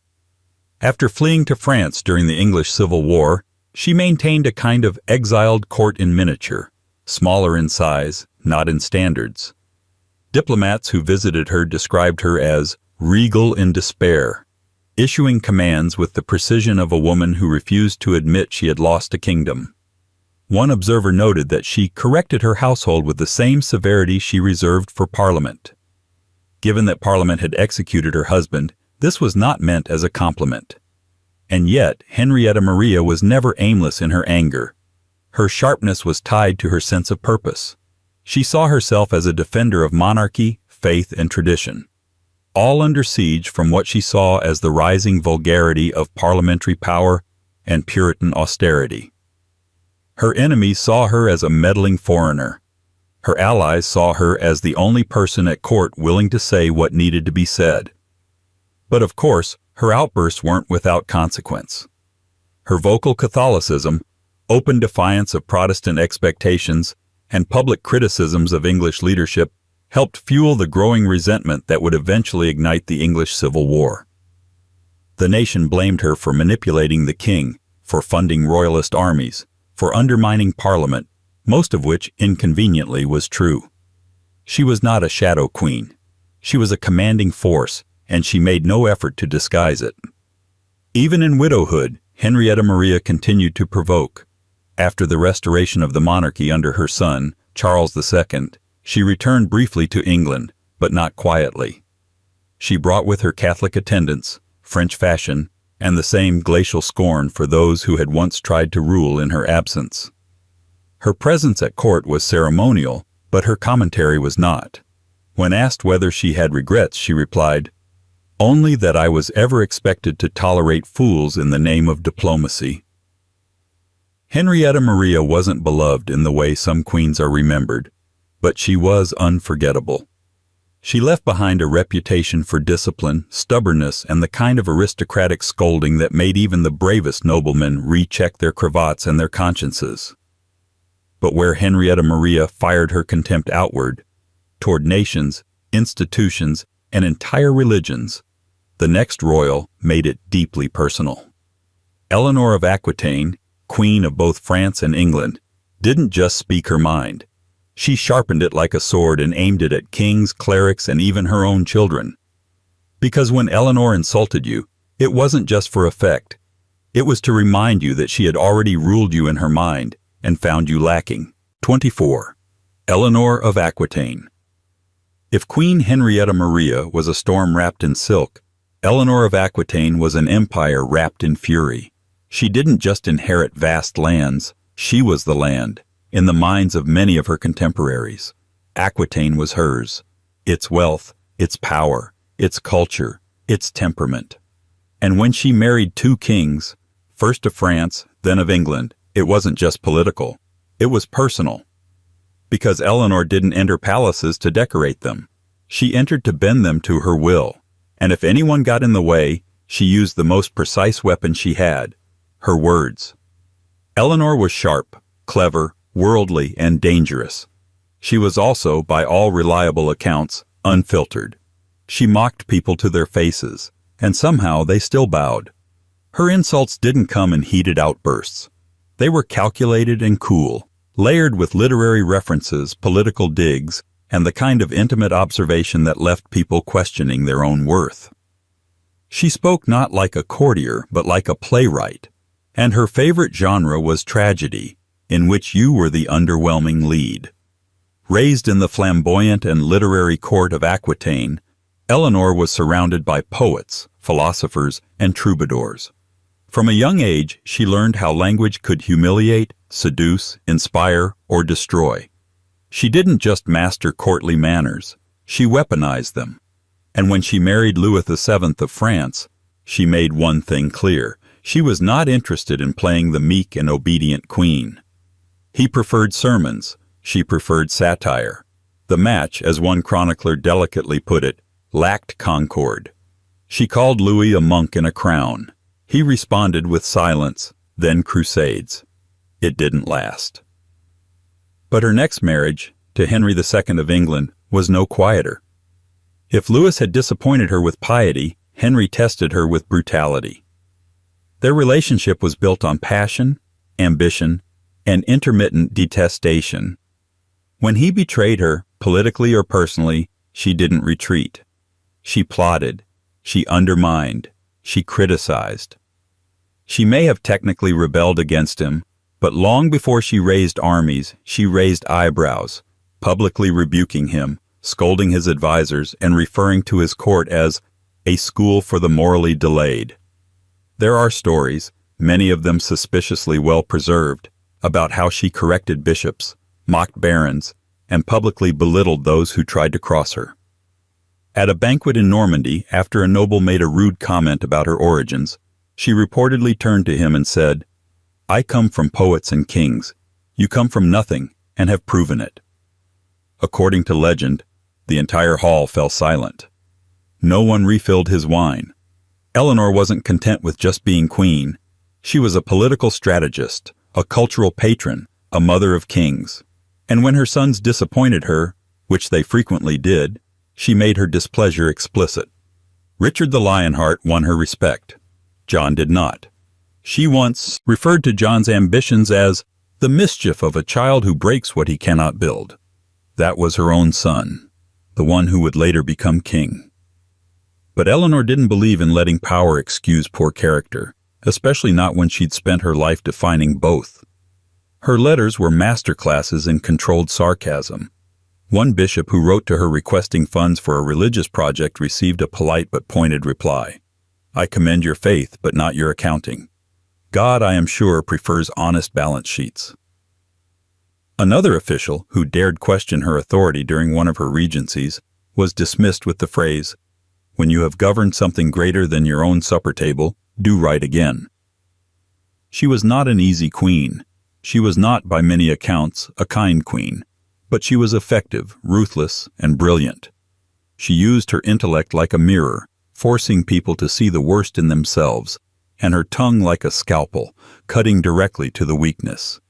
After fleeing to France during the English Civil War, she maintained a kind of exiled court in miniature, smaller in size, not in standards. Diplomats who visited her described her as regal in despair, issuing commands with the precision of a woman who refused to admit she had lost a kingdom. One observer noted that she corrected her household with the same severity she reserved for Parliament. Given that Parliament had executed her husband, this was not meant as a compliment. And yet, Henrietta Maria was never aimless in her anger. Her sharpness was tied to her sense of purpose. She saw herself as a defender of monarchy, faith, and tradition, all under siege from what she saw as the rising vulgarity of parliamentary power and Puritan austerity. Her enemies saw her as a meddling foreigner. Her allies saw her as the only person at court willing to say what needed to be said. But of course, her outbursts weren't without consequence. Her vocal Catholicism, open defiance of Protestant expectations, and public criticisms of English leadership helped fuel the growing resentment that would eventually ignite the English Civil War. The nation blamed her for manipulating the king, for funding royalist armies, for undermining Parliament, most of which, inconveniently, was true. She was not a shadow queen. She was a commanding force, and she made no effort to disguise it. Even in widowhood, Henrietta Maria continued to provoke. After the restoration of the monarchy under her son, Charles II, she returned briefly to England, but not quietly. She brought with her Catholic attendants, French fashion, and the same glacial scorn for those who had once tried to rule in her absence. Her presence at court was ceremonial, but her commentary was not. When asked whether she had regrets, she replied, "Only that I was ever expected to tolerate fools in the name of diplomacy." Henrietta Maria wasn't beloved in the way some queens are remembered, but she was unforgettable. She left behind a reputation for discipline, stubbornness, and the kind of aristocratic scolding that made even the bravest noblemen recheck their cravats and their consciences. But where Henrietta Maria fired her contempt outward, toward nations, institutions, and entire religions, the next royal made it deeply personal. Eleanor of Aquitaine, Queen of both France and England, didn't just speak her mind. She sharpened it like a sword and aimed it at kings, clerics, and even her own children. Because when Eleanor insulted you, it wasn't just for effect. It was to remind you that she had already ruled you in her mind and found you lacking. 24. Eleanor of Aquitaine. If Queen Henrietta Maria was a storm wrapped in silk, Eleanor of Aquitaine was an empire wrapped in fury. She didn't just inherit vast lands, she was the land. In the minds of many of her contemporaries, Aquitaine was hers. Its wealth, its power, its culture, its temperament. And when she married two kings, first of France, then of England, it wasn't just political, it was personal. Because Eleanor didn't enter palaces to decorate them. She entered to bend them to her will. And if anyone got in the way, she used the most precise weapon she had, her words. Eleanor was sharp, clever, worldly, and dangerous. She was also, by all reliable accounts, unfiltered. She mocked people to their faces, and somehow they still bowed. Her insults didn't come in heated outbursts. They were calculated and cool, layered with literary references, political digs, and the kind of intimate observation that left people questioning their own worth. She spoke not like a courtier, but like a playwright, and her favorite genre was tragedy, in which you were the underwhelming lead. Raised in the flamboyant and literary court of Aquitaine, Eleanor was surrounded by poets, philosophers, and troubadours. From a young age, she learned how language could humiliate, seduce, inspire, or destroy. She didn't just master courtly manners, she weaponized them. And when she married Louis VII of France, she made one thing clear. She was not interested in playing the meek and obedient queen. He preferred sermons, she preferred satire. The match, as one chronicler delicately put it, lacked concord. She called Louis a monk in a crown. He responded with silence, then crusades. It didn't last. But her next marriage, to Henry II of England, was no quieter. If Louis had disappointed her with piety, Henry tested her with brutality. Their relationship was built on passion, ambition, and intermittent detestation. When he betrayed her, politically or personally, she didn't retreat. She plotted, she undermined, she criticized. She may have technically rebelled against him, but long before she raised armies, she raised eyebrows, publicly rebuking him, scolding his advisors, and referring to his court as a school for the morally delayed. There are stories, many of them suspiciously well preserved, about how she corrected bishops, mocked barons, and publicly belittled those who tried to cross her. At a banquet in Normandy, after a noble made a rude comment about her origins, she reportedly turned to him and said, "I come from poets and kings. You come from nothing and have proven it." According to legend, the entire hall fell silent. No one refilled his wine, Eleanor wasn't content with just being queen. She was a political strategist, a cultural patron, a mother of kings. And when her sons disappointed her, which they frequently did, she made her displeasure explicit. Richard the Lionheart won her respect. John did not. She once referred to John's ambitions as the mischief of a child who breaks what he cannot build. That was her own son, the one who would later become king. But Eleanor didn't believe in letting power excuse poor character, especially not when she'd spent her life defining both. Her letters were masterclasses in controlled sarcasm. One bishop who wrote to her requesting funds for a religious project received a polite but pointed reply. "I commend your faith, but not your accounting. God, I am sure, prefers honest balance sheets." Another official who dared question her authority during one of her regencies was dismissed with the phrase, "When you have governed something greater than your own supper table, do right again." She was not an easy queen. She was not, by many accounts, a kind queen, but she was effective, ruthless, and brilliant. She used her intellect like a mirror, forcing people to see the worst in themselves, and her tongue like a scalpel, cutting directly to the weakness.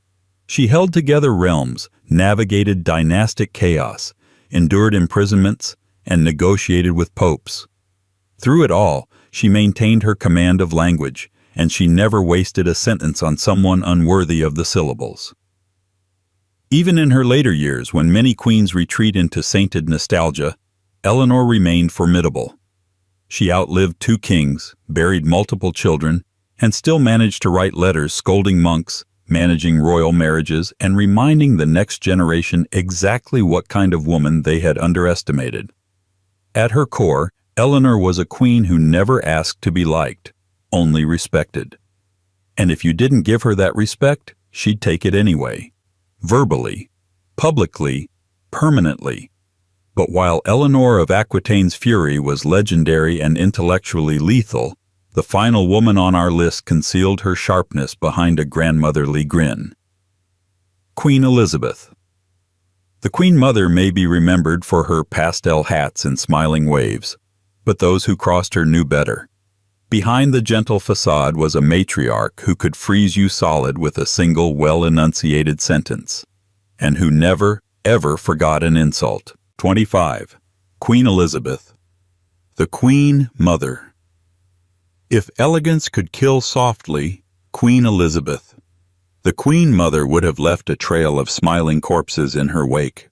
She held together realms, navigated dynastic chaos, endured imprisonments, and negotiated with popes. Through it all, she maintained her command of language, and she never wasted a sentence on someone unworthy of the syllables. Even in her later years, when many queens retreat into sainted nostalgia, Eleanor remained formidable. She outlived 2 kings, buried multiple children, and still managed to write letters scolding monks, managing royal marriages, and reminding the next generation exactly what kind of woman they had underestimated. At her core, Eleanor was a queen who never asked to be liked, only respected. And if you didn't give her that respect, she'd take it anyway. Verbally, publicly, permanently. But while Eleanor of Aquitaine's fury was legendary and intellectually lethal, the final woman on our list concealed her sharpness behind a grandmotherly grin. Queen Elizabeth. The Queen Mother may be remembered for her pastel hats and smiling waves, but those who crossed her knew better. Behind the gentle facade was a matriarch who could freeze you solid with a single well-enunciated sentence, and who never, ever forgot an insult. 25. Queen Elizabeth. The Queen Mother. If elegance could kill softly, Queen Elizabeth. The Queen Mother would have left a trail of smiling corpses in her wake.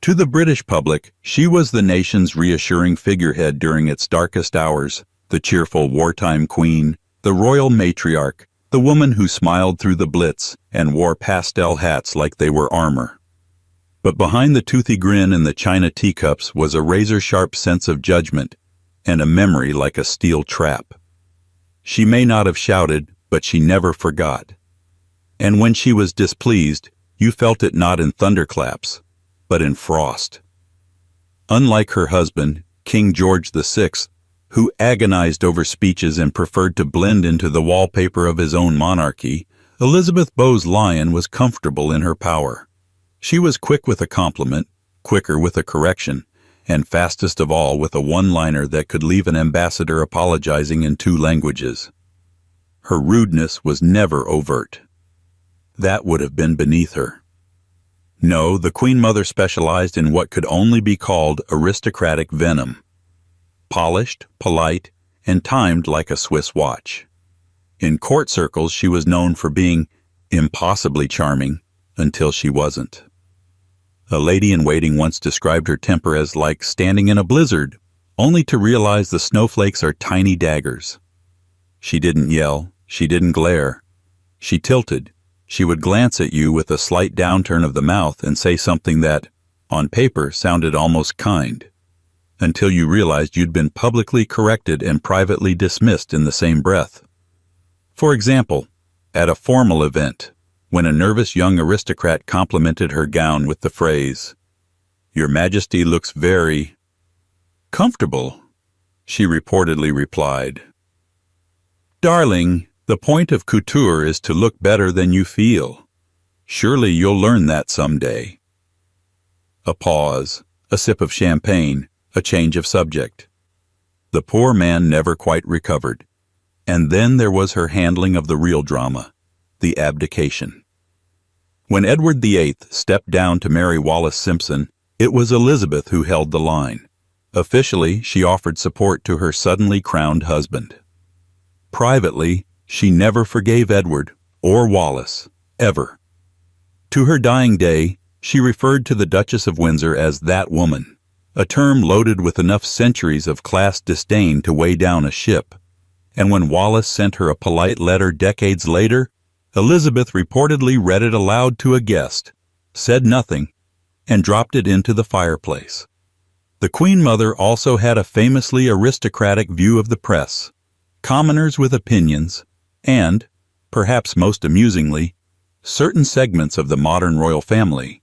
To the British public, she was the nation's reassuring figurehead during its darkest hours, the cheerful wartime queen, the royal matriarch, the woman who smiled through the Blitz and wore pastel hats like they were armor. But behind the toothy grin and the china teacups was a razor-sharp sense of judgment and a memory like a steel trap. She may not have shouted, but she never forgot. And when she was displeased, you felt it not in thunderclaps, but in frost. Unlike her husband, King George VI, who agonized over speeches and preferred to blend into the wallpaper of his own monarchy, Elizabeth Bowes Lyon was comfortable in her power. She was quick with a compliment, quicker with a correction, and fastest of all with a one-liner that could leave an ambassador apologizing in 2 languages. Her rudeness was never overt. That would have been beneath her. No, the Queen Mother specialized in what could only be called aristocratic venom. Polished, polite, and timed like a Swiss watch. In court circles, she was known for being impossibly charming until she wasn't. A lady-in-waiting once described her temper as like standing in a blizzard, only to realize the snowflakes are tiny daggers. She didn't yell, she didn't glare. She tilted. She would glance at you with a slight downturn of the mouth and say something that, on paper, sounded almost kind, until you realized you'd been publicly corrected and privately dismissed in the same breath. For example, at a formal event, when a nervous young aristocrat complimented her gown with the phrase, "Your Majesty looks very comfortable," she reportedly replied, "Darling, the point of couture is to look better than you feel. Surely you'll learn that someday." A pause, a sip of champagne, a change of subject. The poor man never quite recovered. And then there was her handling of the real drama, the abdication. When Edward VIII stepped down to marry Wallis Simpson, it was Elizabeth who held the line. Officially, she offered support to her suddenly crowned husband. Privately, she never forgave Edward or Wallis, ever. To her dying day, she referred to the Duchess of Windsor as that woman, a term loaded with enough centuries of class disdain to weigh down a ship. And when Wallis sent her a polite letter decades later, Elizabeth reportedly read it aloud to a guest, said nothing, and dropped it into the fireplace. The Queen Mother also had a famously aristocratic view of the press, commoners with opinions, and, perhaps most amusingly, certain segments of the modern royal family.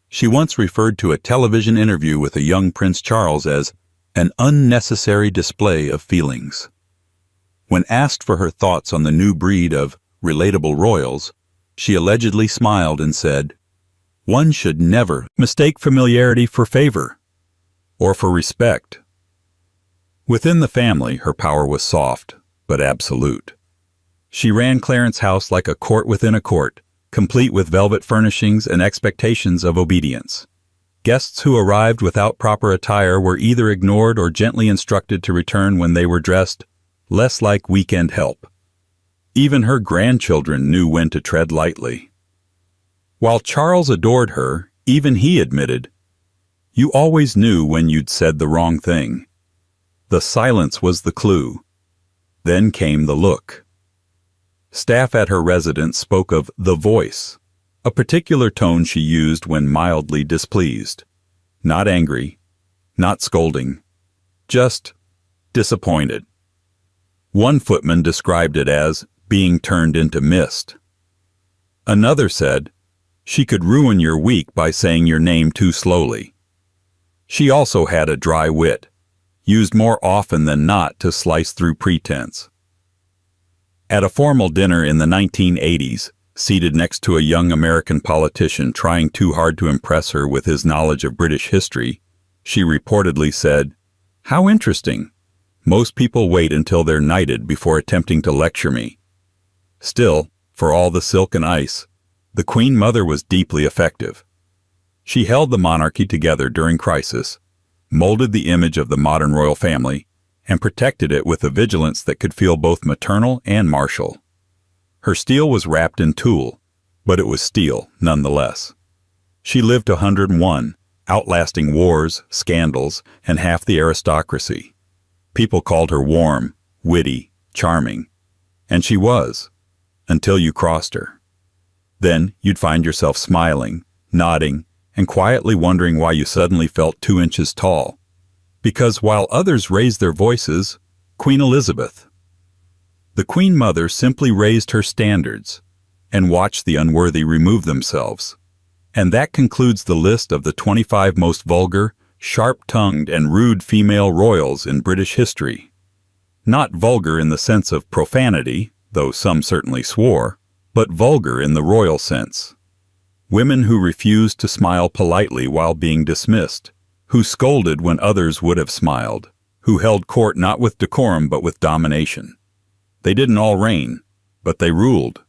She once referred to a television interview with a young Prince Charles as an unnecessary display of feelings. When asked for her thoughts on the new breed of relatable royals, she allegedly smiled and said, "One should never mistake familiarity for favor, or for respect." Within the family, her power was soft, but absolute. She ran Clarence House like a court within a court, complete with velvet furnishings and expectations of obedience. Guests who arrived without proper attire were either ignored or gently instructed to return when they were dressed less like weekend help. Even her grandchildren knew when to tread lightly. While Charles adored her, even he admitted, "You always knew when you'd said the wrong thing." The silence was the clue. Then came the look. Staff at her residence spoke of the voice, a particular tone she used when mildly displeased. Not angry, not scolding, just disappointed. One footman described it as being turned into mist. Another said, "She could ruin your week by saying your name too slowly." She also had a dry wit, used more often than not to slice through pretense. At a formal dinner in the 1980s, seated next to a young American politician trying too hard to impress her with his knowledge of British history, she reportedly said, "How interesting. Most people wait until they're knighted before attempting to lecture me." Still, for all the silk and ice, the Queen Mother was deeply effective. She held the monarchy together during crisis, molded the image of the modern royal family, and protected it with a vigilance that could feel both maternal and martial. Her steel was wrapped in tulle, but it was steel nonetheless. She lived to 101, outlasting wars, scandals, and half the aristocracy. People called her warm, witty, charming, and she was, until you crossed her. Then you'd find yourself smiling, nodding, and quietly wondering why you suddenly felt 2 inches tall. Because while others raised their voices, Queen Elizabeth. The Queen Mother simply raised her standards and watched the unworthy remove themselves. And that concludes the list of the 25 most vulgar, sharp-tongued, and rude female royals in British history. Not vulgar in the sense of profanity, though some certainly swore, but vulgar in the royal sense. Women who refused to smile politely while being dismissed, who scolded when others would have smiled, who held court not with decorum but with domination. They didn't all reign, but they ruled.